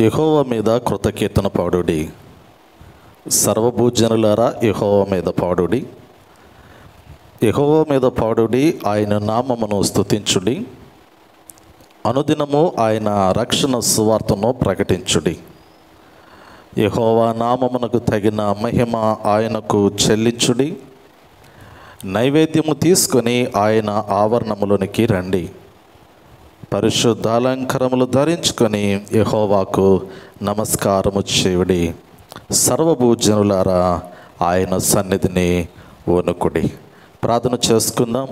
యెహోవా మీద కృతకీర్తన పాడుడి. సర్వభూజనులారా యెహోవా మీద పాడుడి. యెహోవా మీద పాడుడి, ఆయన నామమును స్తుతించుడి. అనుదినము ఆయన రక్షణ సువార్తను ప్రకటించుడి. యెహోవా నామమునకు తగిన మహిమ ఆయనకు చెల్లించుడి. నైవేద్యము తీసుకొని ఆయన ఆవరణములోనికి రండి. పరిశుద్ధాలంకరములు ధరించుకొని యెహోవాకు నమస్కారము చేయుడి. సర్వభూజనులారా ఆయన సన్నిధిని వణుకుడి. ప్రార్థన చేసుకుందాం.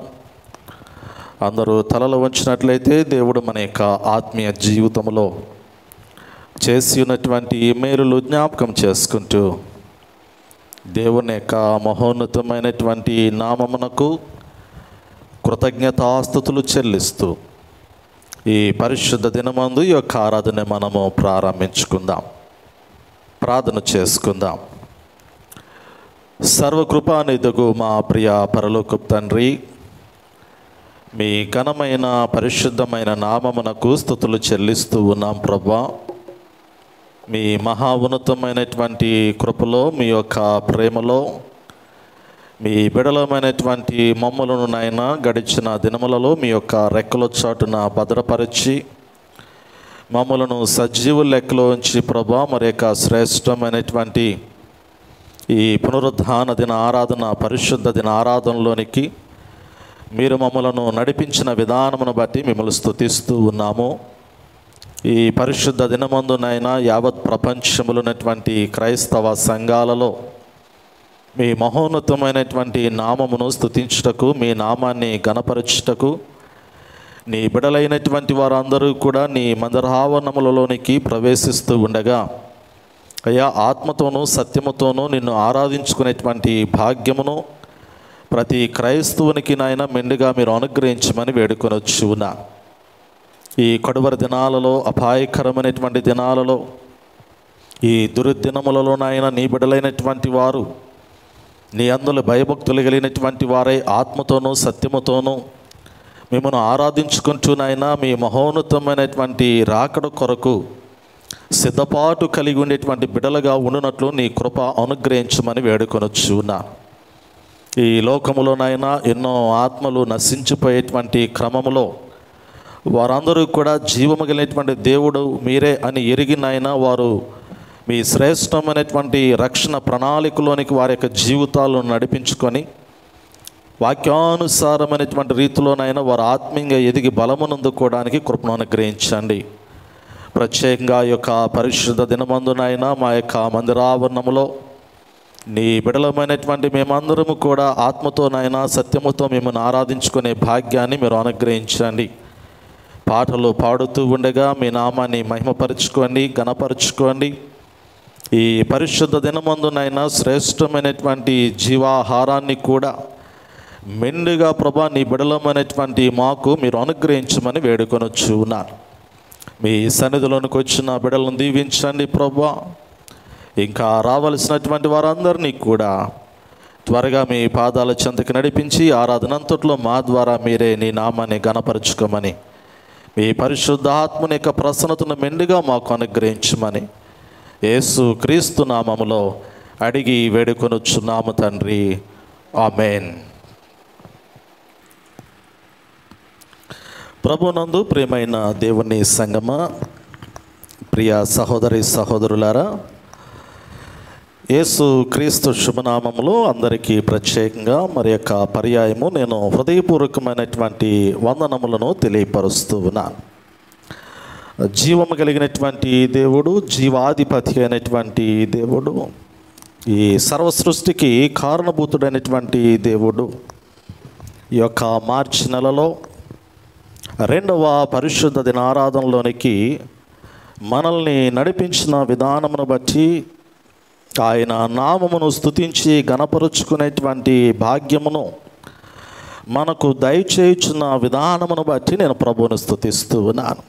అందరూ తలలు వంచినట్లయితే దేవుడు మన యొక్క ఆత్మీయ జీవితంలో చేసి ఉన్నటువంటి ఈ మేలులు జ్ఞాపకం చేసుకుంటూ దేవుని యొక్క మహోన్నతమైనటువంటి నామమునకు కృతజ్ఞతాస్తుతులు చెల్లిస్తూ ఈ పరిశుద్ధ దినమందు ఈ యొక్క ఆరాధన మనము ప్రారంభించుకుందాం. ప్రార్థన చేసుకుందాం. సర్వకృపానిధిగు మా ప్రియ పరలోకపు తండ్రి, మీ ఘనమైన పరిశుద్ధమైన నామమునకు స్తుతులు చెల్లిస్తూ ఉన్నాం ప్రభా. మీ మహా ఉన్నతమైనటువంటి కృపలో, మీ యొక్క ప్రేమలో, మీ బిడలమైనటువంటి మమ్మలను నాయన గడిచిన దినములలో మీ యొక్క రెక్కల చాటున భద్రపరిచి మమ్మలను సజీవుల లెక్కలో ఉంచి ప్రభా, మరి యొక్క శ్రేష్టమైనటువంటి ఈ పునరుద్ధాన దిన ఆరాధన, పరిశుద్ధ దిన ఆరాధనలోనికి మీరు మమ్మలను నడిపించిన విధానమును బట్టి మిమ్మల్ని స్తుతిస్తూ ఉన్నాము. ఈ పరిశుద్ధ దినమందునైనా యావత్ ప్రపంచములో ఉన్నటువంటి క్రైస్తవ సంఘాలలో మీ మహోన్నతమైనటువంటి నామమును స్తుతించుటకు, మీ నామాన్ని గణపరచుటకు నీ బిడలైనటువంటి వారందరూ కూడా నీ మందిరావరణములలోనికి ప్రవేశిస్తూ ఉండగా, అయ్యా ఆత్మతోనూ సత్యముతోనూ నిన్ను ఆరాధించుకునేటువంటి భాగ్యమును ప్రతి క్రైస్తవునికి నాయన మెండుగా మీరు అనుగ్రహించమని వేడుకొనొచ్చు ఉన్నా. ఈ కడువరి దినాలలో, అపాయకరమైనటువంటి దినాలలో, ఈ దుర్దినములలో నాయన నీ బిడలైనటువంటి వారు నీ అందులో భయభక్తులు కలిగినటువంటి వారై ఆత్మతోనూ సత్యముతోనూ మిమ్మల్ని ఆరాధించుకుంటూనైనా మీ మహోన్నతమైనటువంటి రాకడ కొరకు సిద్ధపాటు కలిగి ఉండేటువంటి బిడలుగా ఉండునట్లు నీ కృప అనుగ్రహించమని వేడుకొనొచ్చున్నా. ఈ లోకములోనైనా ఎన్నో ఆత్మలు నశించిపోయేటువంటి క్రమములో వారందరూ కూడా జీవము కలిగినటువంటి దేవుడు మీరే అని ఎరిగినైనా వారు మీ శ్రేష్టమైనటువంటి రక్షణ ప్రణాళికలోనికి వారి యొక్క జీవితాలను నడిపించుకొని వాక్యానుసారమైనటువంటి రీతిలోనైనా వారు ఆత్మీయంగా ఎదిగి బలమునందుకోవడానికి కృపను అనుగ్రహించండి. ప్రత్యేకంగా ఈ యొక్క పరిశుద్ధ దినమందునైనా మా యొక్క మందిరావరణములో నీ బిడలమైనటువంటి మేమందరము కూడా ఆత్మతోనైనా సత్యముతో మిమ్మల్ని ఆరాధించుకునే భాగ్యాన్ని మీరు అనుగ్రహించండి. పాటలు పాడుతూ ఉండగా మీ నామాన్ని మహిమపరచుకోండి, ఘనపరచుకోండి. ఈ పరిశుద్ధ దినమందునైనా శ్రేష్టమైనటువంటి జీవాహారాన్ని కూడా మెండుగా ప్రభా నీ బిడలమైనటువంటి మాకు మీరు అనుగ్రహించమని వేడుకొనొచ్చు ఉన్నారు. మీ సన్నిధిలోనికి వచ్చిన బిడలను దీవించండి ప్రభా. ఇంకా రావలసినటువంటి వారందరినీ కూడా త్వరగా మీ పాదాల చెంతకు నడిపించి ఆరాధనంతట్లో మా ద్వారా మీరే నీ నామాన్ని ఘనపరచుకోమని, మీ పరిశుద్ధ ఆత్మని యొక్క ప్రసన్నతను మెండుగా మాకు అనుగ్రహించమని యేసు క్రీస్తు నామములో అడిగి వేడుకొనుచున్నాము తండ్రి, ఆమేన్. ప్రభునందు ప్రియమైన దేవుని సంగమా, ప్రియ సహోదరి సహోదరులారా, యేసు క్రీస్తు శుభనామములో అందరికీ ప్రత్యేకంగా మరి యొక్క పర్యాయము నేను హృదయపూర్వకమైనటువంటి వందనములను తెలియపరుస్తూ ఉన్నాను. జీవము కలిగినటువంటి దేవుడు, జీవాధిపతి అయినటువంటి దేవుడు, ఈ సర్వ సృష్టికి కారణభూతుడైనటువంటి దేవుడు ఈ యొక్క మార్చి నెలలో 2వ పరిశుద్ధ దిన ఆరాధనలోనికి మనల్ని నడిపించిన విధానమును బట్టి ఆయన నామమును స్తుతించి ఘనపరుచుకునేటువంటి భాగ్యమును మనకు దయచేయుచున్న విధానమును బట్టి నేను ప్రభువును స్తుతిస్తూ ఉన్నాను.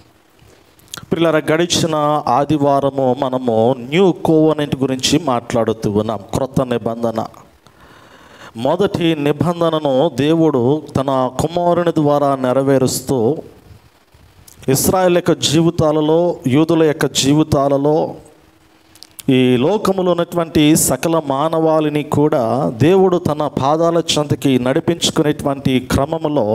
పిల్లల గడిచిన ఆదివారము మనము న్యూ కోవెనెంట్ గురించి మాట్లాడుతూ ఉన్నాం. క్రొత్త నిబంధన, మొదటి నిబంధనను దేవుడు తన కుమారుని ద్వారా నెరవేరుస్తూ ఇశ్రాయేల్ యొక్క జీవితాలలో, యూదుల యొక్క జీవితాలలో, ఈ లోకములో ఉన్నటువంటి సకల మానవాళిని కూడా దేవుడు తన పాదాల చెంతకి నడిపించుకునేటువంటి క్రమంలో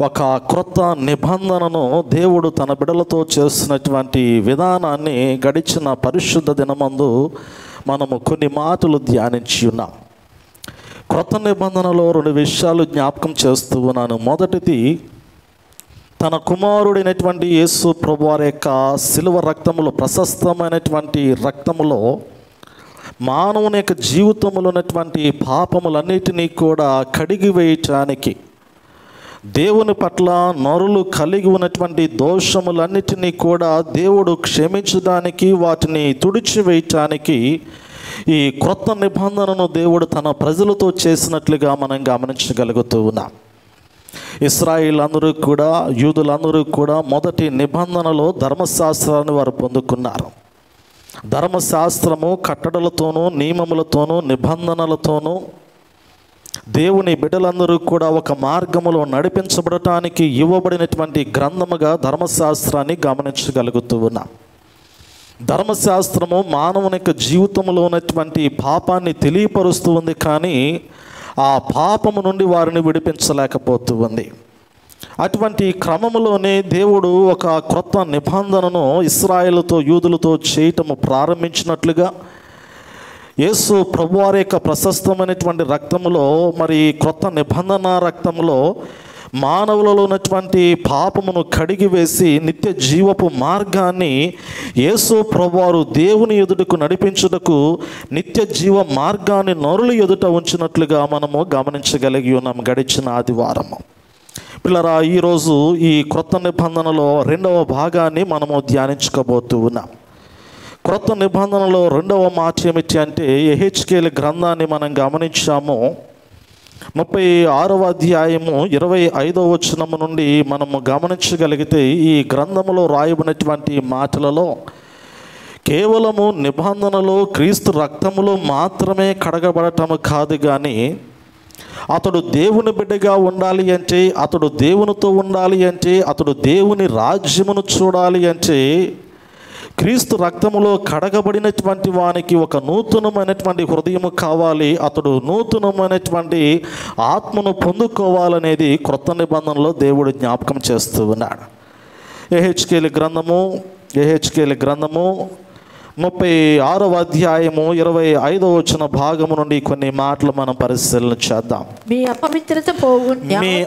ఒక క్రొత్త నిబంధనను దేవుడు తన బిడ్డలతో చేస్తున్నటువంటి విధానాన్ని గడిచిన పరిశుద్ధ దినమందు మనము కొన్ని మాటలు ధ్యానించి ఉన్నాం. క్రొత్త నిబంధనలో 2 విషయాలు జ్ఞాపకం చేస్తూ ఉన్నాను. మొదటిది, తన కుమారుడైనటువంటి యేసు ప్రభువారి యొక్క శిలువ రక్తములో, ప్రశస్తమైనటువంటి రక్తములో మానవుని యొక్క జీవితంలో ఉన్నటువంటి పాపములన్నిటినీ కూడా కడిగి వేయటానికి, దేవుని పట్ల నరులు కలిగి ఉన్నటువంటి దోషములన్నిటినీ కూడా దేవుడు క్షమించడానికి, వాటిని తుడిచివేయటానికి ఈ క్రొత్త నిబంధనను దేవుడు తన ప్రజలతో చేసినట్లుగా మనం గమనించగలుగుతూ ఉన్నాం. ఇశ్రాయేల్ అందరూ కూడా, యూదులందరూ కూడా మొదటి నిబంధనలో ధర్మశాస్త్రాన్ని వారు పొందుకున్నారు. ధర్మశాస్త్రము కట్టడలతోనూ, నియమములతోనూ, నిబంధనలతోనూ దేవుని బిడ్డలందరూ కూడా ఒక మార్గములో నడిపించబడటానికి ఇవ్వబడినటువంటి గ్రంథముగా ధర్మశాస్త్రాన్ని గమనించగలుగుతూ ఉన్నాం. ధర్మశాస్త్రము మానవుని యొక్క జీవితంలో ఉన్నటువంటి పాపాన్ని తెలియపరుస్తూ ఉంది, కానీ ఆ పాపము నుండి వారిని విడిపించలేకపోతూ ఉంది. అటువంటి క్రమములోనే దేవుడు ఒక క్రొత్త నిబంధనను ఇశ్రాయేలుతో, యూదులతో చేయటము ప్రారంభించినట్లుగా యేసు ప్రభువారి యొక్క ప్రశస్తమైనటువంటి రక్తములో, మరి క్రొత్త నిబంధన రక్తములో మానవులలో ఉన్నటువంటి పాపమును కడిగివేసి నిత్య జీవపు మార్గాన్ని యేసు ప్రభువారు దేవుని ఎదుటకు నడిపించుటకు నిత్య జీవ మార్గాన్ని నరుల ఎదుట ఉంచినట్లుగా మనము గమనించగలిగి ఉన్నాం గడిచిన ఆదివారము. పిల్లరా, ఈరోజు ఈ క్రొత్త నిబంధనలో 2వ భాగాన్ని మనము ధ్యానించుకోబోతూ ఉన్నాం. క్రొత్త నిబంధనలో 2వ మాట ఏమిటి అంటే, యెహెజ్కేలు గ్రంథాన్ని మనం గమనించాము. 36వ అధ్యాయము 25వ వచనము నుండి మనము గమనించగలిగితే, ఈ గ్రంథములో రాయబడినటువంటి మాటలలో కేవలము నిబంధనలో క్రీస్తు రక్తములో మాత్రమే కడగబడటము కాదు, కానీ అతడు దేవుని బిడ్డగా ఉండాలి అంటే, అతడు దేవునితో ఉండాలి అంటే, అతడు దేవుని రాజ్యమును చూడాలి అంటే, క్రీస్తు రక్తములో కడగబడినటువంటి వానికి ఒక నూతనమైనటువంటి హృదయము కావాలి. అతడు నూతనమైనటువంటి ఆత్మను పొందుకోవాలనేది క్రొత్త నిబంధనలో దేవుడు జ్ఞాపకం చేస్తూ ఉన్నాడు. యెహెజ్కేలు గ్రంథము 36వ అధ్యాయము 25వ వచన భాగము నుండి కొన్ని మాటలు మనం పరిశీలన చేద్దాం. మీ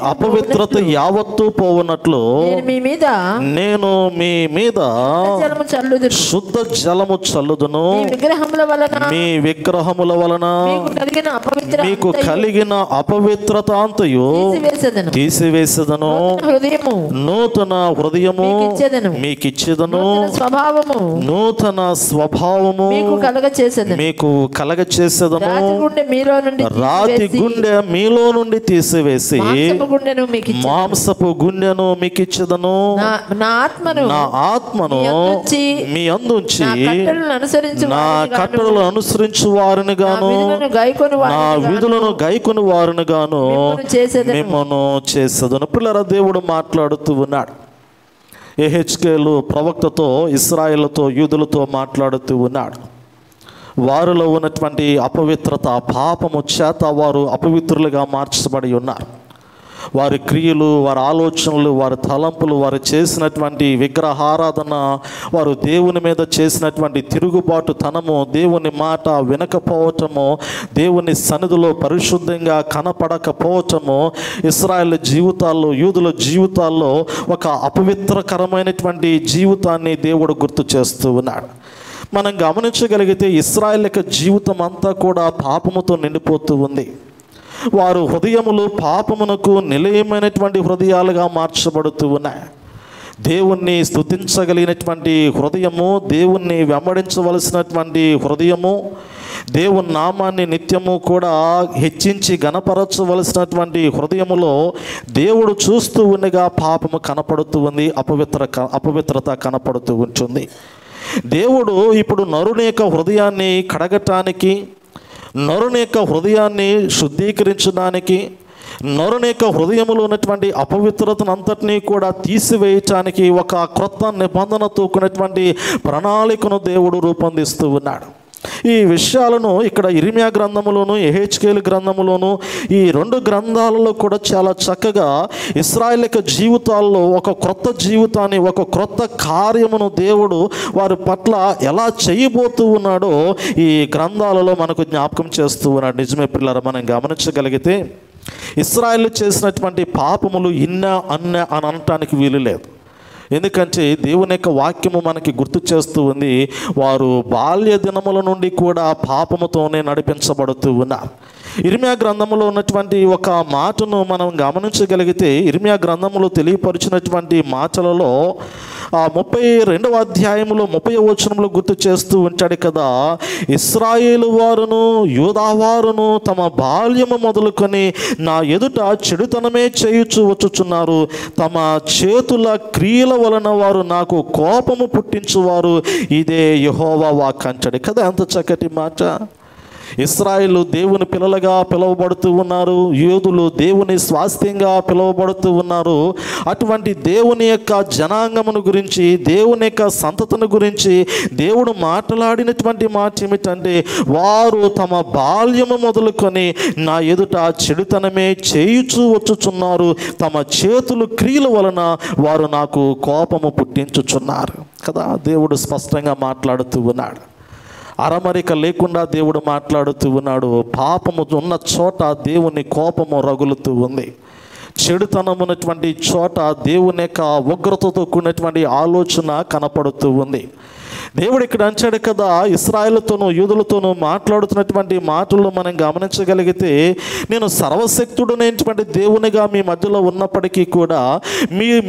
అపవిత్రత యావత్తు పోవునట్లు నేను మీ మీద శుద్ధ జలము చల్లుదును. మీ విగ్రహముల వలన మీకు కలిగిన అపవిత్రత అంతయు తీసివేసెదను. నూతన హృదయము మీకిచ్చెదను. నూతన స్వభావము మీకు కలగచేసేదను. రాతి గుండె మీలో నుండి తీసివేసి మాంసపు గుండెను మీకు ఇచ్చేదను. నా ఆత్మను మీ అందుంచి నా కట్టడలను అనుసరించు వారిని గాను, నా విధులను గైకొని వారిని గాను మిమ్మను చేసేదను. పిల్లరా, దేవుడు మాట్లాడుతూ ఉన్నాడు. యెహెజ్కేలు ప్రవక్తతో, ఇశ్రాయేలుతో, యూదులతో మాట్లాడుతూ ఉన్నాడు. వారిలో ఉన్నటువంటి అపవిత్రత, పాపము చేత వారు అపవిత్రులుగా మార్చబడి ఉన్నారు. వారి క్రియలు, వారి ఆలోచనలు, వారి తలంపులు, వారు చేసినటువంటి విగ్రహారాధన, వారు దేవుని మీద చేసినటువంటి తిరుగుబాటు తనము, దేవుని మాట వినకపోవటము, దేవుని సన్నిధిలో పరిశుద్ధంగా కనపడకపోవటము ఇశ్రాయేల్ జీవితాల్లో, యూదుల జీవితాల్లో ఒక అపవిత్రకరమైనటువంటి జీవితాన్ని దేవుడు గుర్తు చేస్తూ ఉన్నాడు. మనం గమనించగలిగితే ఇశ్రాయేల్ యొక్క జీవితం అంతా కూడా పాపముతో నిండిపోతూ ఉంది. వారు హృదయములు పాపమునకు నిలయమైనటువంటి హృదయాలుగా మార్చబడుతూ ఉన్నాయి. దేవుణ్ణి స్తుతించగలిగినటువంటి హృదయము, దేవుణ్ణి వెంబడించవలసినటువంటి హృదయము, దేవుని నామాన్ని నిత్యము కూడా హెచ్చించి గణపరచవలసినటువంటి హృదయములో దేవుడు చూస్తూ ఉండగా పాపము కనపడుతూ ఉంది, అపవిత్రత కనపడుతూ ఉంటుంది. దేవుడు ఇప్పుడు నరుని యొక్క హృదయాన్ని కడగటానికి, నరుని యొక్క హృదయాన్ని శుద్ధీకరించడానికి, నరుని యొక్క హృదయంలో ఉన్నటువంటి అపవిత్రతను అంతటినీ కూడా తీసివేయటానికి ఒక క్రొత్త నిబంధనతో కూడినటువంటి ప్రణాళికను దేవుడు రూపొందిస్తూ ఉన్నాడు. ఈ విషయాలను ఇక్కడ ఇర్మియా గ్రంథములోను యెహెజ్కేలు గ్రంథములోను ఈ 2 గ్రంథాలలో కూడా చాలా చక్కగా ఇశ్రాయేలు యొక్క జీవితాల్లో ఒక క్రొత్త జీవితాన్ని, ఒక క్రొత్త కార్యమును దేవుడు వారి పట్ల ఎలా చేయబోతూ ఉన్నాడో ఈ గ్రంథాలలో మనకు జ్ఞాపకం చేస్తూ ఉన్నాడు. నిజమే పిల్లలు, మనం గమనించగలిగితే ఇశ్రాయేలు చేసినటువంటి పాపములు ఇన్న అన్న అని అనటానికి వీలు లేదు. ఎందుకంటే దేవుని యొక్క వాక్యము మనకి గుర్తు చేస్తూ ఉంది, వారు బాల్య దినముల నుండి కూడా పాపముతోనే నడిపించబడుతూ ఉన్నారు. ఇర్మియా గ్రంథంలో ఉన్నటువంటి ఒక మాటను మనం గమనించగలిగితే, ఇర్మియా గ్రంథంలో తెలియపరిచినటువంటి మాటలలో 32వ అధ్యాయంలో 30వ వచనంలో గుర్తు చేస్తూ ఉంటాడు కదా, ఇశ్రాయేలు వారును యూదావారును తమ బాల్యము మొదలుకొని నా ఎదుట చెడుతనమే చేయుచు వచ్చుచున్నారు, తమ చేతుల క్రియల వలన వారు నాకు కోపము పుట్టించువారు, ఇదే యెహోవా వాక్ అంటాడు కదా. ఎంత చక్కటి మాట. ఇశ్రాయేలు దేవుని పిల్లలుగా పిలువబడుతూ ఉన్నారు, యూదులు దేవుని స్వాస్థ్యంగా పిలువబడుతూ ఉన్నారు. అటువంటి దేవుని యొక్క జనాంగమును గురించి, దేవుని యొక్క సంతతిని గురించి దేవుడు మాట్లాడినటువంటి మాట ఏమిటంటే, వారు తమ బాల్యము మొదలుకొని నా ఎదుట చెడుతనమే చేయుచూ వచ్చుచున్నారు, తమ చేతులు క్రియల వలన వారు నాకు కోపము పుట్టించుచున్నారు కదా. దేవుడు స్పష్టంగా మాట్లాడుతూ ఉన్నాడు, అరమరిక లేకుండా దేవుడు మాట్లాడుతూ ఉన్నాడు. పాపము ఉన్న చోట దేవుని కోపము రగులుతూ ఉంది. చెడుతనమున్నటువంటి చోట దేవుని యొక్క ఉగ్రతతో కూడినటువంటి ఆలోచన కనపడుతూ ఉంది. దేవుడు ఇక్కడ అంచాడు కదా, ఇశ్రాయేలుతోనూ యూదులతోనూ మాట్లాడుతున్నటువంటి మాటల్లో మనం గమనించగలిగితే, నేను సర్వశక్తుడైనటువంటి దేవునిగా మీ మధ్యలో ఉన్నప్పటికీ కూడా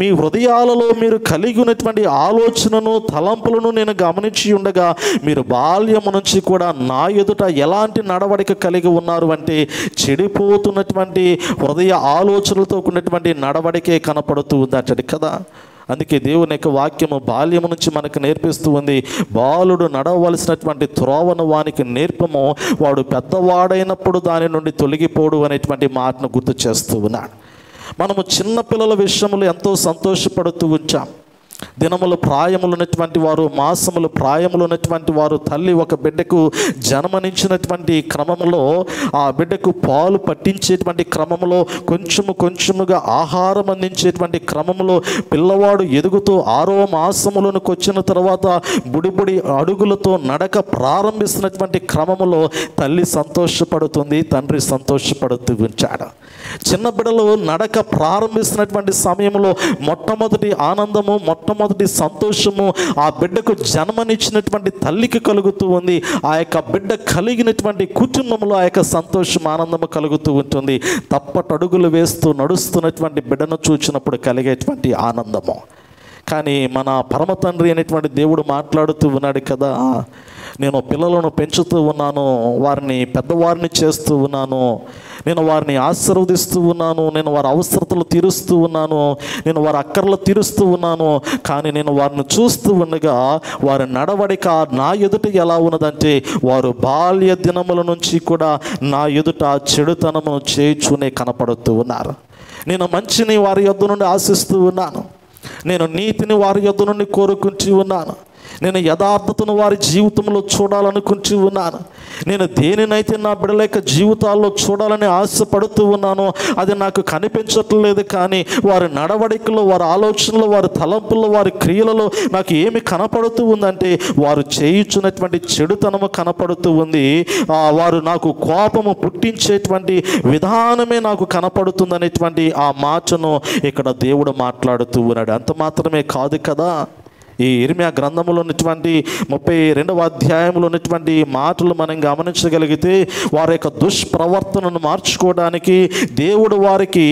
మీ హృదయాలలో మీరు కలిగి ఉన్నటువంటి ఆలోచనను, తలంపులను నేను గమనించి ఉండగా, మీరు బాల్యము నుంచి కూడా నా ఎదుట ఎలాంటి నడవడిక కలిగి ఉన్నారు అంటే, చెడిపోతున్నటువంటి హృదయ ఆలోచనలతో కూడినటువంటి నడవడికే కనపడుతూ ఉంది అంటాడు కదా. అందుకే దేవుని యొక్క వాక్యము బాల్యము నుంచి మనకు నేర్పిస్తూ ఉంది, బాలుడు నడవలసినటువంటి త్రోవను వానికి నేర్పము, వాడు పెద్దవాడైనప్పుడు దాని నుండి తొలగిపోడు అనేటువంటి మాటను గుర్తు చేస్తూ ఉన్నాడు. మనము చిన్నపిల్లల విషయంలో ఎంతో సంతోషపడుతూ ఉంచాం. దినములు ప్రాయములు ఉన్నటువంటి వారు, మాసములు ప్రాయములు ఉన్నటువంటి వారు తల్లి ఒక బిడ్డకు జన్మనిచ్చినటువంటి క్రమంలో, ఆ బిడ్డకు పాలు పట్టించేటువంటి క్రమంలో, కొంచెముగా ఆహారం అందించేటువంటి క్రమంలో పిల్లవాడు ఎదుగుతూ 6వ మాసములకు వచ్చిన తర్వాత బుడిబుడి అడుగులతో నడక ప్రారంభిస్తున్నటువంటి క్రమంలో తల్లి సంతోషపడుతుంది, తండ్రి సంతోషపడుతూ ఉంచాడు. చిన్న బిడ్డలు నడక ప్రారంభిస్తున్నటువంటి సమయంలో మొట్టమొదటి ఆనందము, మొట్టమొదటి సంతోషము ఆ బిడ్డకు జన్మనిచ్చినటువంటి తల్లికి కలుగుతూ ఉంది. ఆ యొక్క బిడ్డ కలిగినటువంటి కుటుంబంలో ఆ యొక్క సంతోషం, ఆనందము కలుగుతూ ఉంటుంది. తప్పటడుగులు వేస్తూ నడుస్తున్నటువంటి బిడ్డను చూసినప్పుడు కలిగేటువంటి ఆనందము. కానీ మన పరమ తండ్రి అనేటువంటి దేవుడు మాట్లాడుతూ ఉన్నాడు కదా, నేను పిల్లలను పెంచుతూ ఉన్నాను, వారిని పెద్దవారిని చేస్తూ ఉన్నాను, నేను వారిని ఆశీర్వదిస్తూ ఉన్నాను, నేను వారి అవసరతలు తీరుస్తూ ఉన్నాను, నేను వారి అక్కర్లు తీరుస్తూ ఉన్నాను. కానీ నేను వారిని చూస్తూ ఉండగా వారి నడవడిక నా ఎదుట ఎలా ఉన్నదంటే, వారు బాల్య దినముల నుంచి కూడా నా ఎదుట చెడుతనము చేయుచునే కనపడుతూ ఉన్నారు. నేను మంచిని వారి యొద్ద నుండి ఆశిస్తూ ఉన్నాను, నేను నీతిని వారి యొద్ద నుండి కోరుకుంటూ ఉన్నాను, నేను యథార్థతను వారి జీవితంలో చూడాలనుకుంటూ ఉన్నాను, నేను దేనినైతే నా బిడ్డల యొక్క జీవితాల్లో చూడాలని ఆశపడుతూ ఉన్నానో అది నాకు కనిపించట్లేదు. కానీ వారి నడవడికలో, వారి ఆలోచనలో, వారి తలంపుల్లో, వారి క్రియలలో నాకు ఏమి కనపడుతూ ఉందంటే, వారు చేయుచున్నటువంటి చెడుతనము కనపడుతూ ఉంది. వారు నాకు కోపము పుట్టించేటువంటి విధానమే నాకు కనపడుతుంది అనేటువంటి ఆ మాటను ఇక్కడ దేవుడు మాట్లాడుతూ ఉన్నాడు. అంత మాత్రమే కాదు కదా, ఈ ఇర్మియా గ్రంథంలో ఉన్నటువంటి 32వ అధ్యాయంలో ఉన్నటువంటి మాటలు మనం గమనించగలిగితే, వారి యొక్క దుష్ప్రవర్తనను మార్చుకోవడానికి దేవుడు వారికి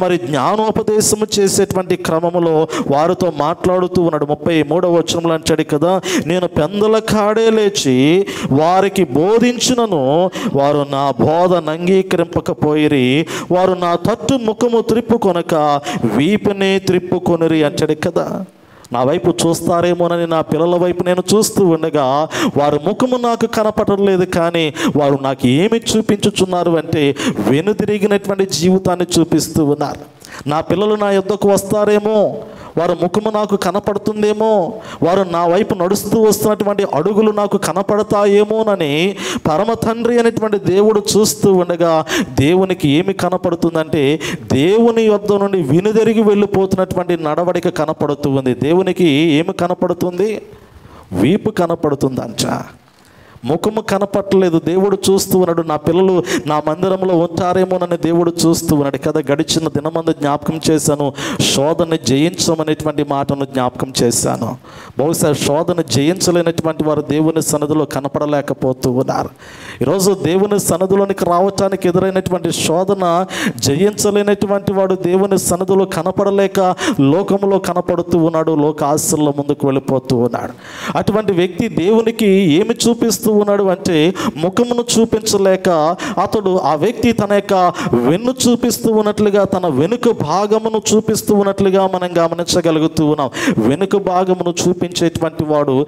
మరి జ్ఞానోపదేశము చేసేటువంటి క్రమంలో వారితో మాట్లాడుతూ ఉన్నాడు. 33వ వచనంలో అంటాడు కదా, నేను పెందల కాడే లేచి వారికి బోధించినను వారు నా బోధను అంగీకరింపకపోయిరి, వారు నా తట్టు ముఖము త్రిప్పుకొనక వీపునే త్రిప్పుకొనిరి అంటాడు కదా. నా వైపు చూస్తారేమోనని నా పిల్లల వైపు నేను చూస్తూ ఉండగా వారి ముఖము నాకు కనపడలేదు, కానీ వారు నాకు ఏమి చూపించుచున్నారు అంటే వెనుదిరిగినటువంటి జీవితాన్ని చూపిస్తూ ఉన్నారు. నా పిల్లలు నా యొద్దకు వస్తారేమో, వారి ముఖము నాకు కనపడుతుందేమో, వారు నా వైపు నడుస్తూ వస్తున్నటువంటి అడుగులు నాకు కనపడతాయేమోనని పరమ తండ్రి అనేటువంటి దేవుడు చూస్తూ ఉండగా దేవునికి ఏమి కనపడుతుందంటే దేవుని యొద్ద నుండి వెనుదిరిగి వెళ్ళిపోతున్నటువంటి నడవడిక కనపడుతూ ఉంది. దేవునికి ఏమి కనపడుతుంది? వీపు కనపడుతుందంట, ముఖము కనపట్టలేదు. దేవుడు చూస్తూ ఉన్నాడు, నా పిల్లలు నా మందిరంలో ఉంటారేమోనని దేవుడు చూస్తూ ఉన్నాడు కదా. గడిచిన దినమందు జ్ఞాపకం చేశాను, శోధన జయించమనేటువంటి మాటను జ్ఞాపకం చేశాను. బహుశా శోధన జయించలేనటువంటి వారు దేవుని సన్నిధిలో కనపడలేకపోతూ ఉన్నారు. ఈరోజు దేవుని సన్నిధిలోనికి రావటానికి ఎదురైనటువంటి శోధన జయించలేనటువంటి వాడు దేవుని సన్నిధిలో కనపడలేక లోకంలో కనపడుతూ ఉన్నాడు, లోక ఆశల్లో ముందుకు వెళ్ళిపోతూ ఉన్నాడు. అటువంటి వ్యక్తి దేవునికి ఏమి చూపిస్తూ ఉన్నాడు అంటే ముఖమును చూపించలేక అతడు ఆ వ్యక్తి తన యొక్క వెన్ను చూపిస్తూ ఉన్నట్లుగా, తన వెనుక భాగమును చూపిస్తూ ఉన్నట్లుగా మనం గమనించగలుగుతూ ఉన్నాం. వెనుక భాగమును చూపించేటువంటి వాడు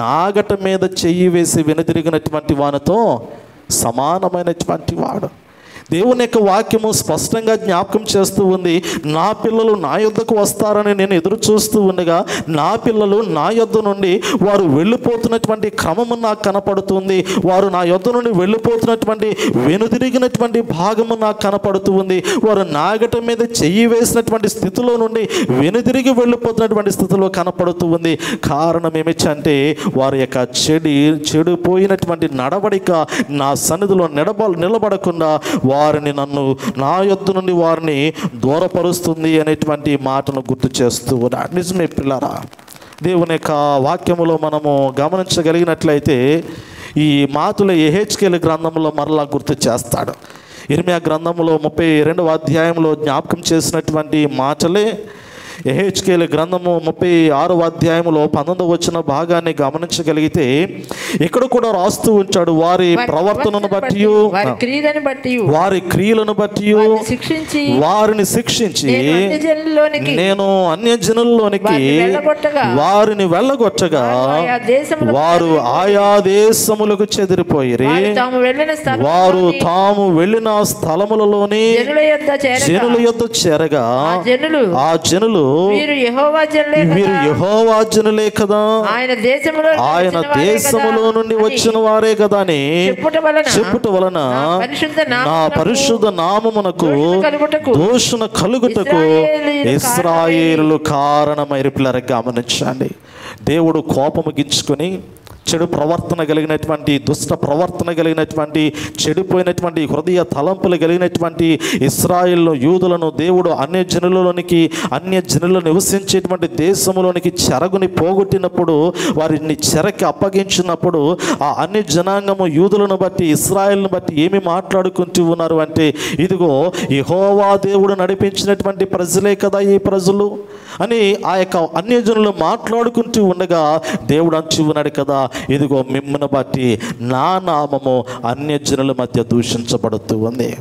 నాగట మీద చెయ్యి వేసి వెనుదిరిగినటువంటి వానితో సమానమైనటువంటి వాడు. దేవుని యొక్క వాక్యము స్పష్టంగా జ్ఞాపకం చేస్తూ ఉంది, నా పిల్లలు నా యొద్దకు వస్తారని నేను ఎదురు చూస్తూ ఉండగా నా పిల్లలు నా యొద్ద నుండి వారు వెళ్ళిపోతున్నటువంటి క్రమము నాకు కనపడుతుంది. వారు నా యొద్ద నుండి వెళ్ళిపోతున్నటువంటి వెనుదిరిగినటువంటి భాగము నాకు కనపడుతూ ఉంది. వారు నాగట మీద చెయ్యి వేసినటువంటి స్థితిలో నుండి వెనుదిరిగి వెళ్ళిపోతున్నటువంటి స్థితిలో కనపడుతూ ఉంది. కారణం ఏమిటంటే వారి యొక్క చెడిపోయినటువంటి నడవడిక నా సన్నిధిలో నిలబడకుండా వారిని నన్ను నా యొద్ద నుండి వారిని దూరపరుస్తుంది అనేటువంటి మాటను గుర్తు చేస్తూ ఉన్నాడు. నిజమే పిల్లరా, దేవుని యొక్క వాక్యములో మనము గమనించగలిగినట్లయితే ఈ మాటలు యెహెజ్కేలు గ్రంథంలో మరలా గుర్తు చేస్తాడు. ఇర్మియా గ్రంథంలో 32వ అధ్యాయంలో జ్ఞాపకం చేసినటువంటి మాటలే యెహెజ్కేలు గ్రంథము 36వ అధ్యాయంలో 19వ వచన భాగాన్ని గమనించగలిగితే ఇక్కడ కూడా రాస్తూ ఉంటాడు, వారి ప్రవర్తనను బట్టి వారి క్రియలను బట్టి వారిని శిక్షించి నేను అన్యజనుల్లోనికి వారిని వెళ్ళగొట్టగా వారు ఆయా దేశములకు చెదిరిపోయిరి. వారు తాము వెళ్ళిన స్థలములలోని జనుల యొద్ద చేరగా ఆ జనులు వీరు యెహోవా జనులే కదా, ఆయన దేశములో నుండి వచ్చిన వారే కదా అని చెప్పుట వలన నా పరిశుద్ధ నామమునకు దూషణ కలుగుటకు ఇశ్రాయేలులు కారణమైరి. పిల్లలు గమనించండి, దేవుడు కోపము గించుకొని చెడు ప్రవర్తన కలిగినటువంటి, దుష్ట ప్రవర్తన కలిగినటువంటి, చెడిపోయినటువంటి హృదయ తలంపులు కలిగినటువంటి ఇశ్రాయేలు యూదులను దేవుడు అన్య జనులు నివసించేటువంటి దేశంలోనికి చెరగుని పోగొట్టినప్పుడు, వారిని చెరకి అప్పగించినప్పుడు ఆ అన్య జనాంగము యూదులను బట్టి ఇశ్రాయేలును బట్టి ఏమి మాట్లాడుకుంటూ ఉన్నారు అంటే, ఇదిగో యెహోవా దేవుడు నడిపించినటువంటి ప్రజలే కదా ఈ ప్రజలు అని ఆ యొక్క అన్యజనులు మాట్లాడుకుంటూ ఉండగా దేవుడు అంటూ ఉన్నాడు కదా, ఇదిగో మిమ్మల్ని బట్టి నా నామము అన్యజనుల మధ్య దూషించబడుతూ ఉంది,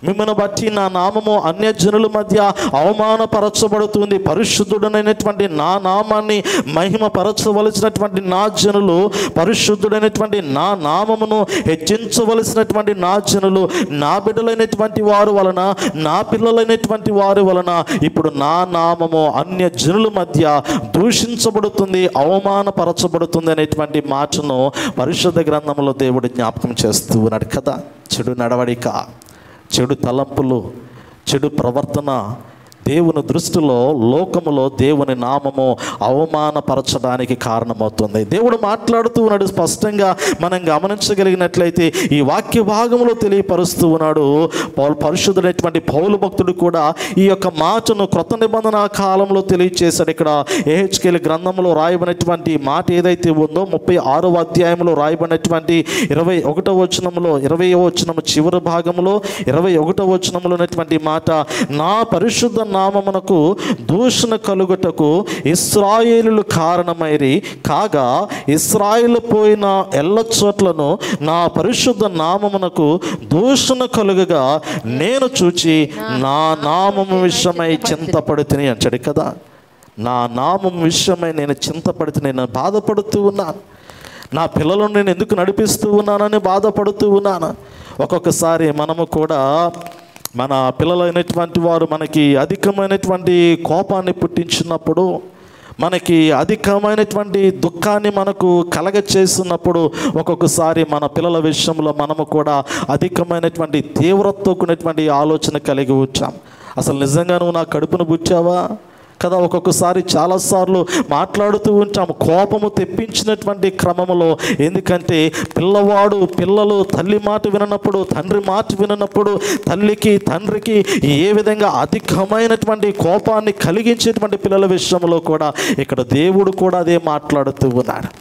మిమ్మల్ని బట్టి నా నామము అన్యజనుల మధ్య అవమానపరచబడుతుంది. పరిశుద్ధుడైనటువంటి నా నామాన్ని మహిమపరచవలసినటువంటి నా జనులు, పరిశుద్ధుడైనటువంటి నా నామమును హెచ్చించవలసినటువంటి నా జనులు, నా బిడ్డలైనటువంటి వారు వలన, నా పిల్లలైనటువంటి వారి వలన ఇప్పుడు నా నామము అన్యజనుల మధ్య దూషించబడుతుంది, అవమానపరచబడుతుంది అనేటువంటి మాటను పరిశుద్ధ గ్రంథంలో దేవుడు జ్ఞాపకం చేస్తూ ఉన్నాడు కదా. చెడు నడవడిక, చెడు తలంపులు, చెడు ప్రవర్తన దేవుని దృష్టిలో, లోకములో దేవుని నామము అవమానపరచడానికి కారణమవుతుంది. దేవుడు మాట్లాడుతూ ఉన్నాడు స్పష్టంగా మనం గమనించగలిగినట్లయితే ఈ వాక్య భాగంలో తెలియపరుస్తూ ఉన్నాడు. పరిశుద్ధుడైనటువంటి పౌలు భక్తుడు కూడా ఈ యొక్క మాటను క్రొత్త నిబంధన కాలంలో తెలియచేశాడు. ఇక్కడ యెహెజ్కేలు గ్రంథంలో రాయబడినటువంటి మాట ఏదైతే ఉందో 36వ అధ్యాయంలో రాయబడినటువంటి 21వ వచనంలో, 20వ వచనం చివరి భాగంలో 21వ వచనంలో ఉన్నటువంటి మాట, నా పరిశుద్ధ నామమునకు దూషణ కలుగుటకు ఇశ్రాయేలులు కారణమైరి కాగా ఇశ్రాయేలు పోయిన ఎల్ల చోట్లను నా పరిశుద్ధ నామమునకు దూషణ కలుగగా నేను చూచి నా నామము విషయమై చింతపడుతుని అంటాడు కదా. నా నామం విషయమై నేను చింతపడితే నేను బాధపడుతూ ఉన్నాను. నా పిల్లలను నేను ఎందుకు నడిపిస్తూ ఉన్నానని బాధపడుతూ ఉన్నాను. ఒక్కొక్కసారి మనము కూడా మన పిల్లలైనటువంటి వారు మనకి అధికమైనటువంటి కోపాన్ని పుట్టించినప్పుడు, మనకి అధికమైనటువంటి దుఃఖాన్ని మనకు కలగచేస్తున్నప్పుడు, ఒక్కొక్కసారి మన పిల్లల విషయంలో మనము కూడా అధికమైనటువంటి తీవ్రతతో కూడినటువంటి ఆలోచన కలిగి వచ్చాం. అసలు నిజంగా నువ్వు నా కడుపును పుట్టావా కదా? ఒక్కొక్కసారి చాలాసార్లు మాట్లాడుతూ ఉంటాము కోపము తెప్పించినటువంటి క్రమంలో. ఎందుకంటే పిల్లలు తల్లి మాట విననప్పుడు, తండ్రి మాట విననప్పుడు, తల్లికి తండ్రికి ఏ విధంగా అధికమైనటువంటి కోపాన్ని కలిగించేటువంటి పిల్లల విషయంలో కూడా ఇక్కడ దేవుడు కూడా అదే మాట్లాడుతూ ఉన్నాడు.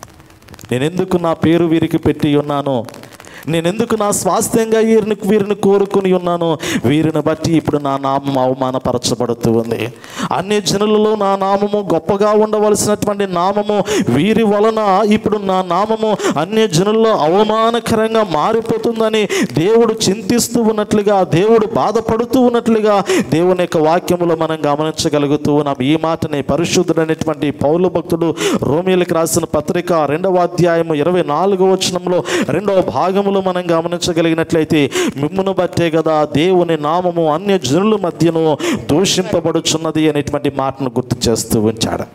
నేనెందుకు నా పేరు వీరికి పెట్టి ఉన్నాను, నేనెందుకు నా స్వాస్థ్యంగా వీరిని కోరుకుని ఉన్నాను, వీరిని బట్టి ఇప్పుడు నా నామం అవమానపరచబడుతూ ఉంది. అన్ని జనులలో నా నామము గొప్పగా ఉండవలసినటువంటి నామము వీరి వలన ఇప్పుడు నా నామము అన్ని జనుల్లో అవమానకరంగా మారిపోతుందని దేవుడు చింతిస్తూ ఉన్నట్లుగా, దేవుడు బాధపడుతూ ఉన్నట్లుగా దేవుని యొక్క వాక్యములో మనం గమనించగలుగుతూ ఉన్నాం. ఈ మాటని పరిశుద్ధుడైనటువంటి పౌలు భక్తుడు రోమీయులకు రాసిన పత్రిక 2వ అధ్యాయము 24వ వచనంలో 2వ భాగములో మనం గమనించగలిగినట్లయితే, మిమ్మును బట్టే కదా దేవుని నామము అన్య జనుల మధ్యను దూషింపబడుచున్నది అనేటువంటి మాటను గుర్తు చేస్తూ ఉంచాడు.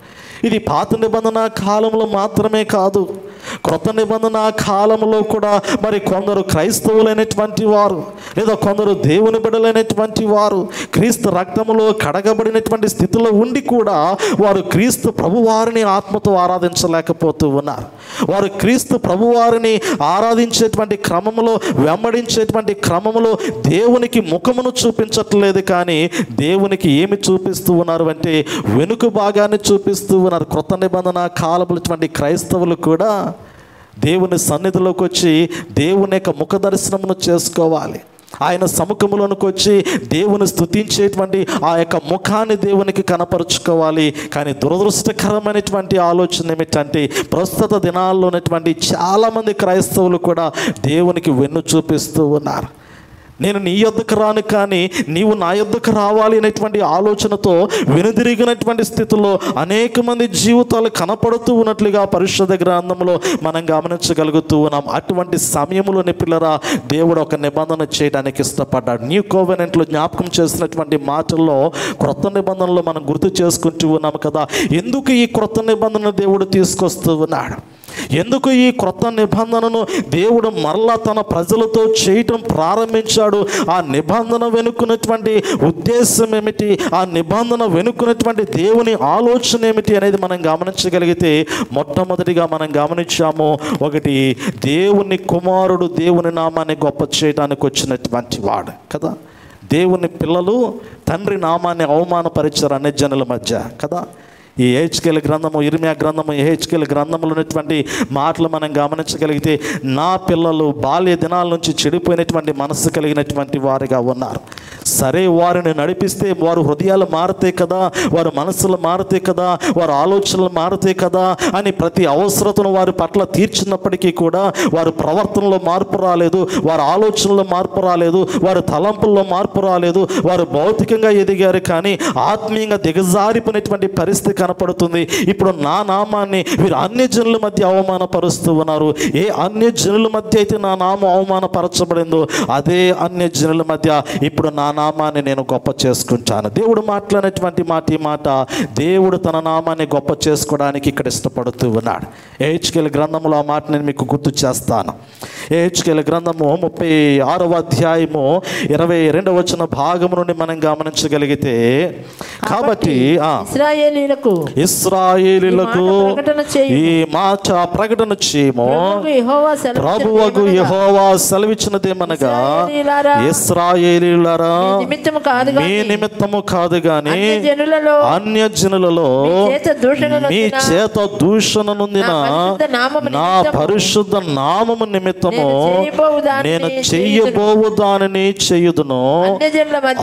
ఇది పాత నిబంధన కాలంలో మాత్రమే కాదు, క్రొత్త నిబంధన కాలంలో కూడా మరి కొందరు క్రైస్తవులైనటువంటి వారు లేదా కొందరు దేవుని బిడ్డలైనటువంటి వారు క్రీస్తు రక్తములో కడగబడినటువంటి స్థితిలో ఉండి కూడా వారు క్రీస్తు ప్రభువారిని ఆత్మతో ఆరాధించలేకపోతూ ఉన్నారు. వారు క్రీస్తు ప్రభువారిని ఆరాధించేటువంటి క్రమంలో, వెంబడించేటువంటి క్రమంలో దేవునికి ముఖమును చూపించట్లేదు, కానీ దేవునికి ఏమి చూపిస్తూ ఉన్నారు అంటే వెనుక భాగాన్ని చూపిస్తూ ఉన్నారు. క్రొత్త నిబంధన కాలములటువంటి క్రైస్తవులు కూడా దేవుని సన్నిధిలోకి వచ్చి దేవుని యొక్క ముఖ దర్శనమును చేసుకోవాలి, ఆయన సముఖములోనికి వచ్చి దేవుని స్తుతించేటువంటి ఆ యొక్క ముఖాన్ని దేవునికి కనపరుచుకోవాలి. కానీ దురదృష్టకరమైనటువంటి ఆలోచన ఏమిటంటే ప్రస్తుత దినాల్లో ఉన్నటువంటి చాలామంది క్రైస్తవులు కూడా దేవునికి వెన్ను చూపిస్తూ ఉన్నారు. నేను నీ యొద్దకు రాను కానీ నీవు నా యొద్దకు రావాలి అనేటువంటి ఆలోచనతో వెనుదిరిగినటువంటి స్థితిలో అనేక మంది జీవితాలు కనపడుతూ ఉన్నట్లుగా పరిశుద్ధ గ్రంథంలో మనం గమనించగలుగుతూ ఉన్నాం. అటువంటి సమయంలోని పిల్లరా దేవుడు ఒక నిబంధన చేయడానికి ఇష్టపడ్డాడు. న్యూ కోవెనెంట్లో జ్ఞాపకం చేసినటువంటి మాటల్లో క్రొత్త నిబంధనలో మనం గుర్తు చేసుకుంటూ ఉన్నాం కదా. ఎందుకు ఈ క్రొత్త నిబంధన దేవుడు తీసుకొస్తూ ఉన్నాడు, ఎందుకు ఈ క్రొత్త నిబంధనను దేవుడు మరలా తన ప్రజలతో చేయటం ప్రారంభించాడు, ఆ నిబంధన వెనుకున్నటువంటి ఉద్దేశం ఏమిటి, ఆ నిబంధన వెనుకున్నటువంటి దేవుని ఆలోచన ఏమిటి అనేది మనం గమనించగలిగితే మొట్టమొదటిగా మనం గమనించాము. ఒకటి, దేవుని కుమారుడు దేవుని నామాన్ని గొప్ప చేయడానికి వచ్చినటువంటి వాడు కదా. దేవుని పిల్లలు తండ్రి నామాన్ని అవమానపరిచారు అన్ని జనుల మధ్య కదా. ఈ యెహెజ్కేలు గ్రంథము, ఇర్మియా గ్రంథము, యెహెజ్కేలు గ్రంథంలో ఉన్నటువంటి మాటలు మనం గమనించగలిగితే నా పిల్లలు బాల్య దినాల నుంచి చెడిపోయినటువంటి మనస్సు కలిగినటువంటి వారిగా ఉన్నారు. సరే, వారిని నడిపిస్తే వారు హృదయాలు మారుతాయి కదా, వారి మనస్సులు మారుతాయి కదా, వారి ఆలోచనలు మారుతాయి కదా అని ప్రతి అవసరతను వారి పట్ల తీర్చినప్పటికీ కూడా వారి ప్రవర్తనలో మార్పు రాలేదు, వారి ఆలోచనలో మార్పు రాలేదు, వారి తలంపుల్లో మార్పు రాలేదు. వారు భౌతికంగా ఎదిగారు కానీ ఆత్మీయంగా దిగజారిపోయినటువంటి పరిస్థితి కనపడుతుంది. ఇప్పుడు నా నామాన్ని వీరు అన్య జనుల మధ్య అవమానపరుస్తూ ఉన్నారు. ఏ అన్య జనుల మధ్య అయితే నా నామం అవమానపరచబడిందో అదే అన్య జనుల మధ్య ఇప్పుడు నా నామాన్ని నేను గొప్ప చేసుకుంటాను. దేవుడు మాట్లాడినటువంటి మాట ఈ మాట. దేవుడు తన నామాన్ని గొప్ప చేసుకోవడానికి ఇక్కడ ఇష్టపడుతూ ఉన్నాడు. యెహెజ్కేలు గ్రంథంలో ఆ మాట నేను మీకు గుర్తు చేస్తాను. యెహెజ్కేలు గ్రంథము 36వ అధ్యాయము 22వ వచన భాగము నుండి మనం గమనించగలిగితే, కాబట్టి ఇశ్రాయేలీయులకు ఈ మాట ప్రకటన చేయము, ప్రభువగు యెహోవా సెలవిచ్చినదేమనగా, ఇశ్రాయేలీయులారా మీ నిమిత్తము కాదు గాని అన్య జనులలో మీ చేత దూషణ నొందిన నా పరిశుద్ధ నామము నిమిత్తము నేను చెయ్యబోవు దానిని చేయుదును.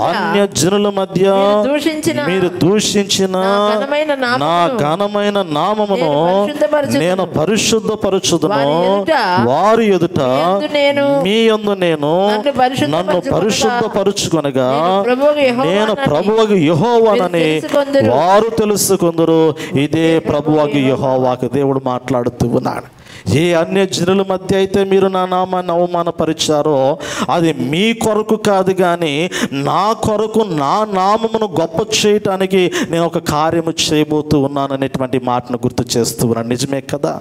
అన్య జనుల మధ్య మీరు దూషించిన నా ఘనమైన నామమును నేను పరిశుద్ధపరచుదును. వారి ఎదుట మీ యందు నేను నన్ను పరిశుద్ధపరచుకొనగా ఏమనగా నేను ప్రభువగు ప్రభువగు యెహోవానని తెలుసుకొందురు. వారు తెలుసుకుందరు. ఇదే ప్రభువగు యెహోవాకు దేవుడు మాట్లాడుతూ ఉన్నాడు. ఏ అన్య జనుల మధ్య అయితే మీరు నా నామాన్ని అవమానపరిచారో అది మీ కొరకు కాదు, కానీ నా కొరకు నా నామమును గొప్ప చేయటానికి నేను ఒక కార్యము చేయబోతూ ఉన్నాను అనేటువంటి మాటను గుర్తు చేస్తూ ఉన్నాను. నిజమే కదా?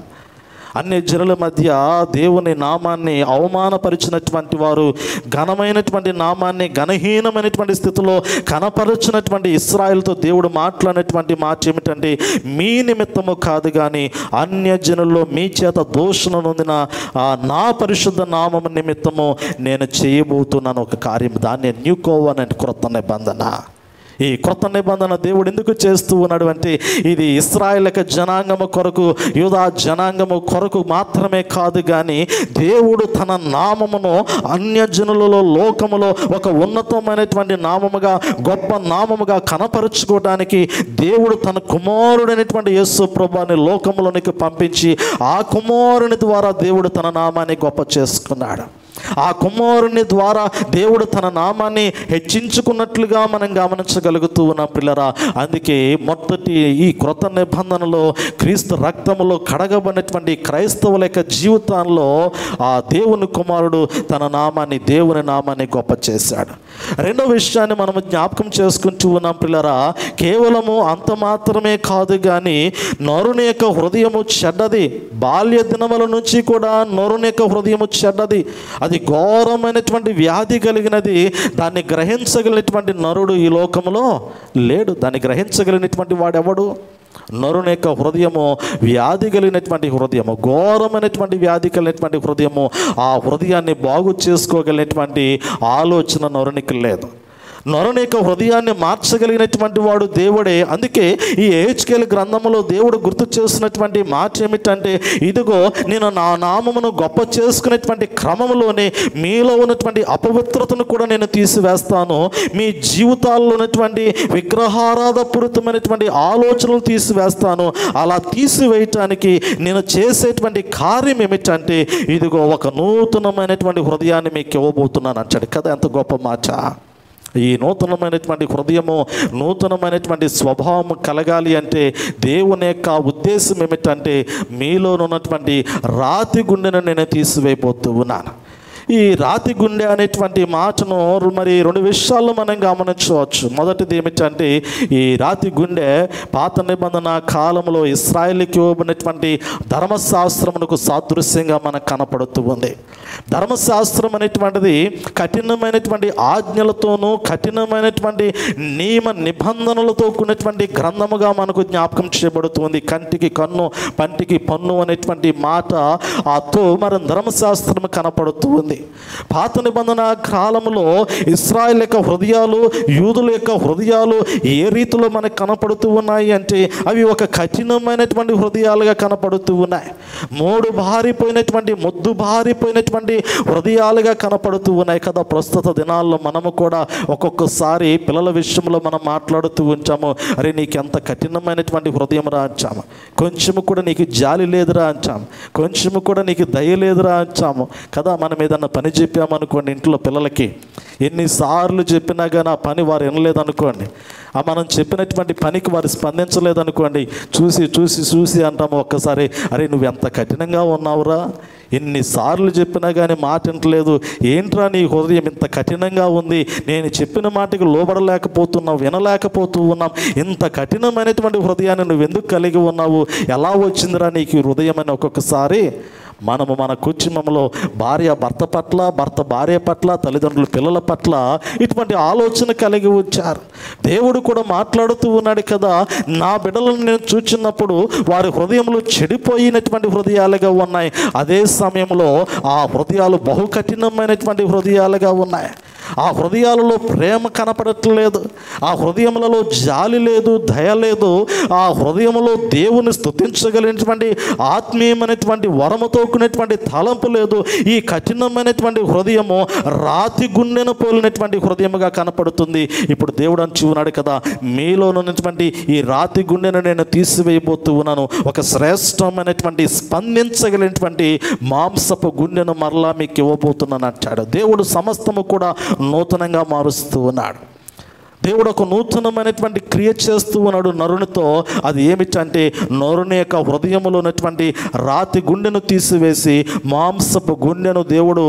అన్య జనుల మధ్య దేవుని నామాన్ని అవమానపరిచినటువంటి వారు, ఘనమైనటువంటి నామాన్ని ఘనహీనమైనటువంటి స్థితిలో కనపరచినటువంటి ఇశ్రాయేలుతో దేవుడు మాట్లాడినటువంటి మాట ఏమిటంటే, మీ నిమిత్తము కాదు కానీ అన్య జనుల్లో మీ చేత దూషణ నొందిన నా పరిశుద్ధ నామము నిమిత్తము నేను చేయబోతున్నాను ఒక కార్యం. దాన్ని న్యూ కోవెనెంట్, క్రొత్త నిబంధన. ఈ క్రొత్త నిబంధన దేవుడు ఎందుకు చేస్తూ ఉన్నాడు అంటే, ఇది ఇశ్రాయేలు జనాంగము కొరకు, యూదా జనాంగము కొరకు మాత్రమే కాదు, కానీ దేవుడు తన నామమును అన్యజనులలో, లోకములో ఒక ఉన్నతమైనటువంటి నామముగా, గొప్ప నామముగా కనపరుచుకోవడానికి దేవుడు తన కుమారుడైనటువంటి యేసు ప్రభువుని లోకములోనికి పంపించి ఆ కుమారుని ద్వారా దేవుడు తన నామాన్ని గొప్ప చేసుకున్నాడు. ఆ కుమారుని ద్వారా దేవుడు తన నామాన్ని హెచ్చించుకున్నట్లుగా మనం గమనించగలుగుతూ ఉన్నాం పిల్లరా. అందుకే మొదటి ఈ క్రొత్త నిబంధనలో క్రీస్తు రక్తములో కడగబడినటువంటి క్రైస్తవుల యొక్క జీవితాల్లో ఆ దేవుని కుమారుడు తన నామాన్ని, దేవుని నామాన్ని గొప్ప చేశాడు. రెండో విషయాన్ని మనం జ్ఞాపకం చేసుకుంటూ ఉన్నాం పిల్లరా. కేవలము అంత మాత్రమే కాదు, కానీ నరుని యొక్క హృదయము చెడ్డది. బాల్య దినముల నుంచి కూడా నరుని యొక్క హృదయము చెడ్డది. అది ఘోరమైనటువంటి వ్యాధి కలిగినది. దాన్ని గ్రహించగలిగినటువంటి నరుడు ఈ లోకంలో లేడు. దాన్ని గ్రహించగలిగినటువంటి వాడెవడు? నరుని యొక్క హృదయము వ్యాధి కలిగినటువంటి హృదయము, ఘోరమైనటువంటి వ్యాధి కలిగినటువంటి హృదయము. ఆ హృదయాన్ని బాగు చేసుకోగలిగినటువంటి ఆలోచన నరునికి లేదు. నరుని యొక్క హృదయాన్ని మార్చగలిగినటువంటి వాడు దేవుడే. అందుకే ఈ యెహెజ్కేలు గ్రంథంలో దేవుడు గుర్తు చేస్తున్నటువంటి మాట ఏమిటంటే, ఇదిగో నేను నా నామమును గొప్ప చేసుకునేటువంటి క్రమంలోనే మీలో ఉన్నటువంటి అపవిత్రతను కూడా నేను తీసివేస్తాను. మీ జీవితాల్లో ఉన్నటువంటి విగ్రహారాధపూరితమైనటువంటి ఆలోచనలు తీసివేస్తాను. అలా తీసివేయటానికి నేను చేసేటువంటి కార్యం ఏమిటంటే, ఇదిగో ఒక నూతనమైనటువంటి హృదయాన్ని మీకు ఇవ్వబోతున్నాను అంటాడు కదా. ఎంత గొప్ప మాట! ఈ నూతనమైనటువంటి హృదయము, నూతనమైనటువంటి స్వభావం కలగాలి అంటే దేవుని యొక్క ఉద్దేశం ఏమిటంటే, మీలో ఉన్నటువంటి రాతి గుండెను నేను తీసివేయబోతూ ఉన్నాను. ఈ రాతి గుండె అనేటువంటి మాటను మరి రెండు విషయాల్లో మనం గమనించవచ్చు. మొదటిది ఏమిటంటే, ఈ రాతి గుండె పాత నిబంధన కాలంలో ఇశ్రాయేలుకి ఇవ్వబడినటువంటి ధర్మశాస్త్రమునకు సాదృశ్యంగా మనకు కనపడుతూ ఉంది. ధర్మశాస్త్రం అనేటువంటిది కఠినమైనటువంటి ఆజ్ఞలతోనూ కఠినమైనటువంటి నియమ నిబంధనలతో కూడినటువంటి గ్రంథముగా మనకు జ్ఞాపకం చేయబడుతుంది. కంటికి కన్ను, పంటికి పన్ను అనేటువంటి మాట మరి ధర్మశాస్త్రం కనపడుతూ ఉంది. పాత నిబంధన కాలంలో ఇశ్రాయేలు యొక్క హృదయాలు, యూదుల యొక్క హృదయాలు ఏ రీతిలో మనకు కనపడుతూ ఉన్నాయి అంటే, అవి ఒక కఠినమైనటువంటి హృదయాలుగా కనపడుతూ ఉన్నాయి. మూడు బారిపోయినటువంటి, మొద్దు బారిపోయినటువంటి హృదయాలుగా కనపడుతూ ఉన్నాయి కదా. ప్రస్తుత దినాల్లో మనము కూడా ఒక్కొక్కసారి పిల్లల విషయంలో మనం మాట్లాడుతూ ఉంటాము, అరే నీకు ఎంత కఠినమైనటువంటి హృదయం రా అంటాము, కొంచెము కూడా నీకు జాలి లేదురా అంటాము, కొంచెము కూడా నీకు దయ లేదురా అంటాము కదా. మనం ఏదన్నా పని చెప్పామనుకోండి ఇంట్లో పిల్లలకి, ఎన్నిసార్లు చెప్పినా కానీ ఆ పని వారు వినలేదనుకోండి, ఆ మనం చెప్పినటువంటి పనికి వారు స్పందించలేదనుకోండి, చూసి చూసి చూసి అంటాము ఒక్కసారి, అరే నువ్వు ఎంత కఠినంగా ఉన్నావురా, ఎన్నిసార్లు చెప్పినా కానీ మాట వింటలేదు, ఏంట్రా నీ హృదయం ఇంత కఠినంగా ఉంది, నేను చెప్పిన మాటకి లోబడలేకపోతున్నావు, వినలేకపోతూ ఉన్నాం, ఇంత కఠినమైనటువంటి హృదయాన్ని నువ్వు ఎందుకు కలిగి ఉన్నావు, ఎలా వచ్చిందిరా నీకు హృదయం అని ఒక్కొక్కసారి మనము మన కుటుంబంలో భార్య భర్త పట్ల, భర్త భార్య పట్ల, తల్లిదండ్రులు పిల్లల పట్ల ఇటువంటి ఆలోచన కలిగి వచ్చారు. దేవుడు కూడా మాట్లాడుతూ ఉన్నాడు కదా, నా బిడ్డలను నేను చూచినప్పుడు వారి హృదయంలో చెడిపోయినటువంటి హృదయాలుగా ఉన్నాయి, అదే సమయంలో ఆ హృదయాలు బహు కఠినమైనటువంటి హృదయాలుగా ఉన్నాయి. ఆ హృదయాలలో ప్రేమ కనపడట్లేదు, ఆ హృదయములలో జాలి లేదు, దయ లేదు, ఆ హృదయములో దేవుని స్తుతించగలిగినటువంటి ఆత్మీయమైనటువంటి వరముతో కూడినటువంటి తలంపు లేదు. ఈ కఠినమైనటువంటి హృదయము రాతి గుండెను పోలినటువంటి హృదయముగా కనపడుతుంది. ఇప్పుడు దేవుడు అని చూన్నాడు కదా, మీలో ఉన్నటువంటి ఈ రాతి గుండెను నేను తీసివేయబోతూ ఉన్నాను, ఒక శ్రేష్టమైనటువంటి స్పందించగలిగినటువంటి మాంసపు గుండెను మరలా మీకు ఇవ్వబోతున్నాను అంటాడు. దేవుడు సమస్తము కూడా నూతనంగా మారుస్తూ ఉన్నాడు. దేవుడు ఒక నూతనమైనటువంటి క్రియ చేస్తూ ఉన్నాడు నరునితో. అది ఏమిటంటే నరుని యొక్క హృదయంలో ఉన్నటువంటి రాతి గుండెను తీసివేసి మాంసపు గుండెను దేవుడు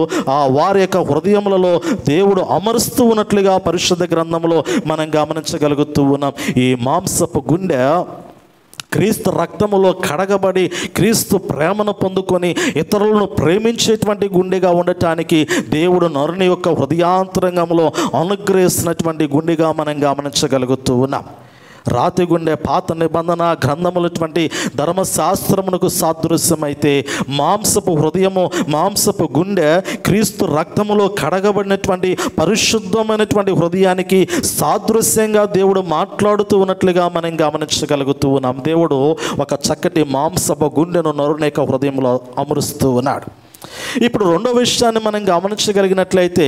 వారి యొక్క హృదయములలో దేవుడు అమరుస్తూ ఉన్నట్లుగా పరిశుద్ధ గ్రంథంలో మనం గమనించగలుగుతూ ఉన్నాం. ఈ మాంసపు గుండె క్రీస్తు రక్తములో కడగబడి క్రీస్తు ప్రేమను పొందుకొని ఇతరులను ప్రేమించేటువంటి గుండెగా ఉండటానికి దేవుడు నరుని యొక్క హృదయాంతరంగంలో అనుగ్రహిస్తున్నటువంటి గుండెగా మనం గమనించగలుగుతూ ఉన్నాం. రాతి గుండె పాత నిబంధన గ్రంథములటువంటి ధర్మశాస్త్రమునకు సాదృశ్యమైతే మాంసపు హృదయము, మాంసపు గుండె క్రీస్తు రక్తములో కడగబడినటువంటి పరిశుద్ధమైనటువంటి హృదయానికి సాదృశ్యంగా దేవుడు మాట్లాడుతూ ఉన్నట్లుగా మనం గమనించగలుగుతూ ఉన్నాం. దేవుడు ఒక చక్కటి మాంసపు గుండెను నరుని యొక్క హృదయంలో అమరుస్తూ ఉన్నాడు. ఇప్పుడు రెండో విషయాన్ని మనం గమనించగలిగినట్లయితే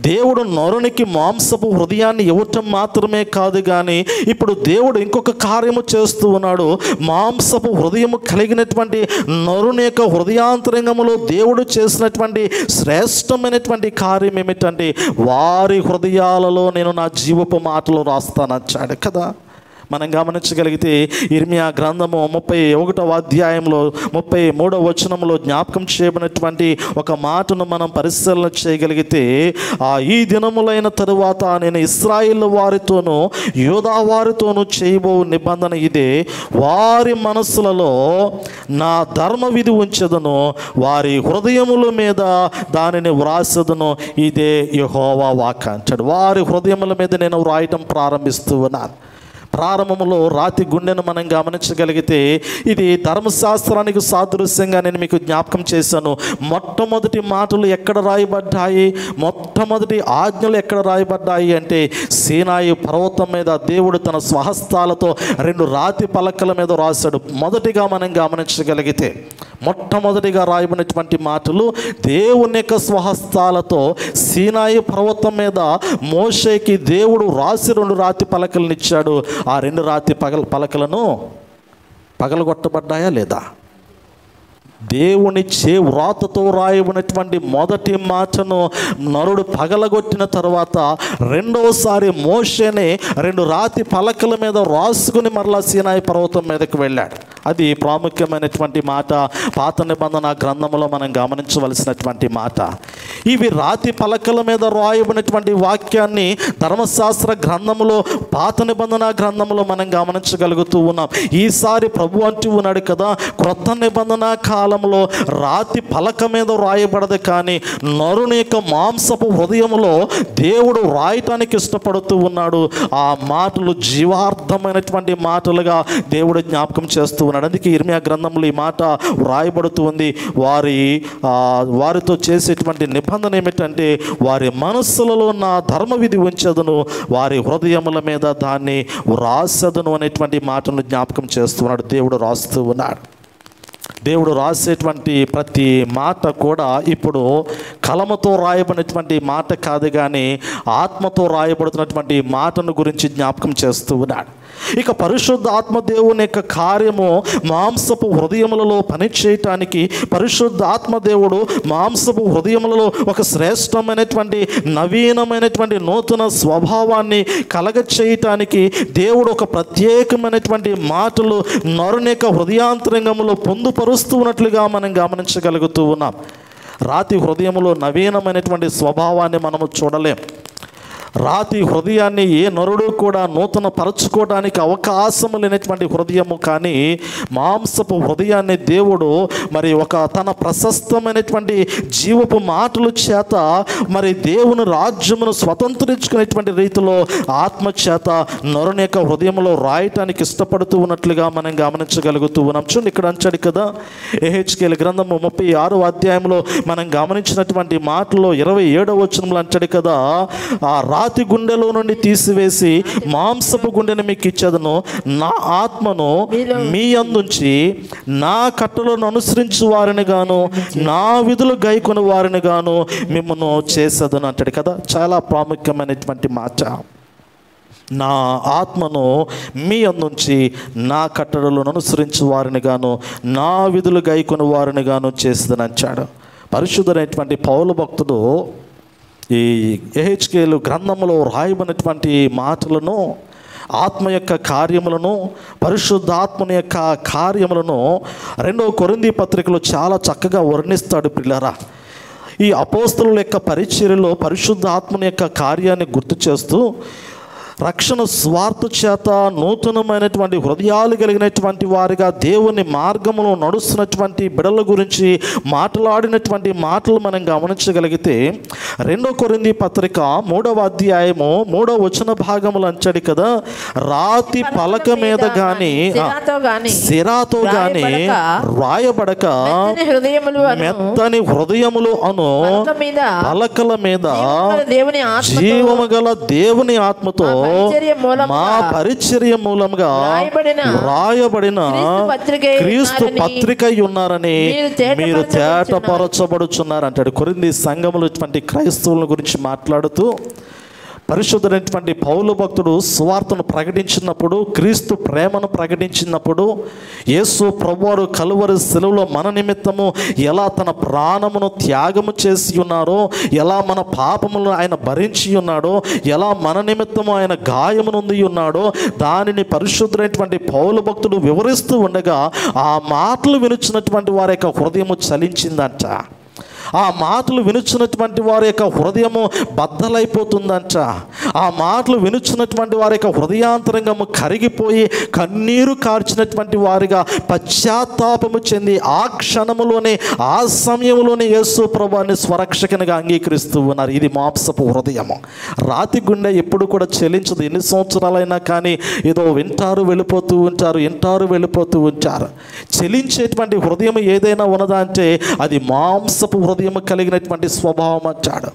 దేవుడు నరునికి మాంసపు హృదయాన్ని ఇవ్వటం మాత్రమే కాదు, కానీ ఇప్పుడు దేవుడు ఇంకొక కార్యము చేస్తూ ఉన్నాడు. మాంసపు హృదయము కలిగినటువంటి నరుని యొక్క హృదయాంతరంగములో దేవుడు చేసినటువంటి శ్రేష్టమైనటువంటి కార్యం ఏమిటంటే వారి హృదయాలలో నేను నా జీవపు మాటలు రాస్తానన్నాడు కదా. మనం గమనించగలిగితే ఇర్మియా గ్రంథము 31వ అధ్యాయంలో 33వ వచనంలో జ్ఞాపకం చేయబడినటువంటి ఒక మాటను మనం పరిశీలన చేయగలిగితే, ఈ దినములైన తరువాత నేను ఇశ్రాయేలు వారితోనూ యూదా వారితోనూ చేయబో నిబంధన ఇదే, వారి మనస్సులలో నా ధర్మ విధి ఉంచెదను, వారి హృదయముల మీద దానిని వ్రాసెదను, ఇదే యెహోవా వాక్కు అంటాడు. వారి హృదయముల మీద నేను వ్రాయటం ప్రారంభిస్తూ ఉన్నాను. ప్రారంభంలో రాతి గుండెను మనం గమనించగలిగితే ఇది ధర్మశాస్త్రానికి సాదృశ్యంగా నేను మీకు జ్ఞాపకం చేశాను. మొట్టమొదటి మాటలు ఎక్కడ రాయబడ్డాయి, మొట్టమొదటి ఆజ్ఞలు ఎక్కడ రాయబడ్డాయి అంటే సీనాయి పర్వతం మీద దేవుడు తన స్వహస్తాలతో 2 రాతి పలకల మీద రాశాడు. మొదటిగా మనం గమనించగలిగితే మొట్టమొదటిగా రాయబడినటువంటి మాటలు దేవుని యొక్క స్వహస్తాలతో సీనాయి పర్వతం మీద మోషేకి దేవుడు రాసి 2 రాతి పలకలను ఇచ్చాడు. ఆ 2 రాతి పలకలను పగలగొట్టబడ్డాయా లేదా? దేవుని వ్రాతతో రాయబడినటువంటి మొదటి మాటను నరుడు పగలగొట్టిన తర్వాత రెండోసారి మోషేనే 2 రాతి పలకల మీద రాసుకుని మరలా సీనాయి పర్వతం మీదకి వెళ్ళాడు. అది ప్రాముఖ్యమైనటువంటి మాట. పాత నిబంధన గ్రంథంలో మనం గమనించవలసినటువంటి మాట. ఇవి రాతి పలకల మీద రాయబడినటువంటి వాక్యాన్ని ధర్మశాస్త్ర గ్రంథంలో, పాత నిబంధన గ్రంథంలో మనం గమనించగలుగుతూ ఉన్నాం. ఈసారి ప్రభు అంటూ ఉన్నాడు కదా, క్రొత్త నిబంధన కాలంలో రాతి పలక మీద రాయబడదు, కానీ నరుని యొక్క మాంసపు హృదయంలో దేవుడు రాయటానికి ఇష్టపడుతూ ఉన్నాడు. ఆ మాటలు జీవార్థమైనటువంటి మాటలుగా దేవుడు జ్ఞాపకం చేస్తూ ఉన్నాడు. అందుకే ఇర్మియా గ్రంథంలో ఈ మాట వ్రాయబడుతూ ఉంది. వారితో చేసేటువంటి నిబంధన ఏమిటంటే వారి మనస్సులలో నా ధర్మ విధి ఉంచెదను, వారి హృదయముల మీద దాన్ని వ్రాసెదను అనేటువంటి మాటను జ్ఞాపకం చేస్తున్నాడు. దేవుడు రాస్తూ ఉన్నాడు. దేవుడు రాసేటువంటి ప్రతి మాట కూడా ఇప్పుడు కలముతో రాయబడినటువంటి మాట కాదు, కానీ ఆత్మతో రాయబడుతున్నటువంటి మాటను గురించి జ్ఞాపకం చేస్తూ ఉన్నాడు. ఇక పరిశుద్ధ ఆత్మ దేవుని యొక్క కార్యము మాంసపు హృదయములలో పనిచేయటానికి పరిశుద్ధ ఆత్మ దేవుడు మాంసపు హృదయములలో ఒక శ్రేష్టమైనటువంటి నవీనమైనటువంటి నూతన స్వభావాన్ని కలగచేయటానికి దేవుడు ఒక ప్రత్యేకమైనటువంటి మాటలు నరుని యొక్క హృదయాంతరంగంలో పొందుపరుస్తూ ఉన్నట్లుగా మనం గమనించగలుగుతూ ఉన్నాం. రాతి హృదయములో నవీనమైనటువంటి స్వభావాన్ని మనము చూడలేం. రాతి హృదయాన్ని ఏ నరుడు కూడా నూతన పరచుకోవడానికి అవకాశం లేనటువంటి హృదయము, కానీ మాంసపు హృదయాన్ని దేవుడు మరి ఒక తన ప్రశస్తమైనటువంటి జీవపు మాటల చేత మరి దేవుని రాజ్యమును స్వతంత్రించుకునేటువంటి రీతిలో ఆత్మ చేత నరుని యొక్క హృదయంలో రాయటానికి ఇష్టపడుతూ ఉన్నట్లుగా మనం గమనించగలుగుతూ ఉన్నాం. చూడండి, ఇక్కడ అంచాడు కదా, యెహెజ్కేలు గ్రంథము 36వ అధ్యాయంలో మనం గమనించినటువంటి మాటలో 27వ వచనంలో అంచాడు కదా, ఆ రాతి గుండెలో నుండి తీసివేసి మాంసపు గుండెను మీకు ఇచ్చేదను, నా ఆత్మను మీ అందుంచి నా కట్టలను అనుసరించు వారిని గాను నా విధులు గైకొని వారిని గాను మిమ్మల్ని చేసేదను అంటాడు కదా. చాలా ప్రాముఖ్యమైనటువంటి మాట. నా ఆత్మను మీ అందుంచి నా కట్టడలను అనుసరించు వారిని గాను నా విధులు గైకొని వారిని గాను చేసేదని అంటాడు. పరిశుద్ధుడైనటువంటి పౌలు భక్తుడు ఈ యెహెజ్కేలు గ్రంథంలో రాయబడినటువంటి మాటలను, ఆత్మ యొక్క కార్యములను, పరిశుద్ధాత్మని యొక్క కార్యములను 2 కొరింథీ పత్రికలో చాలా చక్కగా వర్ణిస్తాడు ప్రియులారా. ఈ అపోస్తలుల యొక్క పరిచర్యలో పరిశుద్ధాత్మని యొక్క కార్యాన్ని గుర్తు చేస్తూ రక్షణ స్వార్థ చేత నూతనమైనటువంటి హృదయాలు కలిగినటువంటి వారిగా దేవుని మార్గంలో నడుస్తున్నటువంటి బిడల గురించి మాట్లాడినటువంటి మాటలు మనం గమనించగలిగితే 2 కొరింథీ పత్రిక 3వ అధ్యాయము 3వ వచన భాగములు అంచాడు కదా, రాతి పలక మీద గాని సిరాతో గాని రాయబడక మెత్తని హృదయములు అను పలకల మీద జీవము గల దేవుని ఆత్మతో మా పరిచర్య మూలంగా రాయబడిన క్రీస్తు పత్రిక ఉన్నారని మీరు తేటపరచబడుచున్నారు అంటాడు. కొరింథీ సంఘములో క్రైస్తవుల గురించి మాట్లాడుతూ పరిశుద్ధుడైనటువంటి పౌలు భక్తుడు సువార్తను ప్రకటించినప్పుడు, క్రీస్తు ప్రేమను ప్రకటించినప్పుడు, యేసు ప్రభువారు కలువరి శిలువలో మన నిమిత్తము ఎలా తన ప్రాణమును త్యాగము చేసి ఉన్నారో, ఎలా మన పాపములను ఆయన భరించి ఉన్నాడో, ఎలా మన నిమిత్తము ఆయన గాయము నొంది ఉన్నాడో, దానిని పరిశుద్ధుడైనటువంటి పౌలు భక్తుడు వివరిస్తూ ఉండగా ఆ మాటలు వినుచున్నటువంటి వారి యొక్క హృదయము చలించిందంట. ఆ మాటలు వినుచున్నటువంటి వారి యొక్క హృదయము బద్దలైపోతుందంట. ఆ మాటలు వినుచున్నటువంటి వారి యొక్క హృదయాంతరంగము కరిగిపోయి కన్నీరు కార్చినటువంటి వారిగా పశ్చాత్తాపము చెంది ఆ క్షణములోనే, ఆ సమయంలోనే యేసు ప్రభువుని స్వరక్షకునిగా అంగీకరిస్తూ ఉన్నారు. ఇది మాంసపు హృదయము. రాతి గుండె ఎప్పుడు కూడా చెలించదు. ఎన్ని సంవత్సరాలైనా కానీ ఏదో వింటారు వెళ్ళిపోతూ ఉంటారు. చెలించేటువంటి హృదయం ఏదైనా ఉన్నదా అంటే అది మాంసపు హృదయం కలిగినటువంటి స్వభావం అంటాడు.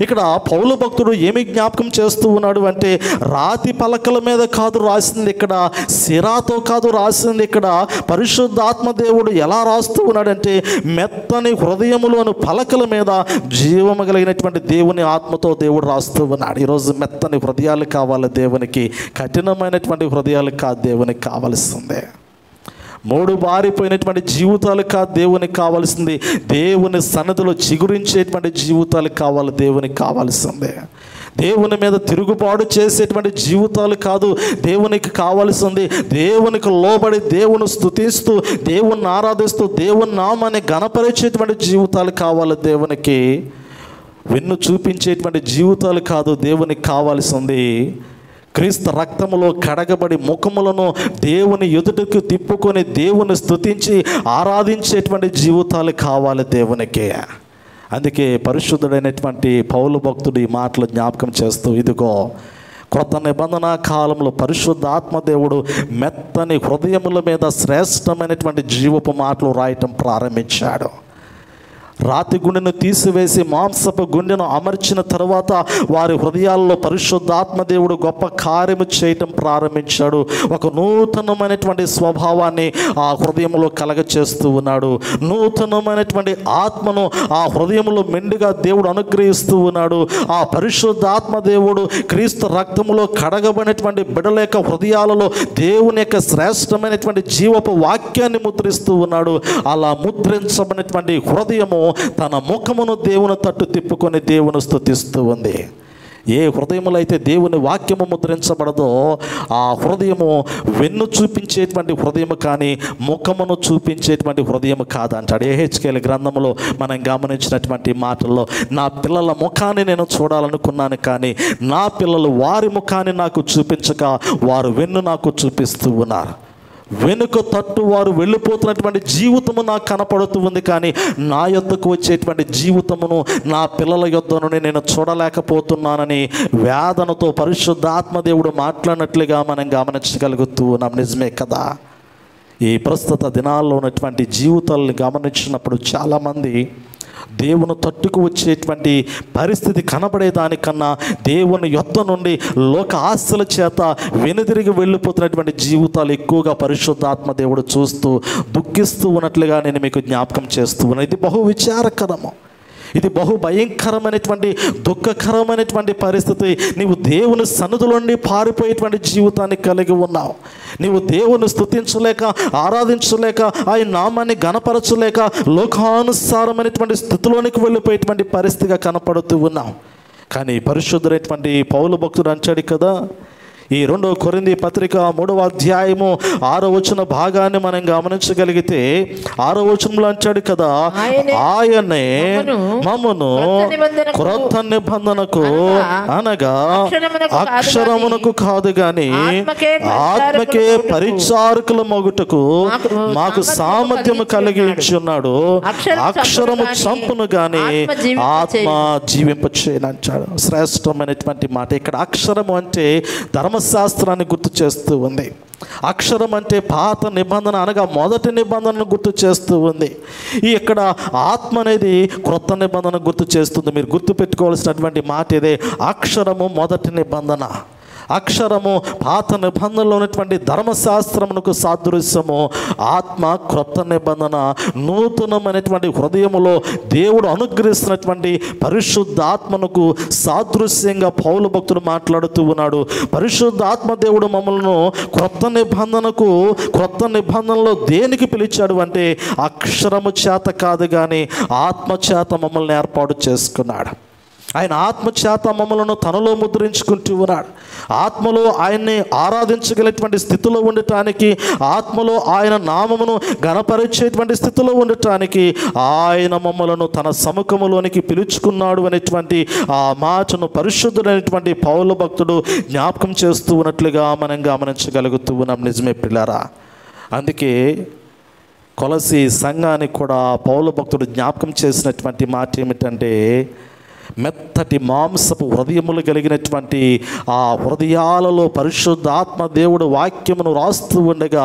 ఇక్కడ పౌలు భక్తుడు ఏమి జ్ఞాపకం చేస్తూ ఉన్నాడు అంటే, రాతి పలకల మీద కాదు రాసింది, ఇక్కడ సిరాతో కాదు రాసింది. ఇక్కడ పరిశుద్ధాత్మ దేవుడు ఎలా రాస్తూ ఉన్నాడంటే, మెత్తని హృదయములోని పలకల మీద జీవము కలిగినటువంటి దేవుని ఆత్మతో దేవుడు రాస్తూ ఉన్నాడు. ఈరోజు మెత్తని హృదయాలు కావాలి దేవునికి, కఠినమైనటువంటి హృదయాలు కాదు దేవునికి కావాల్సిందే. మూడు బారిపోయినటువంటి జీవితాలు కాదు దేవునికి కావాల్సింది, దేవుని సన్నిధిలో చిగురించేటువంటి జీవితాలు కావాలి దేవునికి కావాల్సిందే. దేవుని మీద తిరుగుబాటు చేసేటువంటి జీవితాలు కాదు దేవునికి కావాల్సింది. దేవునికి లోబడి దేవుని స్తుతిస్తూ, దేవుని ఆరాధిస్తూ, దేవుని నామాన్ని ఘనపరిచేటువంటి జీవితాలు కావాలి దేవునికి. వెన్ను చూపించేటువంటి జీవితాలు కాదు దేవునికి కావాల్సింది. క్రీస్తు రక్తములో కడగబడి ముఖములను దేవుని ఎదుటకు తిప్పుకొని దేవుని స్తుతించి ఆరాధించేటువంటి జీవితాలు కావాలి దేవునికి. అందుకే పరిశుద్ధుడైనటువంటి పౌలు భక్తుడు ఈ మాటలు జ్ఞాపకం చేస్తూ, ఇదిగో కొత్త నిబంధన కాలంలో పరిశుద్ధ ఆత్మదేవుడు మెత్తని హృదయముల మీద శ్రేష్టమైనటువంటి జీవపు మాటలు రాయటం ప్రారంభించాడు. రాతి గుండెను తీసివేసి మాంసపు గుండెను అమర్చిన తర్వాత వారి హృదయాల్లో పరిశుద్ధాత్మదేవుడు గొప్ప కార్యము చేయటం ప్రారంభించాడు. ఒక నూతనమైనటువంటి స్వభావాన్ని ఆ హృదయంలో కలగచేస్తూ ఉన్నాడు. నూతనమైనటువంటి ఆత్మను ఆ హృదయంలో మెండుగా దేవుడు అనుగ్రహిస్తూ ఉన్నాడు. ఆ పరిశుద్ధాత్మదేవుడు క్రీస్తు రక్తములో కడగబడినటువంటి బిడ్డల యొక్క హృదయాలలో దేవుని యొక్క శ్రేష్టమైనటువంటి జీవపు వాక్యాన్ని ముద్రిస్తూ ఉన్నాడు. అలా ముద్రించబడినటువంటి హృదయము తన ముఖమును దేవుని తట్టు తిప్పుకొని దేవుని స్తుతిస్తూ ఉంది. ఏ హృదయములో అయితే దేవుని వాక్యము ముద్రించబడదో ఆ హృదయము వెన్ను చూపించేటువంటి హృదయము కానీ ముఖమును చూపించేటువంటి హృదయము కాదంటాడు. యెహెజ్కేలు గ్రంథంలో మనం గమనించినటువంటి మాటల్లో, నా పిల్లల ముఖాన్ని నేను చూడాలనుకున్నాను కానీ నా పిల్లలు వారి ముఖాన్ని నాకు చూపించక వారు వెన్ను నాకు చూపిస్తూ ఉన్నారు. వెనుక తట్టు వారు వెళ్ళిపోతున్నటువంటి జీవితము నాకు కనపడుతూ ఉంది కానీ నా యొద్దకు వచ్చేటువంటి జీవితమును నా పిల్లల యొద్ద నుండి నేను చూడలేకపోతున్నానని వేదనతో పరిశుద్ధాత్మదేవుడు మాట్లాడినట్లుగా మనం గమనించగలుగుతూ ఉన్నాం. నిజమే కదా. ఈ ప్రస్తుత దినాల్లో ఉన్నటువంటి జీవితాలను గమనించినప్పుడు చాలామంది దేవుని తట్టుకు వచ్చేటువంటి పరిస్థితి కనబడేదానికన్నా దేవుని యొద్ద నుండి లోక ఆశల చేత వెనుదిరిగి వెళ్ళిపోతున్నటువంటి జీవితాలు ఎక్కువగా పరిశుద్ధాత్మ దేవుడు చూస్తూ దుఃఖిస్తూ ఉన్నట్లుగా నేను మీకు జ్ఞాపకం చేస్తూ ఉన్నాను. ఇది బహు విచారకరము. ఇది బహు భయంకరమైనటువంటి దుఃఖకరమైనటువంటి పరిస్థితి. నీవు దేవుని సన్నిధిలో నుండి పారిపోయేటువంటి జీవితాన్ని కలిగి ఉన్నావు. నీవు దేవుని స్తుతించలేక, ఆరాధించలేక, ఆయన నామాన్ని గణపరచలేక లోకానుసారమైనటువంటి స్థితిలోనికి వెళ్ళిపోయేటువంటి పరిస్థితిగా కనపడుతూ ఉన్నావు. కానీ పరిశుద్ధుడైనటువంటి పౌలు భక్తుడు అంటాడు కదా, ఈ 2 కొరింథీ పత్రిక 3వ అధ్యాయము 6వ వచన భాగాన్ని మనం గమనించగలిగితే 6వ వచనంలో అంటాడు కదా, ఆయనే మమ్మును క్రొత్త నిబంధనకు అనగా అక్షరమునకు కాదు గాని ఆత్మకే పరిచారకుల మొగుటకు మాకు సామర్థ్యము కలిగి ఉన్నాడు. అక్షరము చంపును గాని ఆత్మ జీవింపచేయనంటాడు. శ్రేష్టమైనటువంటి మాట. ఇక్కడ అక్షరము అంటే ధర్మశాస్త్రాన్ని గుర్తు చేస్తూ ఉంది. అక్షరం అంటే పాత నిబంధన అనగా మొదటి నిబంధనను గుర్తు చేస్తూ ఉంది. ఈ ఇక్కడ ఆత్మ అనేది క్రొత్త నిబంధన గుర్తు చేస్తుంది. మీరు గుర్తు పెట్టుకోవాల్సినటువంటి మాట ఇదే, అక్షరము మొదటి నిబంధన, అక్షరము పాత నిబంధనలో ఉన్నటువంటి ధర్మశాస్త్రమునకు సాదృశ్యము, ఆత్మ క్రొత్త నిబంధన, నూతనమైనటువంటి హృదయములో దేవుడు అనుగ్రహిస్తున్నటువంటి పరిశుద్ధ ఆత్మనకు సాదృశ్యంగా పౌలు భక్తుడు మాట్లాడుతూ ఉన్నాడు. పరిశుద్ధ ఆత్మ దేవుడు మమ్మల్ని క్రొత్త నిబంధనకు, క్రొత్త నిబంధనలో దేనికి పిలిచాడు అంటే అక్షరము చేత కాదు కానీ ఆత్మ చేత మమ్మల్ని ఏర్పాటు చేసుకున్నాడు. ఆయన ఆత్మచేత మమ్మలను తనలో ముద్రించుకుంటూ ఉన్నాడు. ఆత్మలో ఆయన్ని ఆరాధించగలిగినటువంటి స్థితిలో ఉండటానికి, ఆత్మలో ఆయన నామమును గణపరిచేటువంటి స్థితిలో ఉండటానికి ఆయన మమ్మలను తన సముఖములోనికి పిలుచుకున్నాడు అనేటువంటి ఆ మాటను పరిశుద్ధుడైనటువంటి పౌలు భక్తుడు జ్ఞాపకం చేస్తూ ఉన్నట్లుగా మనం గమనించగలుగుతూ ఉన్నాం. నిజమే పిల్లారా. అందుకే కొలసి సంఘానికి కూడా పౌలు భక్తుడు జ్ఞాపకం చేసినటువంటి మాట ఏమిటంటే, మెత్తటి మాంసపు హృదయములు కలిగినటువంటి ఆ హృదయాలలో పరిశుద్ధాత్మ దేవుడు వాక్యమును రాస్తూ ఉండగా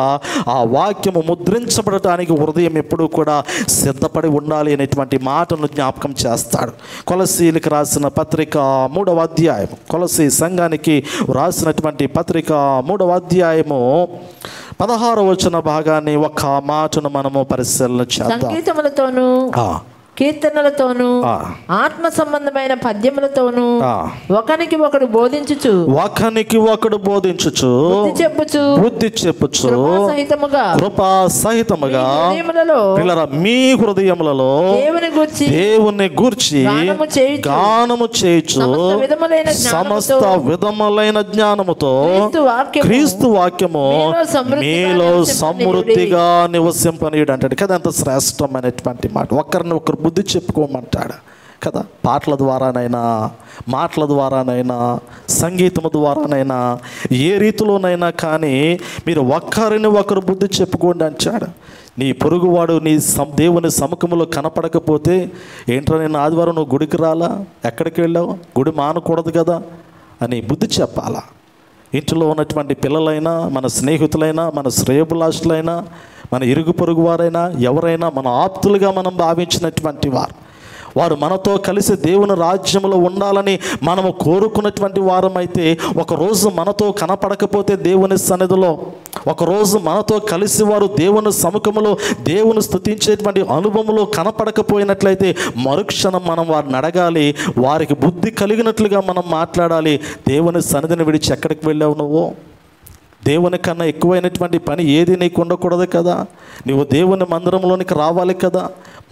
ఆ వాక్యము ముద్రించబడటానికి హృదయం ఎప్పుడూ కూడా సిద్ధపడి ఉండాలి అనేటువంటి మాటను జ్ఞాపకం చేస్తాడు. కొలసీలకు రాసిన పత్రిక 3వ అధ్యాయం, కొలసీ సంఘానికి రాసినటువంటి పత్రిక 3వ అధ్యాయము 16వ వచన భాగాన్ని ఒక మాటను మనము పరిశీలన చేద్దాం. కీర్తనలతోనూ ఆత్మ సంబంధమైన పద్యములతోనూ ఒకనికి ఒకడు బోధించుచు బుద్ధి చెప్పుచు కృపా సహితముగా మీ హృదయములలో దేవుని గూర్చి గానము చేయుచు సమస్త విధములైన జ్ఞానముతో క్రీస్తు వాక్యము మీలో సమృద్ధిగా నివసింపనీయుడు అంటాడు కదా. ఎంత శ్రేష్టమైనటువంటి మాట. ఒకరిని ఒకరు బుద్ధి చెప్పుకోమంటాడు కదా. పాటల ద్వారానైనా, మాటల ద్వారానైనా, సంగీతము ద్వారానైనా, ఏ రీతిలోనైనా కానీ మీరు ఒకరిని ఒకరు బుద్ధి చెప్పుకోండి అంటాడు. నీ పొరుగువాడు నీ దేవుని సముఖంలో కనపడకపోతే, ఏంట్రా నేను ఆదివారం నువ్వు గుడికి రాలా, ఎక్కడికి వెళ్ళావు, గుడి మానకూడదు కదా అని బుద్ధి చెప్పాలా. ఇంట్లో ఉన్నటువంటి పిల్లలైనా, మన స్నేహితులైనా, మన శ్రేయభిలాషులైనా, మన ఇరుగు పొరుగు వారైనా, ఎవరైనా మన ఆప్తులుగా మనం భావించినటువంటి వారు మనతో కలిసి దేవుని రాజ్యంలో ఉండాలని మనము కోరుకున్నటువంటి వారమైతే, ఒకరోజు మనతో కనపడకపోతే దేవుని సన్నిధిలో, ఒకరోజు మనతో కలిసి వారు దేవుని సముఖంలో దేవుని స్తుతించేటువంటి అనుభవంలో కనపడకపోయినట్లయితే మరుక్షణం మనం వారిని అడగాలి, వారికి బుద్ధి కలిగినట్లుగా మనం మాట్లాడాలి. దేవుని సన్నిధిని విడిచి ఎక్కడికి వెళ్ళావు నువ్వు? దేవుని కన్నా ఎక్కువైనటువంటి పని ఏది నీకు ఉండకూడదు కదా. నువ్వు దేవుని మందిరంలోనికి రావాలి కదా.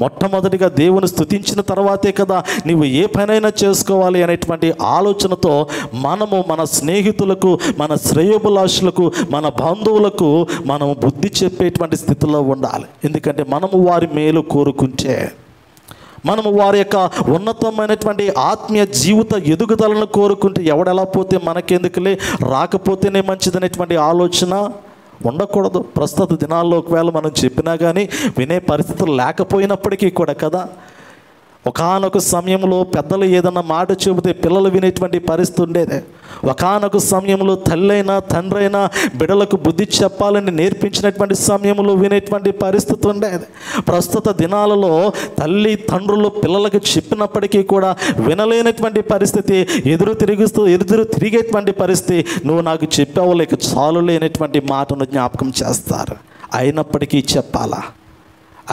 మొట్టమొదటిగా దేవుని స్తుతించిన తర్వాతే కదా నువ్వు ఏ పనైనా చేసుకోవాలి అనేటువంటి ఆలోచనతో మనము మన స్నేహితులకు, మన శ్రేయోభిలాషులకు, మన బంధువులకు మనము బుద్ధి చెప్పేటువంటి స్థితిలో ఉండాలి. ఎందుకంటే మనము వారి మేలు కోరుకుంటే, మనము వారి యొక్క ఉన్నతమైనటువంటి ఆత్మీయ జీవిత ఎదుగుదలను కోరుకుంటే, ఎవడెలా పోతే మనకెందుకులే, రాకపోతేనే మంచిదనేటువంటి ఆలోచన ఉండకూడదు. ప్రస్తుత దినాల్లో ఒకవేళ మనం చెప్పినా కానీ వినే పరిస్థితులు లేకపోయినప్పటికీ కూడా కదా, ఒకానొక సమయంలో పెద్దలు ఏదన్నా మాట చెబితే పిల్లలు వినేటువంటి పరిస్థితి ఉండేది. ఒకానొక సమయంలో తల్లైనా తండ్రైనా బిడ్డలకు బుద్ధి చెప్పాలని నేర్పించినటువంటి సమయంలో వినేటువంటి పరిస్థితి ఉండేది. ప్రస్తుత దినాలలో తల్లి తండ్రులు పిల్లలకు చెప్పినప్పటికీ కూడా వినలేనటువంటి పరిస్థితి, ఎదురు తిరిగేటువంటి పరిస్థితి. నువ్వు నాకు చెప్పావు లేక చాలు లేనటువంటి మాటను జ్ఞాపకం చేస్తారు. అయినప్పటికీ చెప్పాలా,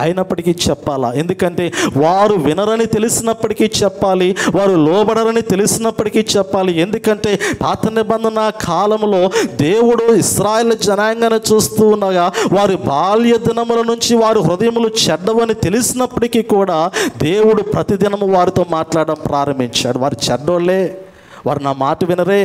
అయినప్పటికీ చెప్పాలా? ఎందుకంటే వారు వినరని తెలిసినప్పటికీ చెప్పాలి, వారు లోబడరని తెలిసినప్పటికీ చెప్పాలి. ఎందుకంటే పాత నిబంధన కాలంలో దేవుడు ఇశ్రాయేలు జనాంగాన్ని చూస్తూ ఉండగా వారి బాల్య దినముల నుంచి వారి హృదయములు చెడ్డవని తెలిసినప్పటికీ కూడా దేవుడు ప్రతిదినము వారితో మాట్లాడడం ప్రారంభించాడు. వారు చెడ్డోళ్ళే, వారు నా మాట వినరే,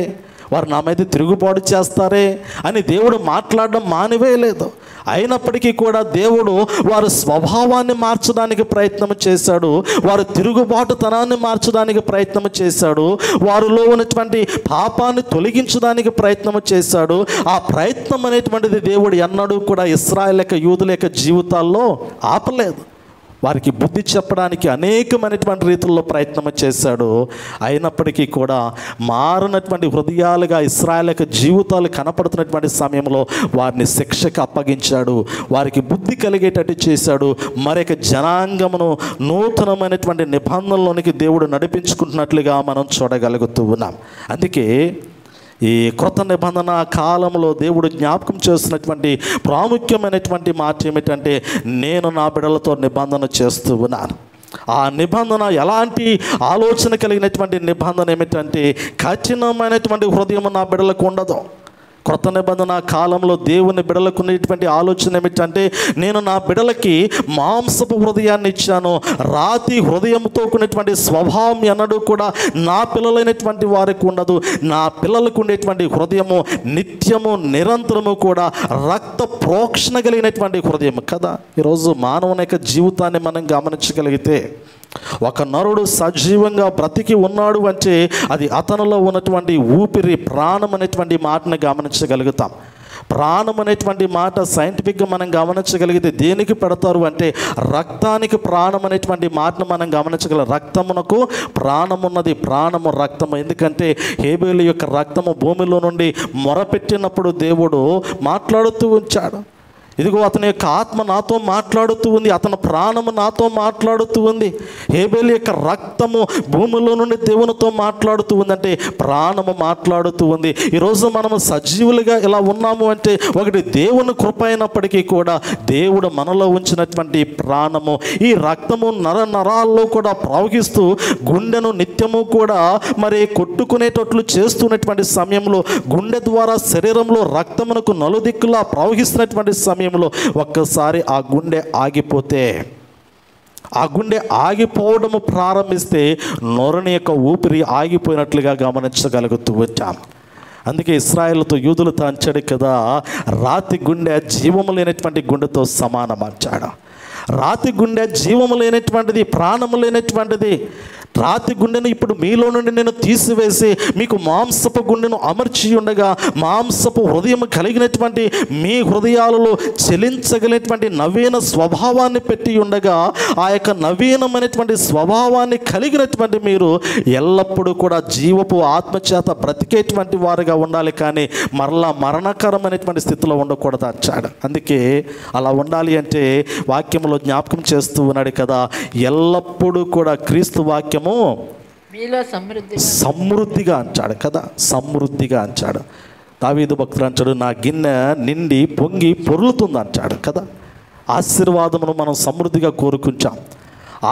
వారు నా మీద తిరుగుబాటు చేస్తారే అని దేవుడు మాట్లాడడం మానివేయలేదు. అయినప్పటికీ కూడా దేవుడు వారి స్వభావాన్ని మార్చడానికి ప్రయత్నం చేశాడు, వారి తిరుగుబాటుతనాన్ని మార్చడానికి ప్రయత్నం చేశాడు, వారిలో ఉన్నటువంటి పాపాన్ని తొలగించడానికి ప్రయత్నం చేశాడు. ఆ ప్రయత్నం అనేటువంటిది దేవుడు ఎన్నడూ కూడా ఇశ్రాయేలు యొక్క యూదుల యొక్క జీవితాల్లో ఆపలేదు. వారికి బుద్ధి చెప్పడానికి అనేకమైనటువంటి రీతుల్లో ప్రయత్నం చేశాడు. అయినప్పటికీ కూడా మారినటువంటి హృదయాలుగా ఇశ్రాయేలు యొక్క జీవితాలు కనపడుతున్నటువంటి సమయంలో వారిని శిక్షకు అప్పగించాడు, వారికి బుద్ధి కలిగేటట్టు చేశాడు. మరొక జనాంగమును నూతనమైనటువంటి నిబంధనలోనికి దేవుడు నడిపించుకుంటున్నట్లుగా మనం చూడగలుగుతూ ఉన్నాం. అందుకే ఈ క్రొత్త నిబంధన కాలంలో దేవుడు జ్ఞాపకం చేస్తున్నటువంటి ప్రాముఖ్యమైనటువంటి మాట ఏమిటంటే, నేను నా బిడ్డలతో నిబంధన చేస్తూ ఉన్నాను. ఆ నిబంధన ఎలాంటి ఆలోచన కలిగినటువంటి నిబంధన ఏమిటంటే, కఠినమైనటువంటి హృదయం నా బిడ్డలకు ఉండదు. క్రొత్త నిబంధన కాలంలో దేవుని బిడలకు ఉన్నటువంటి ఆలోచన ఏమిటంటే, నేను నా బిడలకి మాంసపు హృదయాన్ని ఇచ్చాను, రాతి హృదయంతో కూడినటువంటి స్వభావం ఎన్నడూ కూడా నా పిల్లలైనటువంటి వారికి ఉండదు. నా పిల్లలకు ఉండేటువంటి హృదయము నిత్యము నిరంతరము కూడా రక్త ప్రోక్షణ కలిగినటువంటి హృదయం కదా. ఈరోజు మానవుని యొక్క జీవితాన్ని మనం గమనించగలిగితే, ఒక నరుడు సజీవంగా బ్రతికి ఉన్నాడు అంటే అది అతనిలో ఉన్నటువంటి ఊపిరి, ప్రాణం అనేటువంటి మాటను గమనించగలుగుతాం. ప్రాణం అనేటువంటి మాట సైంటిఫిక్గా మనం గమనించగలిగితే దేనికి పెడతారు అంటే రక్తానికి ప్రాణం అనేటువంటి మాటను మనం గమనించగలం. రక్తమునకు ప్రాణమున్నది, ప్రాణము రక్తము. ఎందుకంటే హేబేలు యొక్క రక్తము భూమిలో నుండి మొరపెట్టినప్పుడు దేవుడు మాట్లాడుతూ ఉంచాడు. ఇదిగో అతని యొక్క ఆత్మ నాతో మాట్లాడుతూ ఉంది, అతని ప్రాణము నాతో మాట్లాడుతూ ఉంది. హేబేలు యొక్క రక్తము భూమిలో నుండి దేవునితో మాట్లాడుతూ ఉందంటే ప్రాణము మాట్లాడుతూ ఉంది. ఈరోజు మనము సజీవులుగా ఇలా ఉన్నాము అంటే ఒకటి దేవుని కృప అయినప్పటికీ కూడా దేవుడు మనలో ఉంచినటువంటి ప్రాణము, ఈ రక్తము నరాల్లో కూడా ప్రవహిస్తూ గుండెను నిత్యము కూడా మరి కొట్టుకునేటట్లు చేస్తున్నటువంటి సమయంలో, గుండె ద్వారా శరీరంలో రక్తమునకు నలుదిక్కులా ప్రవహిస్తున్నటువంటి సమయం ఒక్కసారి ఆ గుండె ఆగిపోతే, ఆ గుండె ఆగిపోవడము ప్రారంభిస్తే నొరని యొక్క ఊపిరి ఆగిపోయినట్లుగా గమనించగలుగుతూ వచ్చాం. అందుకే ఇశ్రాయేలుతో యూదులతో అంచాడు కదా, రాతి గుండె జీవము లేనటువంటి గుండెతో సమానం అంచాడు. రాతి గుండె జీవము లేనటువంటిది, ప్రాణము లేనటువంటిది. రాతి గుండెను ఇప్పుడు మీలో నుండి నేను తీసివేసి మీకు మాంసపు గుండెను అమర్చి ఉండగా, మాంసపు హృదయం కలిగినటువంటి మీ హృదయాలలో చెలించగలిగినటువంటి నవీన స్వభావాన్ని పెట్టి ఉండగా, ఆ యొక్క నవీనమైనటువంటి స్వభావాన్ని కలిగినటువంటి మీరు ఎల్లప్పుడూ కూడా జీవపు ఆత్మచేత బ్రతికేటువంటి వారుగా ఉండాలి, కానీ మరలా మరణకరమైనటువంటి స్థితిలో ఉండకూడదు అంటాడు. అందుకే అలా ఉండాలి అంటే వాక్యంలో జ్ఞాపకం చేస్తూ ఉన్నాడు కదా, ఎల్లప్పుడూ కూడా క్రీస్తు వాక్యము మీలో సమృద్ధిగా అంచాడు కదా, సమృద్ధిగా అంచాడు. దావీదు భక్తుడు అంటాడు, నా గిన్నె నిండి పొంగి పొర్లుతుంది అంటాడు కదా. ఆశీర్వాదమును మనం సమృద్ధిగా కోరుకుంటాం,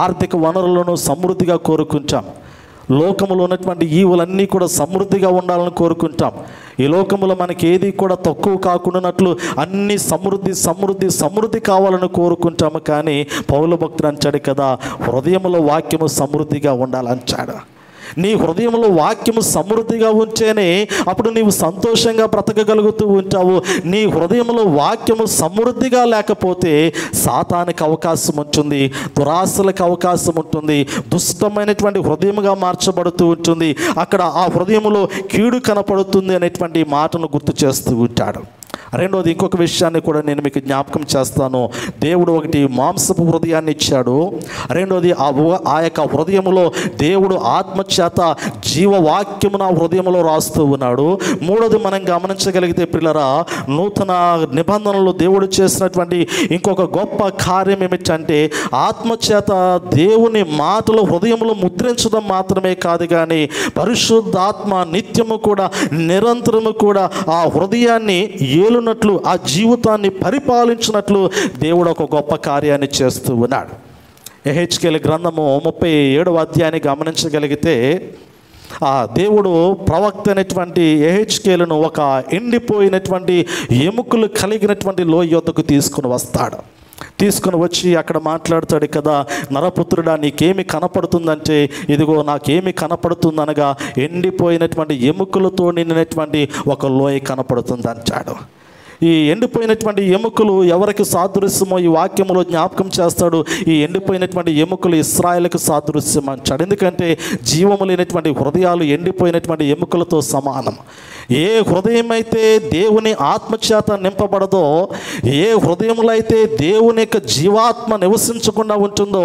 ఆర్థిక వనరులను సమృద్ధిగా కోరుకుంటాం, లోకములో ఉన్నటువంటి ఈవులన్నీ కూడా సమృద్ధిగా ఉండాలని కోరుకుంటాం. ఈ లోకములో మనకి ఏది కూడా తక్కువ కాకుండానట్లు అన్ని సమృద్ధి కావాలని కోరుకుంటాము. కానీ పౌలు భక్తుడు అంటాడు కదా, హృదయములో వాక్యము సమృద్ధిగా ఉండాలంటాడు. నీ హృదయంలో వాక్యము సమృద్ధిగా ఉంటేనే అప్పుడు నీవు సంతోషంగా బ్రతకగలుగుతూ ఉంటావు. నీ హృదయంలో వాక్యము సమృద్ధిగా లేకపోతే సాతానికి అవకాశం ఉంటుంది, దురాశలకు అవకాశం ఉంటుంది, దుష్టమైనటువంటి హృదయముగా మార్చబడుతూ ఉంటుంది. అక్కడ ఆ హృదయంలో కీడు కనపడుతుంది అనేటువంటి మాటను గుర్తు చేస్తూ ఉంటాడు. రెండోది ఇంకొక విషయాన్ని కూడా నేను మీకు జ్ఞాపకం చేస్తాను. దేవుడు ఒకటి మాంసపు హృదయాన్ని ఇచ్చాడు, రెండోది ఆ యొక్క హృదయములో దేవుడు ఆత్మచేత జీవవాక్యము నా హృదయంలో రాస్తూ ఉన్నాడు. మూడోది మనం గమనించగలిగితే పిల్లరా, నూతన నిబంధనలు దేవుడు చేసినటువంటి ఇంకొక గొప్ప కార్యం ఏమిటంటే ఆత్మచేత దేవుని మాటలు హృదయంలో ముద్రించడం మాత్రమే కాదు, కానీ పరిశుద్ధాత్మ నిత్యము కూడా నిరంతరము కూడా ఆ హృదయాన్ని ఏలు ఏలునట్లు, ఆ జీవితాన్ని పరిపాలించినట్లు దేవుడు ఒక గొప్ప కార్యాన్ని చేస్తూ ఉన్నాడు. యెహెజ్కేలు గ్రంథము 37వ అధ్యాయాన్ని గమనించగలిగితే ఆ దేవుడు ప్రవక్త అయినటువంటి యెహెజ్కేలును ఒక ఎండిపోయినటువంటి ఎముకలు కలిగినటువంటి లోయ యొద్దకు తీసుకుని వస్తాడు. తీసుకుని వచ్చి అక్కడ మాట్లాడతాడు కదా, నరపుత్రుడా నీకేమి కనపడుతుందంటే, ఇదిగో నాకేమి కనపడుతుందనగా ఎండిపోయినటువంటి ఎముకలతో నిండినటువంటి ఒక లోయ కనపడుతుంది అంటాడు. ఈ ఎండిపోయినటువంటి ఎముకలు ఎవరికి సాదృశ్యమో ఈ వాక్యములో జ్ఞాపకం చేస్తాడు. ఈ ఎండిపోయినటువంటి ఎముకలు ఇశ్రాయేలుకు సాదృశ్యం అంటాడు. ఎందుకంటే జీవము లేనటువంటి హృదయాలు ఎండిపోయినటువంటి ఎముకలతో సమానం. ఏ హృదయం అయితే దేవుని ఆత్మచేత నింపబడదో, ఏ హృదయంలో అయితే దేవుని యొక్క జీవాత్మ నివసించకుండా ఉంటుందో,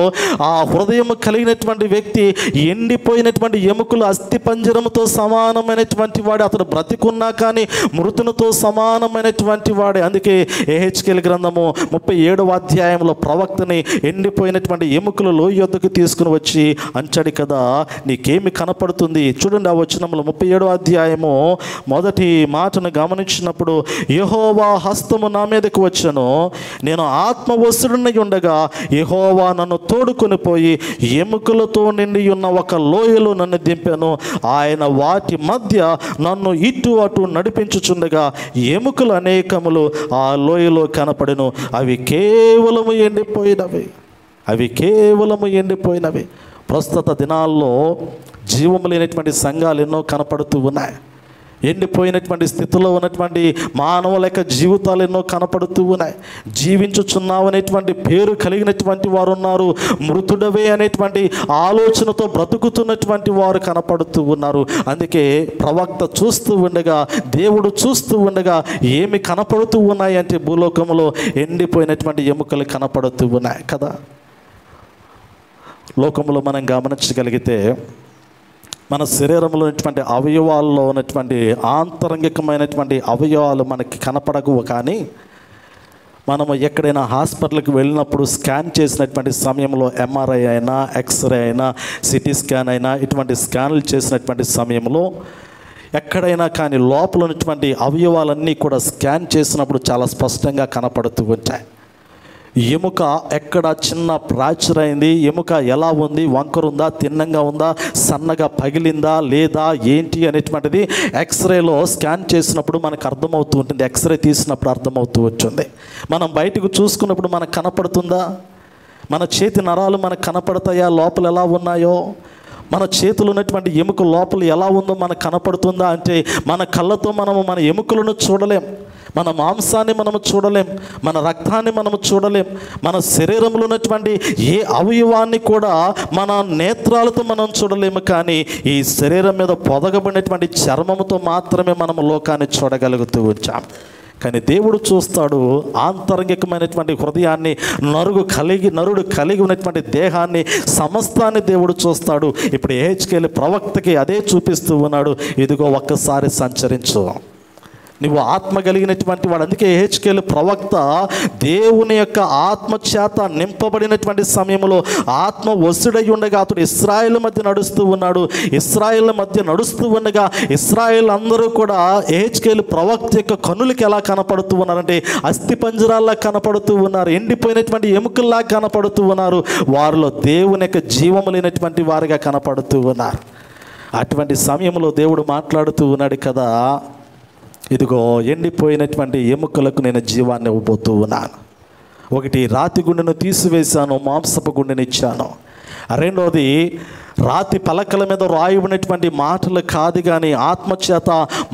ఆ హృదయం కలిగినటువంటి వ్యక్తి ఎండిపోయినటువంటి ఎముకలు అస్థిపంజరముతో సమానమైనటువంటి వాడు. అతడు బ్రతికున్నా కానీ మృతునితో సమానమైనటువంటి వాడే. అందుకే యెహెజ్కేలు గ్రంథము 37వ అధ్యాయంలో ప్రవక్తని ఎండిపోయినటువంటి ఎముకలు లోయ యొద్దకు తీసుకుని వచ్చి అంచాడు కదా, నీకేమి కనపడుతుంది? చూడండి ఆ వచనంలో 37వ అధ్యాయము మొదటి మాటను గమనించినప్పుడు, యెహోవా హస్తము నా మీదకు వచ్చెను, నేను ఆత్మవశుడినై ఉండగా యెహోవా నన్ను తోడుకొని పోయి ఎముకలతో నిండి ఉన్న ఒక లోయలో నన్ను దింపాను. ఆయన వాటి మధ్య నన్ను ఇటు అటు నడిపించుచుండగా ఎముకలు అనేకములు ఆ లోయలో కనపడెను. అవి కేవలము ఎండిపోయినవి. ప్రస్తుత దినాల్లో జీవము లేనటువంటి సంఘాలు ఎన్నో కనపడుతూ ఉన్నాయి. ఎండిపోయినటువంటి స్థితిలో ఉన్నటువంటి మానవుల యొక్క జీవితాలు ఎన్నో కనపడుతూ ఉన్నాయి. జీవించుచున్నావు అనేటువంటి పేరు కలిగినటువంటి వారు ఉన్నారు. మృతుడవే అనేటువంటి ఆలోచనతో బ్రతుకుతున్నటువంటి వారు కనపడుతూ ఉన్నారు. అందుకే ప్రవక్త చూస్తూ ఉండగా, దేవుడు చూస్తూ ఉండగా ఏమి కనపడుతూ ఉన్నాయి అంటే, భూలోకంలో ఎండిపోయినటువంటి ఎముకలు కనపడుతూ ఉన్నాయి కదా. లోకంలో మనం గమనించగలిగితే మన శరీరంలో ఉన్నటువంటి అవయవాల్లో ఉన్నటువంటి ఆంతరంగికమైనటువంటి అవయవాలు మనకి కనపడవు. కానీ మనము ఎక్కడైనా హాస్పిటల్కి వెళ్ళినప్పుడు స్కాన్ చేసినటువంటి సమయంలో, ఎంఆర్ఐ అయినా, ఎక్స్రే అయినా, సిటీ స్కాన్ అయినా, ఇటువంటి స్కాన్లు చేసినటువంటి సమయంలో ఎక్కడైనా కానీ లోపల ఉన్నటువంటి అవయవాలన్నీ కూడా స్కాన్ చేసినప్పుడు చాలా స్పష్టంగా కనపడుతూ ఉంటాయి. ఎముక ఎక్కడ చిన్న ఫ్రాక్చర్ అయింది, ఎముక ఎలా ఉంది, వంకరుందా, తిన్నంగా ఉందా, సన్నగా పగిలిందా లేదా ఏంటి అనేటువంటిది ఎక్స్రేలో స్కాన్ చేసినప్పుడు మనకు అర్థమవుతూ ఉంటుంది. ఎక్స్రే తీసినప్పుడు అర్థమవుతూ ఉంటుంది. మనం బయటకు చూసుకున్నప్పుడు మనకు కనపడుతుందా? మన చేతి నరాలు మనకు కనపడతాయా? లోపల ఎలా ఉన్నాయో, మన చేతులు ఉన్నటువంటి ఎముక లోపల ఎలా ఉందో మనకు కనపడుతుందా అంటే, మన కళ్ళతో మనము మన ఎముకలను చూడలేం, మన మాంసాన్ని మనము చూడలేం, మన రక్తాన్ని మనము చూడలేం, మన శరీరంలో ఉన్నటువంటి ఏ అవయవాన్ని కూడా మన నేత్రాలతో మనం చూడలేము. కానీ ఈ శరీరం మీద పొదగబడినటువంటి చర్మముతో మాత్రమే మనము లోకాన్ని చూడగలుగుతూ వచ్చాం. కానీ దేవుడు చూస్తాడు ఆంతరంగికమైనటువంటి హృదయాన్ని, నరుడు కలిగి ఉన్నటువంటి దేహాన్ని, సమస్తాన్ని దేవుడు చూస్తాడు. ఇప్పుడు యెహెజ్కేలు ప్రవక్తకి అదే చూపిస్తూ ఉన్నాడు. ఇదిగో ఒక్కసారి సంచరించు, నువ్వు ఆత్మ కలిగినటువంటి వాడు. అందుకే యెహెజ్కేలు ప్రవక్త దేవుని యొక్క ఆత్మ చేత నింపబడినటువంటి సమయంలో ఆత్మ వశుడై ఉండగా అతడు ఇశ్రాయేల్ మధ్య నడుస్తూ ఉన్నాడు. ఇశ్రాయేల్ మధ్య నడుస్తూ ఉండగా ఇశ్రాయేల్ అందరూ కూడా యెహెజ్కేలు ప్రవక్త యొక్క కనులకి ఎలా కనపడుతూ ఉన్నారంటే, అస్థిపంజరాల్లా కనపడుతూ ఉన్నారు, ఎండిపోయినటువంటి ఎముకల్లా కనపడుతూ ఉన్నారు. వారిలో దేవుని యొక్క జీవము లేనటువంటి వారిగా కనపడుతూ ఉన్నారు. అటువంటి సమయంలో దేవుడు మాట్లాడుతూ ఉన్నాడు కదా, ఇదిగో ఎండిపోయినటువంటి ఎముకలకు నేను జీవాన్ని ఇవ్వబోతూ ఉన్నాను. ఒకటి, రాతి గుండెను తీసివేశాను, మాంసపు గుండెని ఇచ్చాను. రెండోది, రాతి పలకల మీద రాయబడినటువంటి మాటలు కాదు కానీ ఆత్మచేత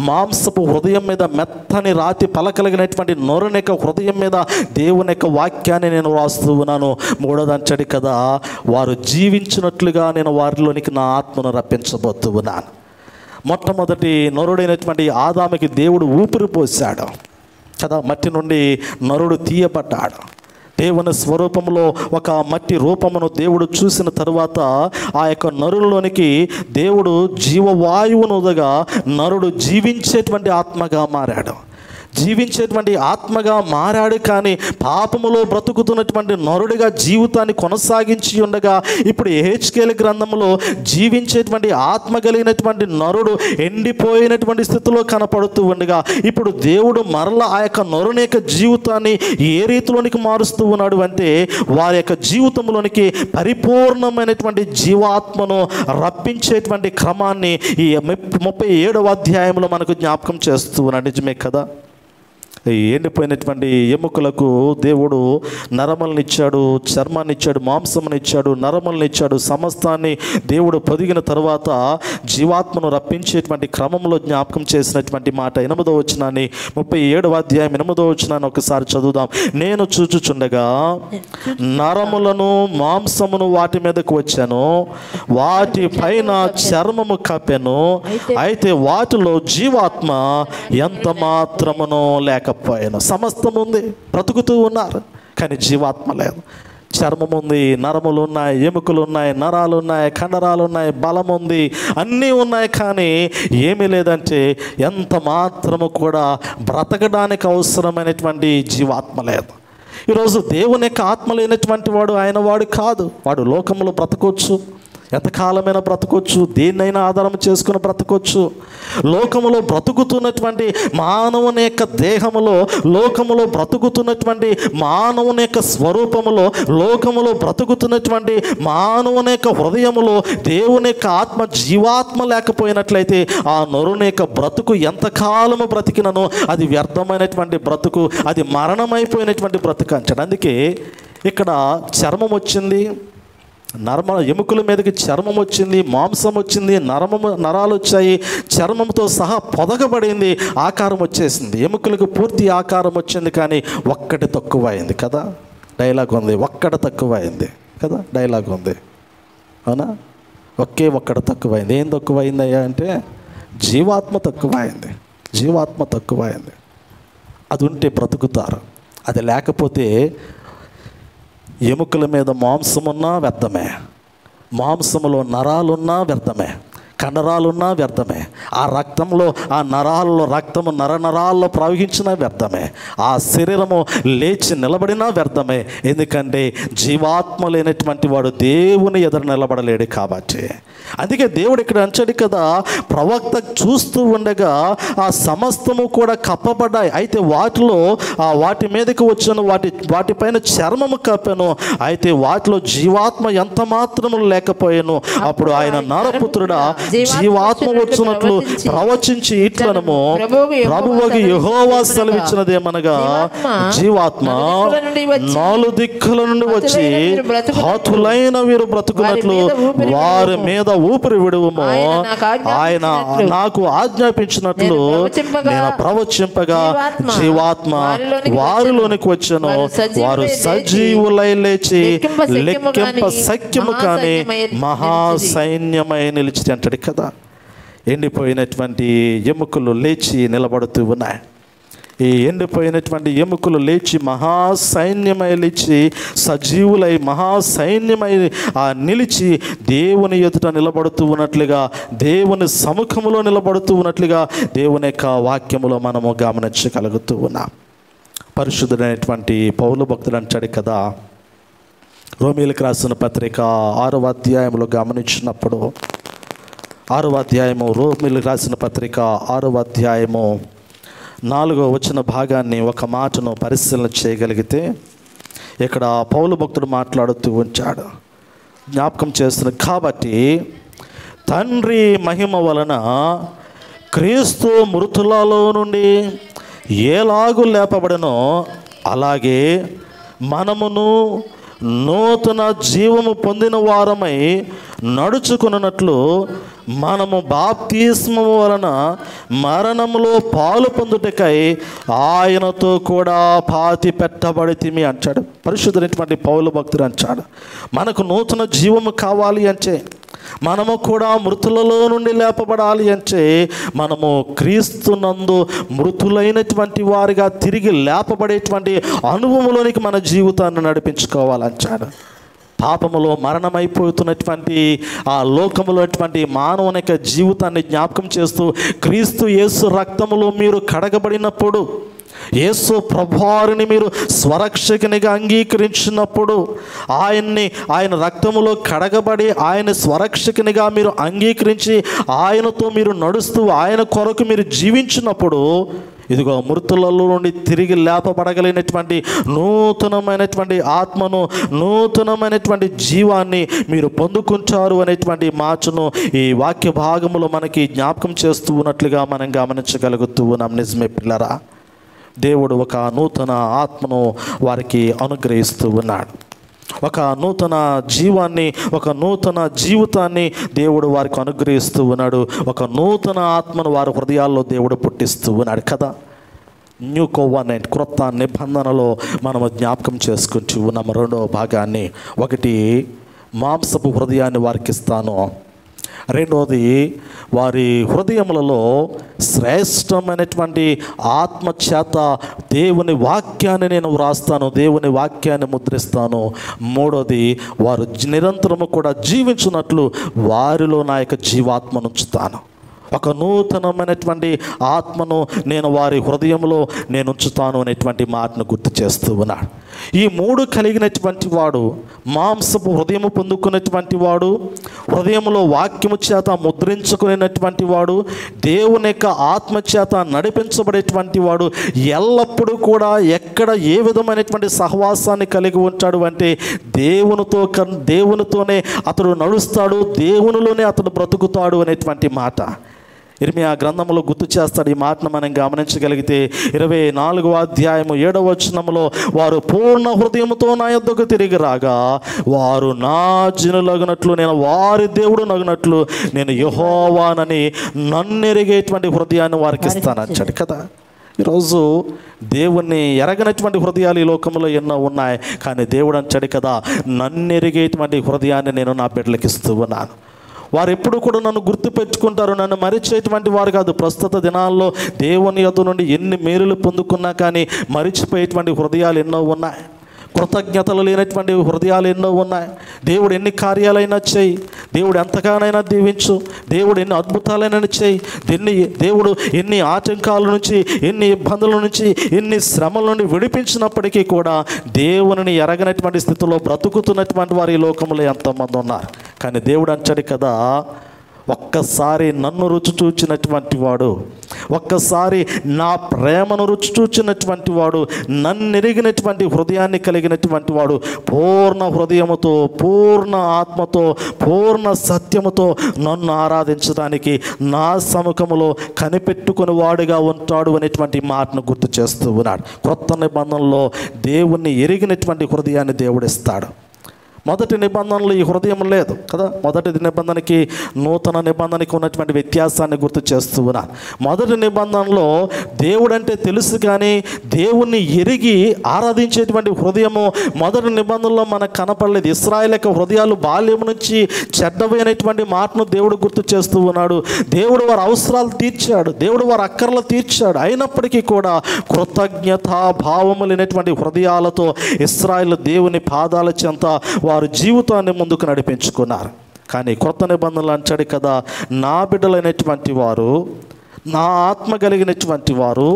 మాంసపు హృదయం మీద, మెత్తని రాతి పలకలిగినటువంటి నొరని యొక్క హృదయం మీద దేవుని యొక్క వాక్యాన్ని నేను రాస్తూ ఉన్నాను. మూడోది అంటాడు కదా, వారు జీవించినట్లుగా నేను వారిలోనికి నా ఆత్మను రప్పించబోతూ ఉన్నాను. మొట్టమొదటి నరుడైనటువంటి ఆదాముకి దేవుడు ఊపిరి పోశాడు కదా, మట్టి నుండి నరుడు తీయబడ్డాడు. దేవుని స్వరూపంలో ఒక మట్టి రూపమును దేవుడు చూసిన తరువాత ఆ యొక్క నరులోనికి దేవుడు జీవవాయువును ఉదగా నరుడు జీవించేటువంటి ఆత్మగా మారాడు. జీవించేటువంటి ఆత్మగా మారాడు, కానీ పాపములో బ్రతుకుతున్నటువంటి నరుడిగా జీవితాన్ని కొనసాగించి ఉండగా ఇప్పుడు యెహెజ్కేలు గ్రంథంలో జీవించేటువంటి ఆత్మ కలిగినటువంటి నరుడు ఎండిపోయినటువంటి స్థితిలో కనపడుతూ ఉండగా ఇప్పుడు దేవుడు మరలా ఆ యొక్క నరుని యొక్క జీవితాన్ని ఏ రీతిలోనికి మారుస్తూ ఉన్నాడు అంటే వారి యొక్క జీవితంలోనికి పరిపూర్ణమైనటువంటి జీవాత్మను రప్పించేటువంటి క్రమాన్ని ఈ 37వ అధ్యాయంలో మనకు జ్ఞాపకం చేస్తూ ఉన్నాడు. నిజమే కదా? ఎండిపోయినటువంటి ఎముకలకు దేవుడు నరమల్ని ఇచ్చాడు, చర్మాన్ని ఇచ్చాడు, మాంసముని ఇచ్చాడు, నరమల్ని ఇచ్చాడు. సమస్తాన్ని దేవుడు పొదిగిన తర్వాత జీవాత్మను రప్పించేటువంటి క్రమంలో జ్ఞాపకం చేసినటువంటి మాట 8వ వచనాన్ని 37వ అధ్యాయం 8వ వచనాన్ని ఒకసారి చదువుదాం. నేను చూచుచుండగా నరములను మాంసమును వాటి మీదకు వచ్చాను, వాటి పైన చర్మము కప్పెను, అయితే వాటిలో జీవాత్మ ఎంత మాత్రమునో లేక సమస్తం ఉంది, బ్రతుకుతూ ఉన్నారు, కానీ జీవాత్మ లేదు. చర్మం ఉంది, నరములు ఉన్నాయి, ఎముకలు ఉన్నాయి, నరాలు ఉన్నాయి, కండరాలు ఉన్నాయి, బలం ఉంది, అన్నీ ఉన్నాయి, కానీ ఏమీ లేదంటే ఎంత మాత్రము కూడా బ్రతకడానికి అవసరమైనటువంటి జీవాత్మ లేదు. ఈరోజు దేవుని యొక్క ఆత్మ లేనటువంటి వాడు ఆయన వాడు కాదు. వాడు లోకంలో బ్రతకొచ్చు, ఎంతకాలమైనా బ్రతకొచ్చు, దేన్నైనా ఆధారం చేసుకుని బ్రతకొచ్చు. లోకములో బ్రతుకుతున్నటువంటి మానవుని యొక్క దేహములో, లోకములో బ్రతుకుతున్నటువంటి మానవుని యొక్క స్వరూపములో, లోకములో బ్రతుకుతున్నటువంటి మానవుని యొక్క హృదయములో దేవుని యొక్క ఆత్మ జీవాత్మ లేకపోయినట్లయితే ఆ నరుని యొక్క బ్రతుకు ఎంతకాలము బ్రతికినను అది వ్యర్థమైనటువంటి బ్రతుకు, అది మరణమైపోయినటువంటి బ్రతుకు అంటాడు. అందుకే ఇక్కడ చర్మం వచ్చింది, ఎముకల మీదకి చర్మం వచ్చింది, మాంసం వచ్చింది, నరాలు వచ్చాయి, చర్మంతో సహా పొదగబడింది, ఆకారం వచ్చేసింది, ఎముకలకు పూర్తి ఆకారం వచ్చింది, కానీ ఒక్కటి తక్కువ అయింది కదా. డైలాగ్ ఉంది, ఒక్కటి తక్కువ అయింది కదా, డైలాగ్ ఉంది, అవునా? ఒక్కటి తక్కువ అయింది. ఏం తక్కువ అయిందయ్యా అంటే జీవాత్మ తక్కువ అయింది, జీవాత్మ తక్కువ అయింది. అది ఉంటే బ్రతుకుతారు, అది లేకపోతే ఎముకల మీద మాంసమున్నా వ్యర్థమే, మాంసములో నరాలున్నా వ్యర్థమే, కండరాలున్నా వ్యర్థమే, ఆ రక్తంలో ఆ నరాల్లో రక్తము నరాల్లో ప్రవహించినా వ్యర్థమే, ఆ శరీరము లేచి నిలబడినా వ్యర్థమే. ఎందుకంటే జీవాత్మ లేనటువంటి వాడు దేవుని ఎదురు నిలబడలేడు కాబట్టి. అందుకే దేవుడు ఇక్కడ అంచాడు కదా, ప్రవక్త చూస్తూ ఉండగా ఆ సమస్తము కూడా కప్పబడ్డాయి, అయితే వాటిలో వాటి మీదకి వచ్చాను, వాటిపైన చర్మము కప్పాను, అయితే వాటిలో జీవాత్మ ఎంత మాత్రము లేకపోయాను. అప్పుడు ఆయన నరపుత్రుడా జీవాత్మ వచ్చినట్లు ప్రవచించి ఇట్లనము, ప్రభువుకి యెహోవా సెలవిచ్చినదేమనగా జీవాత్మ 4 దిక్కుల నుండి వచ్చి హతులైన వీరు బ్రతుకున్నట్లు వారి మీద ఊపిరి విడువము. ఆయన నాకు ఆజ్ఞాపించినట్లు నేను ప్రవచింపగా జీవాత్మ వారిలోనికి వచ్చాను, వారు సజీవులై లేచి లెక్కింప సఖ్యము కానీ మహాసైన్యమై నిలిచి అంటాడు కదా. ఎండిపోయినటువంటి ఎముకలు లేచి నిలబడుతూ ఉన్నాయి. ఈ ఎండిపోయినటువంటి ఎముకలు లేచి మహాసైన్యమై లేచి సజీవులై మహాసైన్యమై నిలిచి దేవుని ఎదుట నిలబడుతూ ఉన్నట్లుగా, దేవుని సముఖములో నిలబడుతూ ఉన్నట్లుగా దేవుని యొక్క వాక్యములో మనము గమనించగలుగుతూ ఉన్నాం. పరిశుద్ధుడైనటువంటి పౌలు భక్తుడు అంటాడు కదా, రోమీయులకు రాసిన పత్రిక 6వ అధ్యాయంలో గమనించినప్పుడు, 6వ అధ్యాయము, రోమీయులకు రాసిన పత్రిక 6వ అధ్యాయము 4వ వచన భాగాన్ని ఒక మాటను పరిశీలన చేయగలిగితే ఇక్కడ పౌలు భక్తుడు మాట్లాడుతూ ఉంచాడు, జ్ఞాపకం చేస్తున్నాడు. కాబట్టి తండ్రి మహిమ వలన క్రీస్తు మృతులలో నుండి ఎలాగూ లేపబడనో అలాగే మనమును నూతన జీవము పొందిన వారమై నడుచుకున్నట్లు మనము బాప్తిస్మము వలన మరణములో పాలు పొందుటకై ఆయనతో కూడా పాతి పెట్టబడితిమి అంటాడు. పరిశుద్ధమైనటువంటి పౌలు భక్తుడు అంటాడు, మనకు నూతన జీవము కావాలి అంటే, మనము కూడా మృతులలో నుండి లేపబడాలి అంటే, మనము క్రీస్తునందు మృతులైనటువంటి వారిగా తిరిగి లేపబడేటువంటి అనుభవంలోనికి మన జీవితాన్ని నడిపించుకోవాలంటాడు. పాపములో మరణమైపోతున్నటువంటి ఆ లోకములో మానవుని యొక్క జీవితాన్ని జ్ఞాపకం చేస్తూ, క్రీస్తు యేసు రక్తములో మీరు కడగబడినప్పుడు యేసు ప్రభువారిని మీరు స్వరక్షకునిగా అంగీకరించినప్పుడు, ఆయన రక్తములో కడగబడి ఆయన స్వరక్షకునిగా మీరు అంగీకరించి ఆయనతో మీరు నడుస్తూ ఆయన కొరకు మీరు జీవించినప్పుడు, ఇదిగో మృతులలో నుండి తిరిగి లేపబడగలిగినటువంటి నూతనమైనటువంటి ఆత్మను, నూతనమైనటువంటి జీవాన్ని మీరు పొందుకుంటారు అనేటువంటి మాటను ఈ వాక్య భాగములో మనకి జ్ఞాపకం చేస్తూ ఉన్నట్లుగా మనం గమనించగలుగుతూ ఉన్నాం. నిజమే పిల్లరా, దేవుడు ఒక నూతన ఆత్మను వారికి అనుగ్రహిస్తూ ఉన్నాడు. ఒక నూతన జీవాన్ని, ఒక నూతన జీవితాన్ని దేవుడు వారికి అనుగ్రహిస్తూ ఉన్నాడు. ఒక నూతన ఆత్మను వారి హృదయాల్లో దేవుడు పుట్టిస్తూ ఉన్నాడు కదా. న్యూ కోవెనెంట్, క్రొత్త నిబంధనలో మనము జ్ఞాపకం చేసుకుంటూ ఉన్నాము. రెండవ భాగాన్ని, ఒకటి మాంసపు హృదయాన్ని వారికి ఇస్తాను, రెండవది వారి హృదయములలో శ్రేష్టమైనటువంటి ఆత్మచేత దేవుని వాక్యాన్ని నేను వ్రాస్తాను, దేవుని వాక్యాన్ని ముద్రిస్తాను, మూడవది వారు నిరంతరము కూడా జీవించున్నట్లు వారిలో నా యొక్క జీవాత్మను ఉంచుతాను. ఒక నూతనమైనటువంటి ఆత్మను నేను వారి హృదయంలో నేను ఉంచుతాను అనేటువంటి మాటను గుర్తు చేస్తూ ఉన్నాడు. ఈ మూడు కలిగినటువంటి వాడు, మాంసపు హృదయము పొందుకున్నటువంటి వాడు, హృదయంలో వాక్యము చేత ముద్రించుకునేటువంటి వాడు, దేవుని యొక్క ఆత్మ చేత నడిపించబడేటువంటి వాడు ఎల్లప్పుడూ కూడా ఎక్కడ ఏ విధమైనటువంటి సహవాసాన్ని కలిగి ఉంటాడు అంటే దేవునితోనే అతడు నడుస్తాడు, దేవునిలోనే అతడు బ్రతుకుతాడు అనేటువంటి మాట ఇర్మియా గ్రంథంలో గుర్తు చేస్తాడు. ఈ మాటను మనం గమనించగలిగితే 24వ అధ్యాయము 7వ వచనంలో, వారు పూర్ణ హృదయంతో నా యొద్దకు తిరిగి రాగా వారు నా జనులగునట్లు నేను వారి దేవుడు నగునట్లు నేను యెహోవానని నన్నెరిగేటువంటి హృదయాన్ని వారికి ఇస్తానన్నాడు కదా. ఈరోజు దేవుణ్ణి ఎరగనటువంటి హృదయాలు ఈ లోకంలో ఎన్నో ఉన్నాయి, కానీ దేవుడు అంటాడు కదా, నన్నెరిగేటువంటి హృదయాన్ని నేను నా బిడ్డలకు ఇస్తూ ఉన్నాను. వారు ఎప్పుడు కూడా నన్ను గుర్తుపెట్టుకుంటారు, నన్ను మరిచేటువంటి వారు కాదు. ప్రస్తుత దినాల్లో దేవుని యొద్ద నుండి ఎన్ని మేలులు పొందుకున్నా కానీ మరిచిపోయేటువంటి హృదయాలు ఎన్నో ఉన్నాయి, కృతజ్ఞతలు లేనటువంటి హృదయాలు ఎన్నో ఉన్నాయి. దేవుడు ఎన్ని కార్యాలైనా చేయి, దేవుడు ఎంతగానైనా దీవించు, దేవుడు ఎన్ని అద్భుతాలైనా చేయి, దేవుడు ఎన్ని ఆటంకాల నుంచి, ఎన్ని ఇబ్బందుల నుంచి, ఎన్ని శ్రమల నుండి విడిపించినప్పటికీ కూడా దేవుని ఎరగనటువంటి స్థితిలో బ్రతుకుతున్నటువంటి వారు ఈ లోకంలో ఎంతోమంది ఉన్నారు. కానీ దేవుడు అంటాడు కదా, ఒక్కసారి నన్ను రుచి చూచినటువంటి వాడు, ఒక్కసారి నా ప్రేమను రుచి చూచినటువంటి వాడు, నన్ను ఎరిగినటువంటి హృదయాన్ని కలిగినటువంటి వాడు పూర్ణ హృదయముతో, పూర్ణ ఆత్మతో, పూర్ణ సత్యముతో నన్ను ఆరాధించడానికి నా సముఖములో కనిపెట్టుకుని వాడుగా ఉంటాడు అనేటువంటి మాటను గుర్తు చేస్తూ ఉన్నాడు. క్రొత్త నిబంధనలో దేవుణ్ణి ఎరిగినటువంటి హృదయాన్ని దేవుడిస్తాడు. మొదటి నిబంధనలో ఈ హృదయం లేదు కదా. మొదటి నిబంధనకి నూతన నిబంధనకి ఉన్నటువంటి వ్యత్యాసాన్ని గుర్తు చేస్తూ ఉన్నాను. మొదటి నిబంధనలో దేవుడు అంటే తెలుసు, కానీ దేవుణ్ణి ఎరిగి ఆరాధించేటువంటి హృదయము మొదటి నిబంధనలో మనకు కనపడలేదు. ఇశ్రాయేలు యొక్క హృదయాలు బాల్యం నుంచి చెడ్డవి అనేటువంటి మాటను దేవుడు గుర్తు చేస్తూ ఉన్నాడు. దేవుడు వారి అవసరాలు తీర్చాడు, దేవుడు వారి అక్కర్లు తీర్చాడు. అయినప్పటికీ కూడా కృతజ్ఞతా భావము లేనటువంటి హృదయాలతో ఇశ్రాయేలు దేవుని పాదాల చెంత వారు జీవితాన్ని ముందుకు నడిపించుకున్నారు. కానీ కొత్త నిబంధనలు అంటాడు కదా, నా బిడ్డలైనటువంటి వారు, నా ఆత్మ కలిగినటువంటి వారు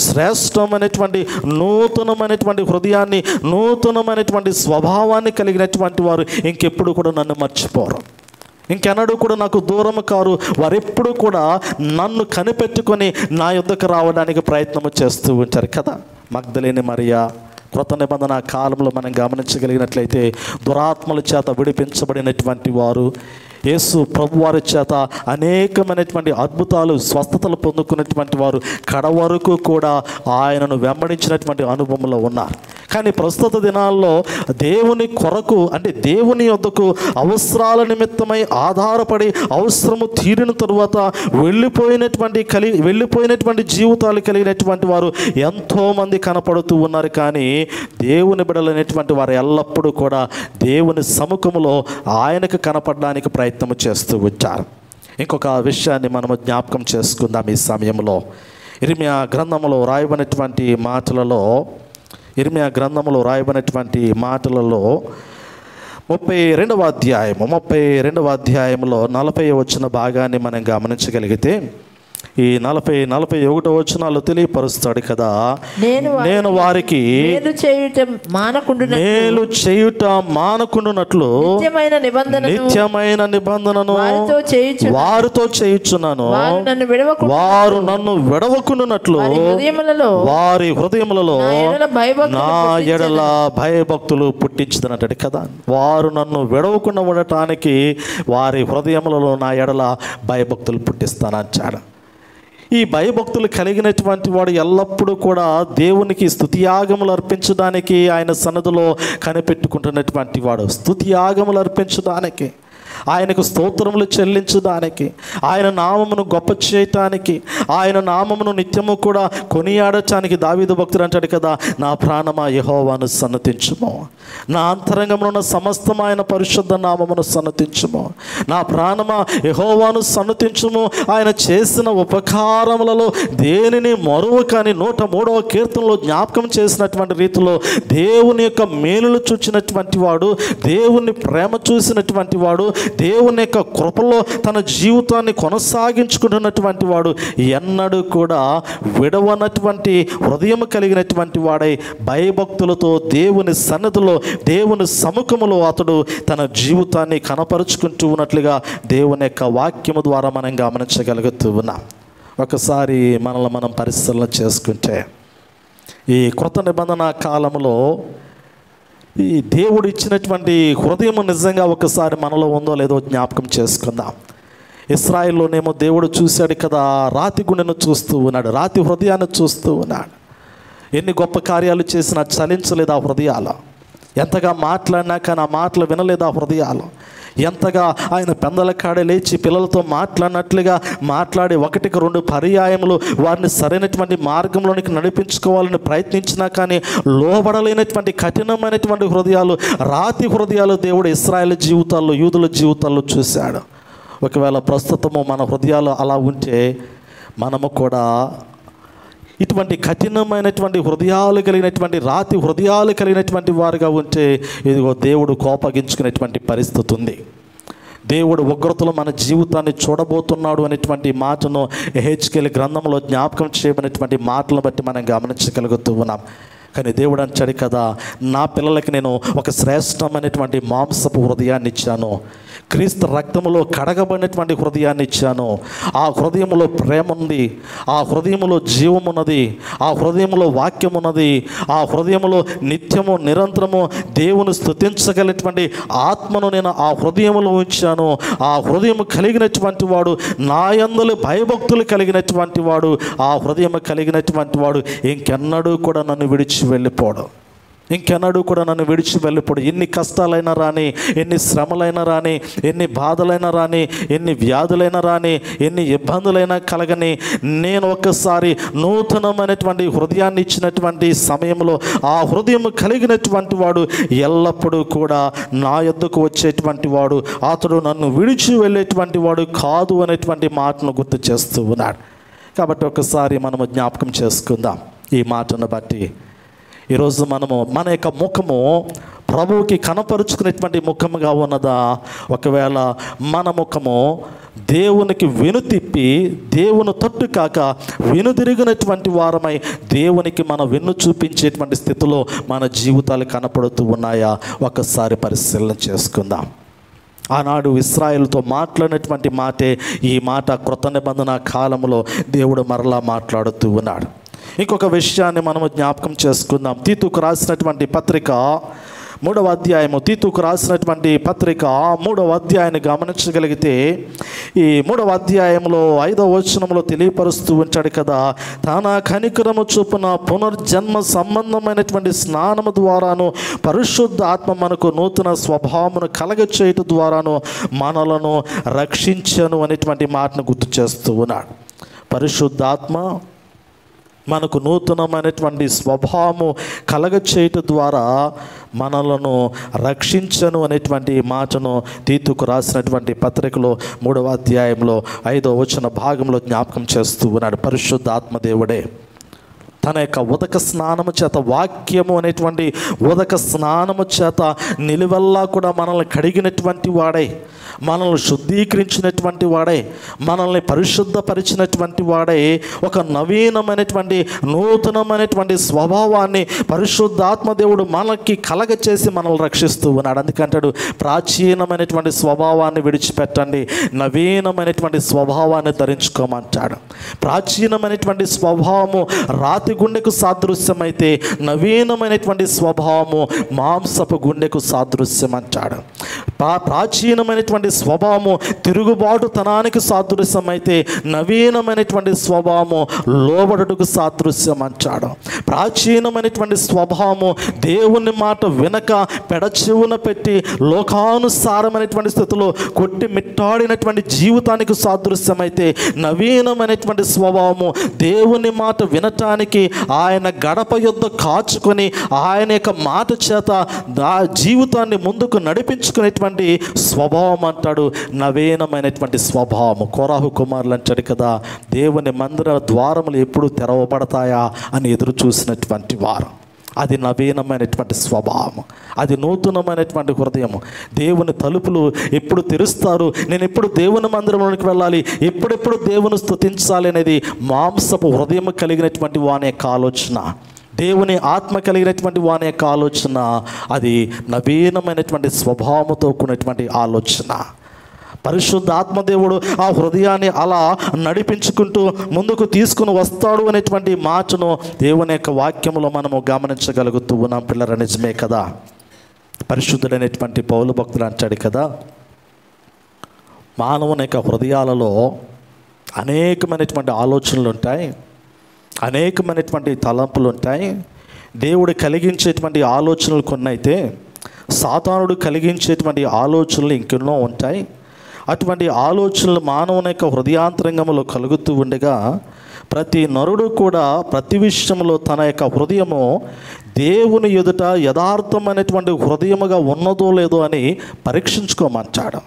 శ్రేష్టమైనటువంటి నూతనమైనటువంటి హృదయాన్ని, నూతనమైనటువంటి స్వభావాన్ని కలిగినటువంటి వారు ఇంకెప్పుడు కూడా నన్ను మర్చిపోరు, ఇంకెన్నడూ కూడా నాకు దూరం కారు. వారెప్పుడు కూడా నన్ను కనిపెట్టుకొని నా యొద్దకు రావడానికి ప్రయత్నం చేస్తూ ఉంటారు కదా. మగ్దలేని మరియా క్రొత్త నిబంధన కాలంలో మనం గమనించగలిగినట్లయితే దురాత్మల చేత విడిపించబడినటువంటి వారు, యేసు ప్రభువారి చేత అనేకమైనటువంటి అద్భుతాలు, స్వస్థతలు పొందుకున్నటువంటి వారు కడవరకు కూడా ఆయనను వెంబడించినటువంటి అనుభవంలో ఉన్నారు. కానీ ప్రస్తుత దినాల్లో దేవుని కొరకు, అంటే దేవుని యొద్దకు అవసరాల నిమిత్తమై ఆధారపడి అవసరము తీరిన తరువాత వెళ్ళిపోయినటువంటి జీవితాలు కలిగినటువంటి వారు ఎంతోమంది కనపడుతూ ఉన్నారు. కానీ దేవుని బిడ్డలైనటువంటి వారు ఎల్లప్పుడూ కూడా దేవుని సముఖములో ఆయనకు కనపడడానికి ప్రయత్నం చేస్తూ వచ్చారు. ఇంకొక విషయాన్ని మనము జ్ఞాపకం చేసుకుందాం ఈ సమయంలో. ఇర్మియా గ్రంథంలో రాయబడినటువంటి మాటలలో 32వ అధ్యాయంలో 40వ వచన భాగాన్ని మనం గమనించగలిగితే, ఈ 40-41 వచనాలు తెలియపరుస్తాడు కదా, నేను వారికి మేలు చేయుట మానకుండునట్లు నిత్యమైన నిబంధనను వారితో చేయుచున్నాను. వారు నన్ను విడవకుండునట్లు వారి హృదయములలో నా ఎడల భయభక్తులు పుట్టించుదనంటాడు కదా. వారు నన్ను విడవకుండా ఉండటానికి వారి హృదయములలో నా ఎడల భయభక్తులు పుట్టిస్తానంటాడు. ఈ భయభక్తులు కలిగినటువంటి వాడు ఎల్లప్పుడూ కూడా దేవునికి స్తుతియాగములు అర్పించడానికి ఆయన సన్నిధిలో కనిపెట్టుకుంటున్నటువంటి వాడు, స్తుతియాగములు అర్పించడానికి, ఆయనకు స్తోత్రములు చెల్లించడానికి, ఆయన నామమును గొప్ప చేయటానికి, ఆయన నామమును నిత్యము కూడా కొనియాడటానికి దావీదు భక్తుడు అంటాడు కదా, నా ప్రాణమా యెహోవాను సన్నతించుము, నా అంతరంగంలో ఉన్న సమస్తమైన పరిశుద్ధ నామమును సన్నతించుము, నా ప్రాణమా యెహోవాను సన్నతించుము. ఆయన చేసిన ఉపకారములలో దేనిని మరువకని 103వ కీర్తనలో జ్ఞాపకం చేసినటువంటి రీతిలో దేవుని యొక్క మేలులు చూచినటువంటి వాడు, దేవుని ప్రేమ చూసినటువంటి వాడు, దేవుని యొక్క కృపలో తన జీవితాన్ని కొనసాగించుకుంటున్నటువంటి వాడు ఎన్నడూ కూడా విడవనటువంటి హృదయం కలిగినటువంటి వాడై భయభక్తులతో దేవుని సన్నిధిలో, దేవుని సముఖములో అతడు తన జీవితాన్ని కనపరుచుకుంటూ ఉన్నట్లుగా దేవుని యొక్క వాక్యము ద్వారా మనం గమనించగలుగుతూ ఉన్నాం. ఒకసారి మనల్ని మనం పరిశీలన చేసుకుంటే ఈ కృత నిబంధన కాలంలో ఈ దేవుడు ఇచ్చినటువంటి హృదయం నిజంగా ఒకసారి మనలో ఉందో లేదో జ్ఞాపకం చేసుకుందాం. ఇశ్రాయేల్లోనేమో దేవుడు చూశాడు కదా, రాతి గుండెను చూస్తూ ఉన్నాడు, రాతి హృదయాన్ని చూస్తూ ఉన్నాడు. ఎన్ని గొప్ప కార్యాలు చేసినా చలించలేదు ఆ హృదయాలు, ఎంతగా మాట్లాడినా కానీ ఆ మాటలు వినలేదు ఆ హృదయాలు, ఎంతగా ఆయన పెందల కాడే లేచి పిల్లలతో మాట్లాడినట్లుగా మాట్లాడి 1-2 పర్యాయములు వారిని సరైనటువంటి మార్గంలోనికి నడిపించుకోవాలని ప్రయత్నించినా కానీ లోబడలేనటువంటి కఠినమైనటువంటి హృదయాలు, రాతి హృదయాలు దేవుడు ఇశ్రాయేలు జీవితాల్లో, యూదుల జీవితాల్లో చూశాడు. ఒకవేళ ప్రస్తుతము మన హృదయాలు అలా ఉంటే మనము కూడా ఇటువంటి కఠినమైనటువంటి హృదయాలు కలిగినటువంటి, రాతి హృదయాలు కలిగినటువంటి వారుగా ఉంటే ఇదిగో దేవుడు కోపగించుకునేటువంటి పరిస్థితి ఉంది. దేవుడు ఉగ్రతలో మన జీవితాన్ని చూడబోతున్నాడు అనేటువంటి మాటను యెహెజ్కేలు గ్రంథంలో జ్ఞాపకం చేయబడినటువంటి మాటలను బట్టి మనం గమనించగలుగుతూ ఉన్నాం. కానీ దేవుడు అంటాడు కదా, నా పిల్లలకి నేను ఒక శ్రేష్టమైనటువంటి మాంసపు హృదయాన్ని ఇచ్చాను, క్రీస్తు రక్తములో కడగబడినటువంటి హృదయాన్ని ఇచ్చాను. ఆ హృదయంలో ప్రేమ ఉంది, ఆ హృదయంలో జీవం ఉన్నది, ఆ హృదయంలో వాక్యం ఉన్నది, ఆ హృదయంలో నిత్యము నిరంతరము దేవుని స్తుతించగలిగినటువంటి ఆత్మను నేను ఆ హృదయంలో ఉంచాను. ఆ హృదయం కలిగినటువంటి వాడు, నా యందు భయభక్తులు కలిగినటువంటి వాడు, ఆ హృదయం కలిగినటువంటి వాడు ఇంకెన్నడూ కూడా నన్ను విడిచి వెళ్ళిపోడు, ఇంకెన్నడూ కూడా నన్ను విడిచి వెళ్ళిపోడు. ఎన్ని కష్టాలైనా రాని, ఎన్ని శ్రమలైనా రాని, ఎన్ని బాధలైనా రాని, ఎన్ని వ్యాధులైనా రాని, ఎన్ని ఇబ్బందులైనా కలగని, నేను ఒక్కసారి నూతనమైనటువంటి హృదయాన్ని ఇచ్చినటువంటి సమయంలో ఆ హృదయం కలిగినటువంటి వాడు ఎల్లప్పుడూ కూడా నా యొద్దకు వచ్చేటువంటి వాడు, అతడు నన్ను విడిచి వెళ్ళేటువంటి వాడు కాదు అనేటువంటి మాటను గుర్తు చేస్తూ ఉన్నాడు. కాబట్టి ఒకసారి మనము జ్ఞాపకం చేసుకుందాం ఈ మాటను బట్టి. ఈరోజు మనము మన యొక్క ముఖము ప్రభువుకి కనపరుచుకునేటువంటి ముఖముగా ఉన్నదా, ఒకవేళ మన ముఖము దేవునికి వెనుతిప్పి దేవుని తట్టు కాక వెనుదిరిగినటువంటి వారమై దేవునికి మన వెన్ను చూపించేటువంటి స్థితిలో మన జీవితాలు కనపడుతూ ఉన్నాయా ఒకసారి పరిశీలన చేసుకుందాం. ఆనాడు ఇశ్రాయేలుతో మాట్లాడినటువంటి మాటే ఈ మాట కృత నిబంధన కాలంలో దేవుడు మరలా మాట్లాడుతూ ఉన్నాడు. ఇంకొక విషయాన్ని మనము జ్ఞాపకం చేసుకుందాం. తీతుకు రాసినటువంటి పత్రిక 3వ అధ్యాయము, తీతుకు రాసినటువంటి పత్రిక 3వ అధ్యాయాన్ని గమనించగలిగితే ఈ 3వ అధ్యాయంలో 5వ వచనంలో తెలియపరుస్తూ ఉంటాడు కదా, తన కనికరము చొప్పున పునర్జన్మ సంబంధమైనటువంటి స్నానము ద్వారాను పరిశుద్ధ ఆత్మ మనకు నూతన స్వభావమును కలగచేయటం ద్వారాను మనలను రక్షించను అనేటువంటి మాటను గుర్తు చేస్తూ ఉన్నాడు. పరిశుద్ధాత్మ మనకు నూతనమైనటువంటి స్వభావము కలగచేయటం ద్వారా మనలను రక్షించను అనేటువంటి మాటను తీతుకు రాసినటువంటి పత్రికలో 3వ అధ్యాయంలో 5వ వచన భాగంలో జ్ఞాపకం చేస్తూ ఉన్నాడు. పరిశుద్ధ ఆత్మదేవుడే తన యొక్క ఉదక స్నానము చేత, వాక్యము అనేటువంటి ఉదక స్నానము చేత నిలువెల్లా కూడా మనల్ని కడిగినటువంటి వాడే, మనల్ని శుద్ధీకరించినటువంటి వాడే, మనల్ని పరిశుద్ధపరిచినటువంటి వాడే ఒక నవీనమైనటువంటి నూతనమైనటువంటి స్వభావాన్ని పరిశుద్ధాత్మ దేవుడు మనకి కలగచేసి మనల్ని రక్షిస్తూ ఉన్నాడు. అందుకంటాడు ప్రాచీనమైనటువంటి స్వభావాన్ని విడిచిపెట్టండి, నవీనమైనటువంటి స్వభావాన్ని ధరించుకోమంటాడు. ప్రాచీనమైనటువంటి స్వభావము రాతి గుండెకు సాదృశ్యమైతే నవీనమైనటువంటి స్వభావము మాంసపు గుండెకు సాదృశ్యం అంటాడు. ప్రాచీనమైనటువంటి స్వభావము తిరుగుబాటుతనానికి సాదృశ్యం అయితే నవీనమైనటువంటి స్వభావము లోబడుటకు సాదృశ్యం అంటాడు. ప్రాచీనమైనటువంటి స్వభావము దేవుని మాట వినక పెడచెవున పెట్టి లోకానుసారమైనటువంటి స్థితిలో కొట్టి మిట్టాడినటువంటి జీవితానికి సాదృశ్యం అయితే నవీనమైనటువంటి స్వభావము దేవుని మాట వినటానికి ఆయన గడప యొద్ద కాచుకొని ఆయన యొక్క మాట చేత ఆ జీవితాన్ని ముందుకు నడిపించుకునేటువంటి స్వభావం అంటాడు నవీనమైనటువంటి స్వభావము. కోరాహు కుమారులు అంటాడు కదా, దేవుని మందిర ద్వారములు ఎప్పుడు తెరవబడతాయా అని ఎదురు చూసినటువంటి వారు. అది నవీనమైనటువంటి స్వభావం, అది నూతనమైనటువంటి హృదయము. దేవుని తలుపులు ఎప్పుడు తెరుస్తారు, నేను ఎప్పుడు దేవుని మందిరంలోనికి వెళ్ళాలి, ఎప్పుడెప్పుడు దేవుని స్తుతించాలి అనేది మాంసపు హృదయం కలిగినటువంటి వాని యొక్క ఆలోచన, దేవుని ఆత్మ కలిగినటువంటి వాని యొక్క ఆలోచన. అది నవీనమైనటువంటి స్వభావంతో కూడినటువంటి ఆలోచన. పరిశుద్ధ ఆత్మదేవుడు ఆ హృదయాన్ని అలా నడిపించుకుంటూ ముందుకు తీసుకుని వస్తాడు అనేటువంటి మాటను దేవుని యొక్క వాక్యములో మనము గమనించగలుగుతూ ఉన్నాం పిల్లల. నిజమే కదా, పరిశుద్ధుడైనటువంటి పౌలు భక్తులు అంటాడు కదా, మానవుని యొక్క హృదయాలలో అనేకమైనటువంటి ఆలోచనలు ఉంటాయి, అనేకమైనటువంటి తలంపులు ఉంటాయి. దేవుడు కలిగించేటువంటి ఆలోచనలు కొన్ని అయితే సాతానుడు కలిగించేటువంటి ఆలోచనలు ఇంకెన్నో ఉంటాయి. అటువంటి ఆలోచనలు మానవుని యొక్క హృదయాంతరంగంలో కలుగుతూ ఉండగా ప్రతి నరుడు కూడా ప్రతి విషయంలో తన యొక్క హృదయము దేవుని ఎదుట యథార్థమైనటువంటి హృదయముగా ఉన్నదో లేదో అని పరీక్షించుకోమంటాడు.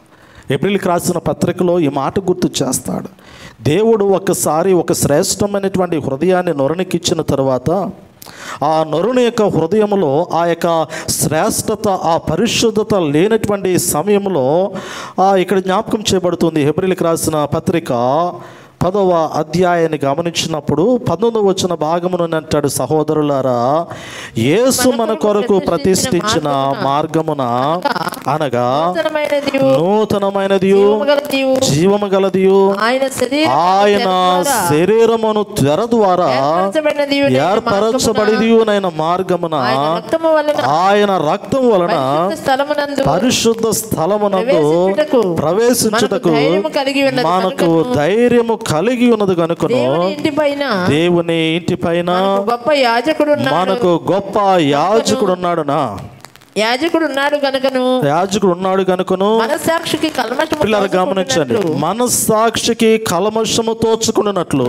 ఏప్రిల్కి రాసిన పత్రికలో ఈ మాట గుర్తు చేస్తాడు. దేవుడు ఒక్కసారి ఒక శ్రేష్టమైనటువంటి హృదయాన్ని నరునికిచ్చిన తర్వాత ఆ నరుని యొక్క హృదయంలో ఆ యొక్క శ్రేష్టత, ఆ పరిశుద్ధత లేనటువంటి సమయంలో ఇక్కడ జ్ఞాపకం చేయబడుతుంది. ఏప్రిల్కి రాసిన పత్రిక 10వ అధ్యాయాన్ని గమనించినప్పుడు 19వ వచన భాగమును అంటాడు, సహోదరులారా, యేసు మన కొరకు ప్రతిష్ఠించిన మార్గమున అనగా నూతనమైనది జీవము గలదియు ఆయన శరీరమును త్వర ద్వారా ఏర్పరచబడిన మార్గమున ఆయన రక్తం వలన పరిశుద్ధ స్థలమునందు ప్రవేశించుటకు మనకు ధైర్యము కలిగి ఉన్నది కనుకను దేవుని ఇంటి పైన మనకు గొప్ప యాజకుడు ఉన్నాడునా, యాజకుడు ఉన్నాడు కనుకను మనస్సాక్షికి కల్మషము, పిల్లలు గమనించండి, మనస్సాక్షికి కల్మషము తోచుకున్నట్లు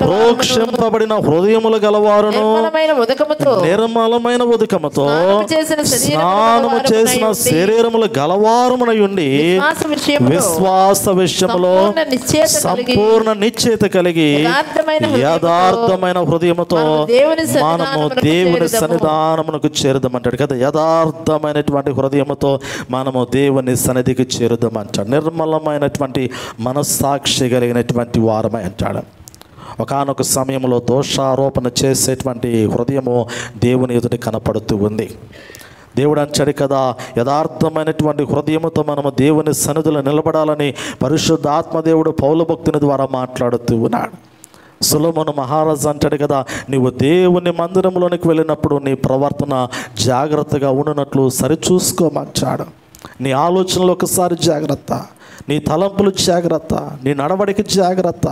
ప్రోక్షింపబడిన హృదయములు గలవారును నిర్మలమైన ఉదకముతో స్నానము చేసిన శరీరములు గలవారమునై ఉండి విశ్వాస విషయములో సంపూర్ణ నిశ్చయిత కలిగి యథార్థమైన హృదయముతో మనము దేవుని సన్నిధానమునకు చేరుదామంటాడు కదా. యథార్థమైనటువంటి హృదయముతో మనము దేవుని సన్నిధికి చేరుదామంటాడు. నిర్మలమైనటువంటి మనస్సాక్షి కలిగినటువంటి వారమై అంటాడు. ఒకానొక సమయంలో దోషారోపణ చేసేటువంటి హృదయము దేవుని ఎదుట కనపడుతూ ఉంది. దేవుడు అంటాడు కదా, యథార్థమైనటువంటి హృదయముతో మనము దేవుని సన్నిధిలో నిలబడాలని పరిశుద్ధ ఆత్మదేవుడు పౌలు భక్తుని ద్వారా మాట్లాడుతూ ఉన్నాడు. సొలొమోను మహారాజు అంటాడు కదా, నీవు దేవుని మందిరంలోనికి వెళ్ళినప్పుడు నీ ప్రవర్తన జాగ్రత్తగా ఉండునట్లు సరిచూసుకోమంటాడు. నీ ఆలోచనలు ఒకసారి జాగ్రత్త, నీ తలంపులు జాగ్రత్త, నీ నడవడికి జాగ్రత్త.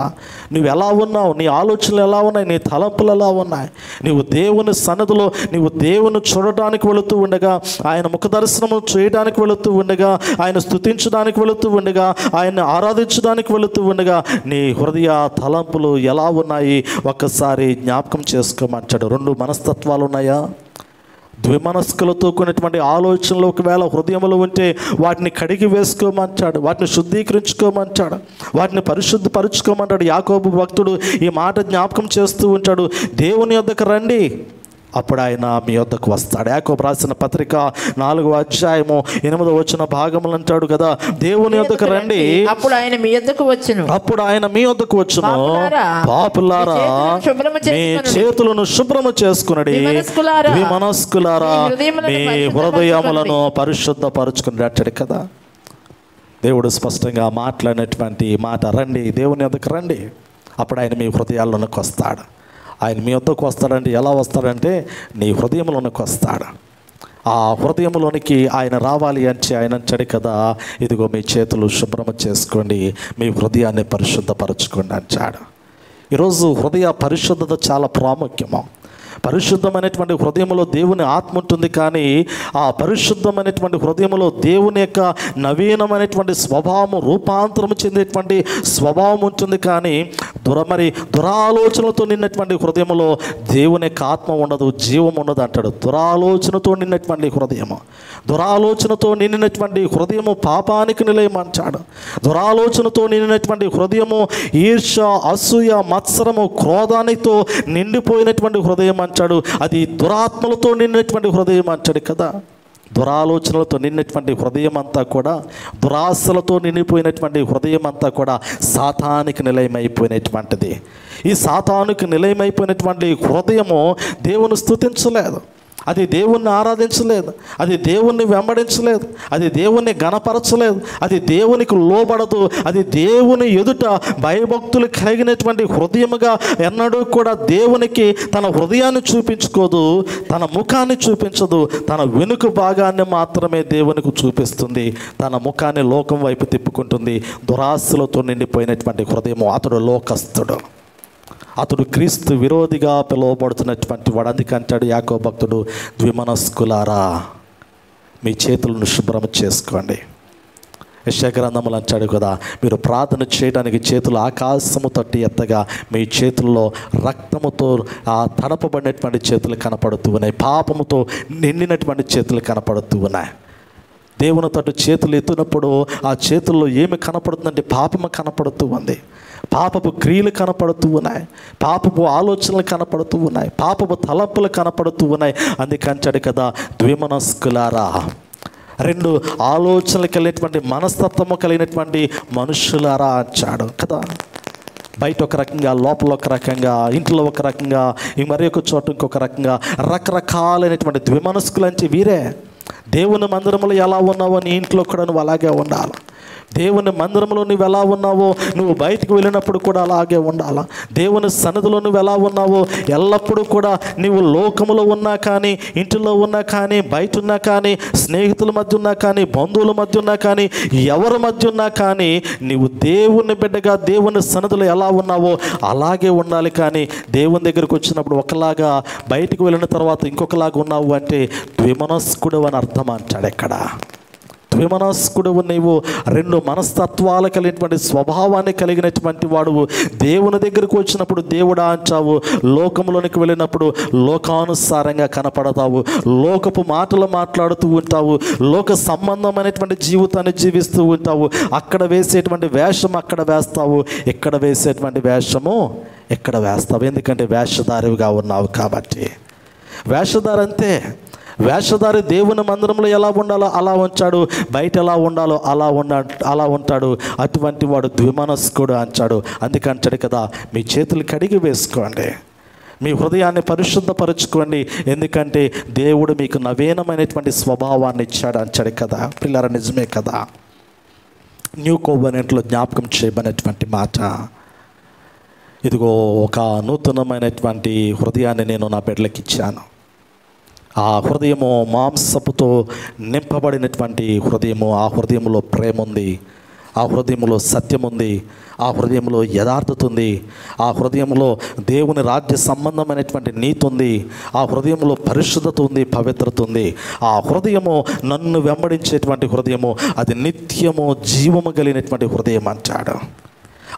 నువ్వు ఎలా ఉన్నావు, నీ ఆలోచనలు ఎలా ఉన్నాయి, నీ తలంపులు ఎలా ఉన్నాయి. నీవు దేవుని సన్నిధిలో నీవు దేవుని చూడటానికి వెళుతూ ఉండగా, ఆయన ముఖదర్శనము చేయడానికి వెళుతూ ఉండగా, ఆయన స్తుతించడానికి వెళుతూ ఉండగా, ఆయన ఆరాధించడానికి వెళుతూ ఉండగా నీ హృదయ తలంపులు ఎలా ఉన్నాయి ఒక్కసారి జ్ఞాపకం చేసుకోమంటాడు. 2 మనస్తత్వాలు ఉన్నాయా? ద్విమనస్కులతో కూడినటువంటి ఆలోచనలు ఒకవేళ హృదయంలో ఉంటే వాటిని కడిగి వేసుకోమంటాడు, వాటిని శుద్ధీకరించుకోమంటాడు, వాటిని పరిశుద్ధపరుచుకోమంటాడు. యాకోబు భక్తుడు ఈ మాట జ్ఞాపకం చేస్తూ ఉంటాడు, దేవుని యొద్దకు రండి, అప్పుడు ఆయన మీ యొద్దకు వస్తాడు. యాకోబు రాసిన పత్రిక 4వ అధ్యాయము 8వ వచన భాగములు అంటాడు కదా, దేవుని యొద్దకు రండి, అప్పుడు ఆయన మీ యొద్దకు వచ్చును, పాపులారా మీ చేతులను శుభ్రము చేసుకునడి, విమనస్కులారా మీ హృదయములను పరిశుద్ధపరచుకుని అంటాడు కదా. దేవుడు స్పష్టంగా మాట్లాడినటువంటి మాట, రండి, దేవుని యొద్దకు రండి, అప్పుడు ఆయన మీ హృదయాల్లోకి వస్తాడు. ఆయన మీ వద్దకు వస్తాడంటే ఎలా వస్తాడంటే నీ హృదయంలోనికి వస్తాడు. ఆ హృదయంలోనికి ఆయన రావాలి అంటే ఆయన అంటాడు కదా, ఇదిగో మీ చేతులు శుభ్రం చేసుకోండి, మీ హృదయాన్ని పరిశుద్ధపరచుకోండి అంటాడు. ఈరోజు హృదయ పరిశుద్ధత చాలా ప్రాముఖ్యము. పరిశుద్ధమైనటువంటి హృదయంలో దేవుని ఆత్మ ఉంటుంది, కానీ ఆ పరిశుద్ధమైనటువంటి హృదయంలో దేవుని యొక్క నవీనమైనటువంటి స్వభావం, రూపాంతరం చెందేటువంటి స్వభావం ఉంటుంది. కానీ దురాలోచనలతో నిన్నటువంటి హృదయంలో దేవుని యొక్క ఆత్మ ఉండదు, జీవం ఉండదు అంటాడు. దురాలోచనతో నిన్నటువంటి హృదయము, దురాలోచనతో నిండినటువంటి హృదయము పాపానికి నిలయమంటాడు. దురాలోచనతో నిండినటువంటి హృదయము ఈర్ష, అసూయ, మత్సరము, క్రోధానితో నిండిపోయినటువంటి హృదయం అంటాడు. అది దురాత్మలతో నిండినటువంటి హృదయం అంటాడు కదా. దురాలోచనలతో నిండినటువంటి హృదయం అంతా కూడా, దురాశలతో నిండిపోయినటువంటి హృదయం అంతా కూడా సాతానికి నిలయమైపోయినటువంటిది. ఈ సాతానికి నిలయమైపోయినటువంటి హృదయము దేవుని స్తుతించలేదు, అది దేవుణ్ణి ఆరాధించలేదు, అది దేవుణ్ణి వెంబడించలేదు, అది దేవుణ్ణి గణపరచలేదు, అది దేవునికి లోబడదు, అది దేవుని ఎదుట భయభక్తులు కలిగినటువంటి హృదయముగా ఎన్నడూ కూడా దేవునికి తన హృదయాన్ని చూపించుకోదు, తన ముఖాన్ని చూపించదు, తన వెనుక భాగాన్ని మాత్రమే దేవునికి చూపిస్తుంది, తన ముఖాన్ని లోకం వైపు తిప్పుకుంటుంది. దురాశలతో నిండిపోయినటువంటి హృదయము, అతడు లోకస్తుడు, అతడు క్రీస్తు విరోధిగా పిలువబడుతున్నటువంటి వాడు. అందుకంటాడు యాకోబు భక్తుడు, ద్విమనస్కులారా మీ చేతులను శుభ్రం చేసుకోండి. యెషయా గ్రంథములు అంటాడు కదా, మీరు ప్రార్థన చేయడానికి చేతులు ఆకాశము తట్టి ఎత్తగా మీ చేతుల్లో రక్తముతో తడపబడినటువంటి చేతులు కనపడుతూ ఉన్నాయి, పాపముతో నిండినటువంటి చేతులు కనపడుతూ ఉన్నాయి. దేవుని తట్టు చేతులు ఎత్తినప్పుడు ఆ చేతుల్లో ఏమి కనపడుతుందంటే పాపము కనపడుతూ ఉంది, పాపపు క్రియలు కనపడుతూ ఉన్నాయి, పాపపు ఆలోచనలు కనపడుతూ ఉన్నాయి, పాపపు తలంపులు కనపడుతూ ఉన్నాయి. అందుకంటాడు కదా, ద్విమనస్కులారా, రెండు ఆలోచనలు కలిగినటువంటి మనస్తత్వము కలిగినటువంటి మనుషులారా అంటాడు కదా. బయట ఒక రకంగా, లోపల ఒక రకంగా, ఇంట్లో ఒక రకంగా, మరి ఒక చోట ఇంకొక రకంగా, రకరకాలైనటువంటి ద్విమనస్కులు అంటే వీరే. దేవుని మందిరంలో ఎలా ఉన్నావో నీ ఇంట్లో కూడా నువ్వు అలాగే ఉండాలి. దేవుని మందిరంలో నువ్వు ఎలా ఉన్నావో నువ్వు బయటకు వెళ్ళినప్పుడు కూడా అలాగే ఉండాలి. దేవుని సన్నిధిలో నువ్వు ఎలా ఉన్నావో ఎల్లప్పుడూ కూడా నువ్వు లోకములో ఉన్నా కానీ, ఇంటిలో ఉన్నా కానీ, బయట ఉన్నా కానీ, స్నేహితుల మధ్య ఉన్నా కానీ, బంధువుల మధ్య ఉన్నా కానీ, ఎవరి మధ్య ఉన్నా కానీ, నువ్వు దేవుని బిడ్డగా దేవుని సన్నిధిలో ఎలా ఉన్నావో అలాగే ఉండాలి. కానీ దేవుని దగ్గరికి వచ్చినప్పుడు ఒకలాగా, బయటకు వెళ్ళిన తర్వాత ఇంకొకలాగా ఉన్నావు అంటే ద్విమనస్కుడు అని అర్థం అంటాడు. ఎక్కడ ద్విమనస్కుడు నీవు, రెండు మనస్తత్వాలు కలిగినటువంటి స్వభావాన్ని కలిగినటువంటి వాడు. దేవుని దగ్గరకు వచ్చినప్పుడు దేవుడా అంటావు, లోకంలోనికి వెళ్ళినప్పుడు లోకానుసారంగా కనపడతావు, లోకపు మాటలు మాట్లాడుతూ ఉంటావు, లోక సంబంధమైనటువంటి జీవితాన్ని జీవిస్తూ ఉంటావు. అక్కడ వేసేటువంటి వేషం అక్కడ వేస్తావు, ఇక్కడ వేసేటువంటి వేషము ఎక్కడ వేస్తావు. ఎందుకంటే వేషధారిగా ఉన్నావు కాబట్టి. వేషధారి అంతే. వేషధారి దేవుని మందిరంలో ఎలా ఉండాలో అలా ఉంచాడు, బయట ఎలా ఉండాలో అలా ఉంటాడు. అటువంటి వాడు ద్విమనస్కుడు అంటాడు. అందుకంటాడు కదా, మీ చేతులు కడిగి వేసుకోండి, మీ హృదయాన్ని పరిశుద్ధపరచుకోండి, ఎందుకంటే దేవుడు మీకు నవీనమైనటువంటి స్వభావాన్ని ఇచ్చాడు అంటాడు కదా. పిల్లల నిజమే కదా. న్యూ కోవెనెంట్లో జ్ఞాపకం చేయబడినటువంటి మాట, ఇదిగో ఒక నూతనమైనటువంటి హృదయాన్ని నేను నా బిడ్డలకు ఇచ్చాను. ఆ హృదయము మాంసపుతో నింపబడినటువంటి హృదయము. ఆ హృదయంలో ప్రేమ ఉంది, ఆ హృదయంలో సత్యం ఉంది, ఆ హృదయంలో యథార్థత ఉంది, ఆ హృదయంలో దేవుని రాజ్య సంబంధమైనటువంటి నీతి ఉంది, ఆ హృదయంలో పరిశుద్ధత ఉంది, పవిత్రత ఉంది. ఆ హృదయము నన్ను వెంబడించేటువంటి హృదయము, అది నిత్యము జీవము కలిగినటువంటి హృదయం అంటాడు.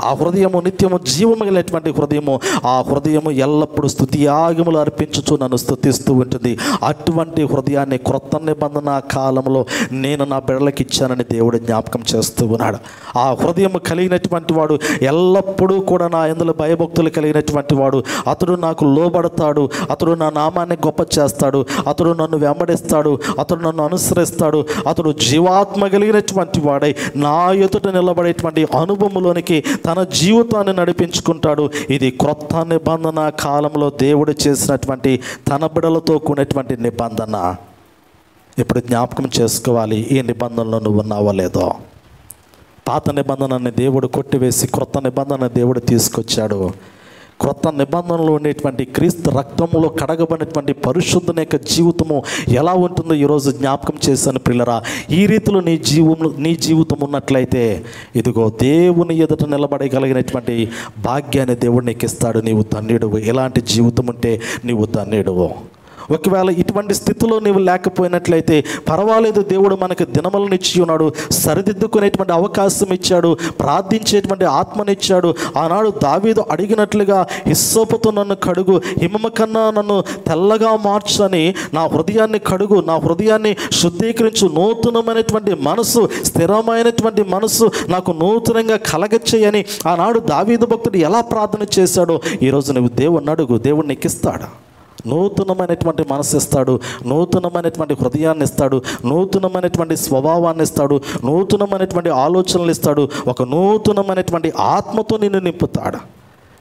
ఆ హృదయము నిత్యము జీవము కలిగినటువంటి హృదయము, ఆ హృదయము ఎల్లప్పుడూ స్తుతియాగములు అర్పించుచు నన్ను స్తుతిస్తూ ఉంటుంది. అటువంటి హృదయాన్ని క్రొత్త నిబంధన కాలంలో నేను నా బిడ్డలకు ఇచ్చానని దేవుడు జ్ఞాపకం చేస్తూ ఉన్నాడు. ఆ హృదయము కలిగినటువంటి వాడు ఎల్లప్పుడూ కూడా నా యందు భయభక్తులు కలిగినటువంటి వాడు, అతడు నాకు లోబడతాడు, అతడు నా నామాన్ని గొప్ప చేస్తాడు, అతడు నన్ను వెంబడిస్తాడు, అతడు నన్ను అనుసరిస్తాడు, అతడు జీవాత్మ కలిగినటువంటి వాడై నా ఎదుట నిలబడేటువంటి అనుభవంలోనికి తన జీవితాన్ని నడిపించుకుంటాడు. ఇది క్రొత్త నిబంధన కాలంలో దేవుడు చేసినటువంటి తన బిడ్డలతో కూడినటువంటి నిబంధన. ఇప్పుడు జ్ఞాపకం చేసుకోవాలి, ఈ నిబంధనలో నువ్వు ఉన్నావో లేదో. పాత నిబంధనని దేవుడు కొట్టివేసి క్రొత్త నిబంధన దేవుడు తీసుకొచ్చాడు. క్రొత్త నిబంధనలో ఉండేటువంటి క్రీస్తు రక్తంలో కడగబడినటువంటి పరిశుద్ధుని యొక్క జీవితము ఎలా ఉంటుందో ఈరోజు జ్ఞాపకం చేశాను ప్రియులరా. ఈ రీతిలో నీ జీవితం ఉన్నట్లయితే ఇదిగో దేవుని ఎదుట నిలబడగలిగినటువంటి భాగ్యాన్ని దేవుడు నీకు ఇస్తాడు. నీవు ధన్యుడువు. ఎలాంటి జీవితం ఉంటే నీవు ధన్యుడువు. ఒకవేళ ఇటువంటి స్థితిలో నీవు లేకపోయినట్లయితే పర్వాలేదు, దేవుడు మనకు దినములను ఇచ్చి ఉన్నాడు, సరిదిద్దుకునేటువంటి అవకాశం ఇచ్చాడు, ప్రార్థించేటువంటి ఆత్మనిచ్చాడు. ఆనాడు దావీదు అడిగినట్లుగా హిస్సోపుతో నన్ను కడుగు, హిమము కన్నా నన్ను తెల్లగా మార్చని, నా హృదయాన్ని కడుగు, నా హృదయాన్ని శుద్ధీకరించు, నూతనమైనటువంటి మనసు, స్థిరమైనటువంటి మనసు నాకు నూతనంగా కలగచ్చేయని ఆనాడు దావీదు భక్తుడు ఎలా ప్రార్థన చేశాడో ఈరోజు నువ్వు దేవుణ్ణి అడుగు, దేవుడు నీకు ఇస్తాడు. నూతనమైనటువంటి మనసు ఇస్తాడు, నూతనమైనటువంటి హృదయాన్ని ఇస్తాడు, నూతనమైనటువంటి స్వభావాన్ని ఇస్తాడు, నూతనమైనటువంటి ఆలోచనలు ఇస్తాడు, ఒక నూతనమైనటువంటి ఆత్మతో నిన్ను నింపుతాడు.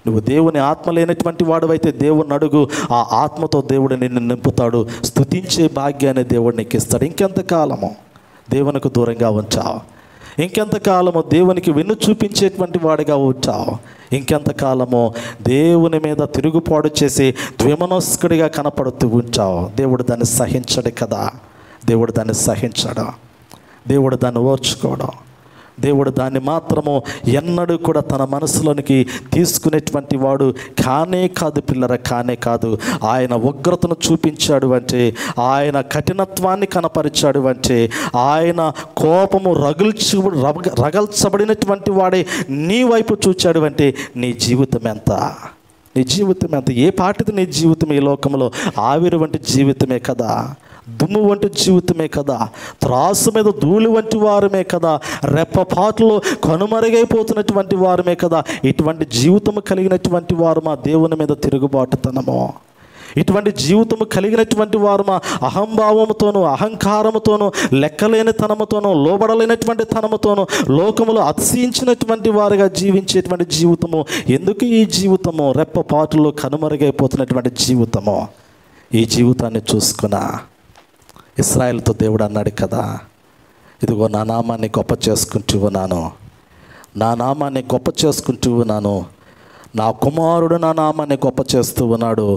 నువ్వు దేవుని ఆత్మ లేనటువంటి వాడువైతే దేవుని అడుగు, ఆ ఆత్మతో దేవుడు నిన్ను నింపుతాడు. స్తుతించే భాగ్యాన్ని దేవుడు నీకు ఇస్తాడు. ఇంకెంతకాలము దేవునికి దూరంగా ఉంచావు? ఇంకెంతకాలము దేవునికి వెన్ను చూపించేటువంటి వాడిగా ఉంచావు? ఇంకెంతకాలము దేవుని మీద తిరుగుపాటు చేసి ద్విమనస్కుడిగా కనపడుతూ ఉంచావు? దేవుడు దాన్ని సహించడు కదా. దేవుడు దాన్ని సహించడు, దేవుడు దాన్ని ఓర్చుకోవడం, దేవుడు దాన్ని మాత్రము ఎన్నడూ కూడా తన మనసులోనికి తీసుకునేటువంటి వాడు కానే కాదు పిల్లర, కానే కాదు. ఆయన ఉగ్రతను చూపించాడు అంటే, ఆయన కఠినత్వాన్ని కనపరిచాడు అంటే, ఆయన కోపము రగల్చబడినటువంటి వాడే నీ వైపు చూచాడు అంటే నీ జీవితం ఎంత? నీ జీవితం ఎంత? ఏ పాటిది నీ జీవితం ఈ లోకంలో? ఆవిరి వంటి జీవితమే కదా, దుమ్ము వంటి జీవితమే కదా, త్రాసు మీద ధూళి వంటి వారమే కదా, రెప్పపాటులో కనుమరుగైపోతున్నటువంటి వారమే కదా. ఇటువంటి జీవితము కలిగినటువంటి వారు మా దేవుని మీద తిరుగుబాటుతనము, ఇటువంటి జీవితము కలిగినటువంటి వారు మా అహంభావముతోనూ అహంకారముతోనూ లెక్కలేని తనముతోనూ లోబడలేనటువంటి తనముతోనూ లోకములో అతిశయించినటువంటి వారుగా జీవించేటువంటి జీవితము. ఎందుకు ఈ జీవితము? రెప్పపాటులో కనుమరుగైపోతున్నటువంటి జీవితము. ఈ జీవితాన్ని చూసుకున్నా ఇశ్రాయేలుతో దేవుడు అన్నాడు కదా, ఇదిగో నా నామాన్ని గొప్ప చేసుకుంటూ ఉన్నాను, నా నామాన్ని గొప్ప చేసుకుంటూ ఉన్నాను, నా కుమారుడు నా నామాన్ని గొప్ప చేస్తూ ఉన్నాడు,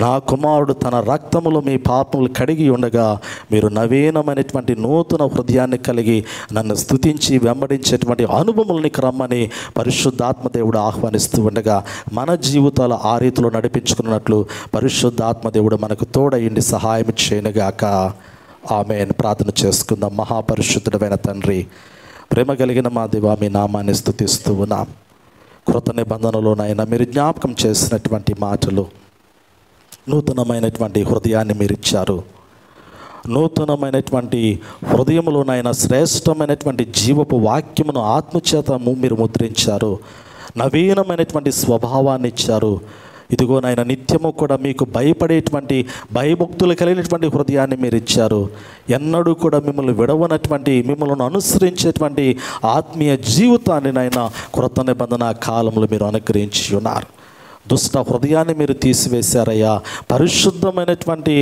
నా కుమారుడు తన రక్తములో మీ పాపములు కడిగి ఉండగా మీరు నవీనమైనటువంటి నూతన హృదయాన్ని కలిగి నన్ను స్తుతించి వెంబడించేటువంటి అనుభవములనికి రమ్మని పరిశుద్ధాత్మదేవుడు ఆహ్వానిస్తూ ఉండగా మన జీవితాలు ఆ రీతిలో నడిపించుకున్నట్లు పరిశుద్ధాత్మదేవుడు మనకు తోడయిండి సహాయం చేయనుగాక. ఆమేన్. ప్రార్థన చేసుకుందాం. మహాపరిశుద్ధుడైన తండ్రి, ప్రేమ కలిగిన మా దేవా, మీ నామాన్ని స్తుతిస్తూ ఉన్నాం. కృత నిబంధనలోనైనా మీరు జ్ఞాపకం చేసినటువంటి మాటలు, నూతనమైనటువంటి హృదయాన్ని మీరు ఇచ్చారు, నూతనమైనటువంటి హృదయంలోనైనా శ్రేష్టమైనటువంటి జీవపు వాక్యమును ఆత్మచేత మీరు ముద్రించారు, నవీనమైనటువంటి స్వభావాన్ని ఇచ్చారు. ఇదిగో నాయన నిత్యము కూడా మీకు భయపడేటువంటి భయభక్తులు కలిగినటువంటి హృదయాన్ని మీరు ఇచ్చారు. ఎన్నడూ కూడా మిమ్మల్ని విడవనటువంటి, మిమ్మల్ని అనుసరించేటువంటి ఆత్మీయ జీవితాన్ని నాయన కృత నిబంధన కాలంలో మీరు అనుగ్రహించి ఉన్నారు. దుష్ట హృదయాన్ని మీరు తీసివేశారయ్యా. పరిశుద్ధమైనటువంటి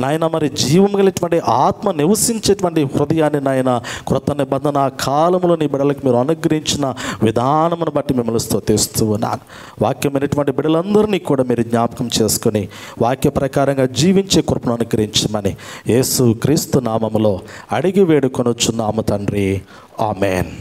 నాయన మరి జీవం కలిగినటువంటి ఆత్మ నివసించేటువంటి హృదయాన్ని నాయన కృత నిబంధన కాలంలో నీ బిడ్డలకు మీరు అనుగ్రహించిన విధానమును బట్టి మిమ్మల్ని స్తుతిస్తూ ఉన్నాను. వాక్యమైనటువంటి బిడ్డలందరినీ కూడా మీరు జ్ఞాపకం చేసుకొని వాక్య ప్రకారంగా జీవించే కృపను అనుగ్రహించమని యేసు క్రీస్తు నామములో అడిగి వేడుకొనుచున్నాము తండ్రి. ఆమేన్.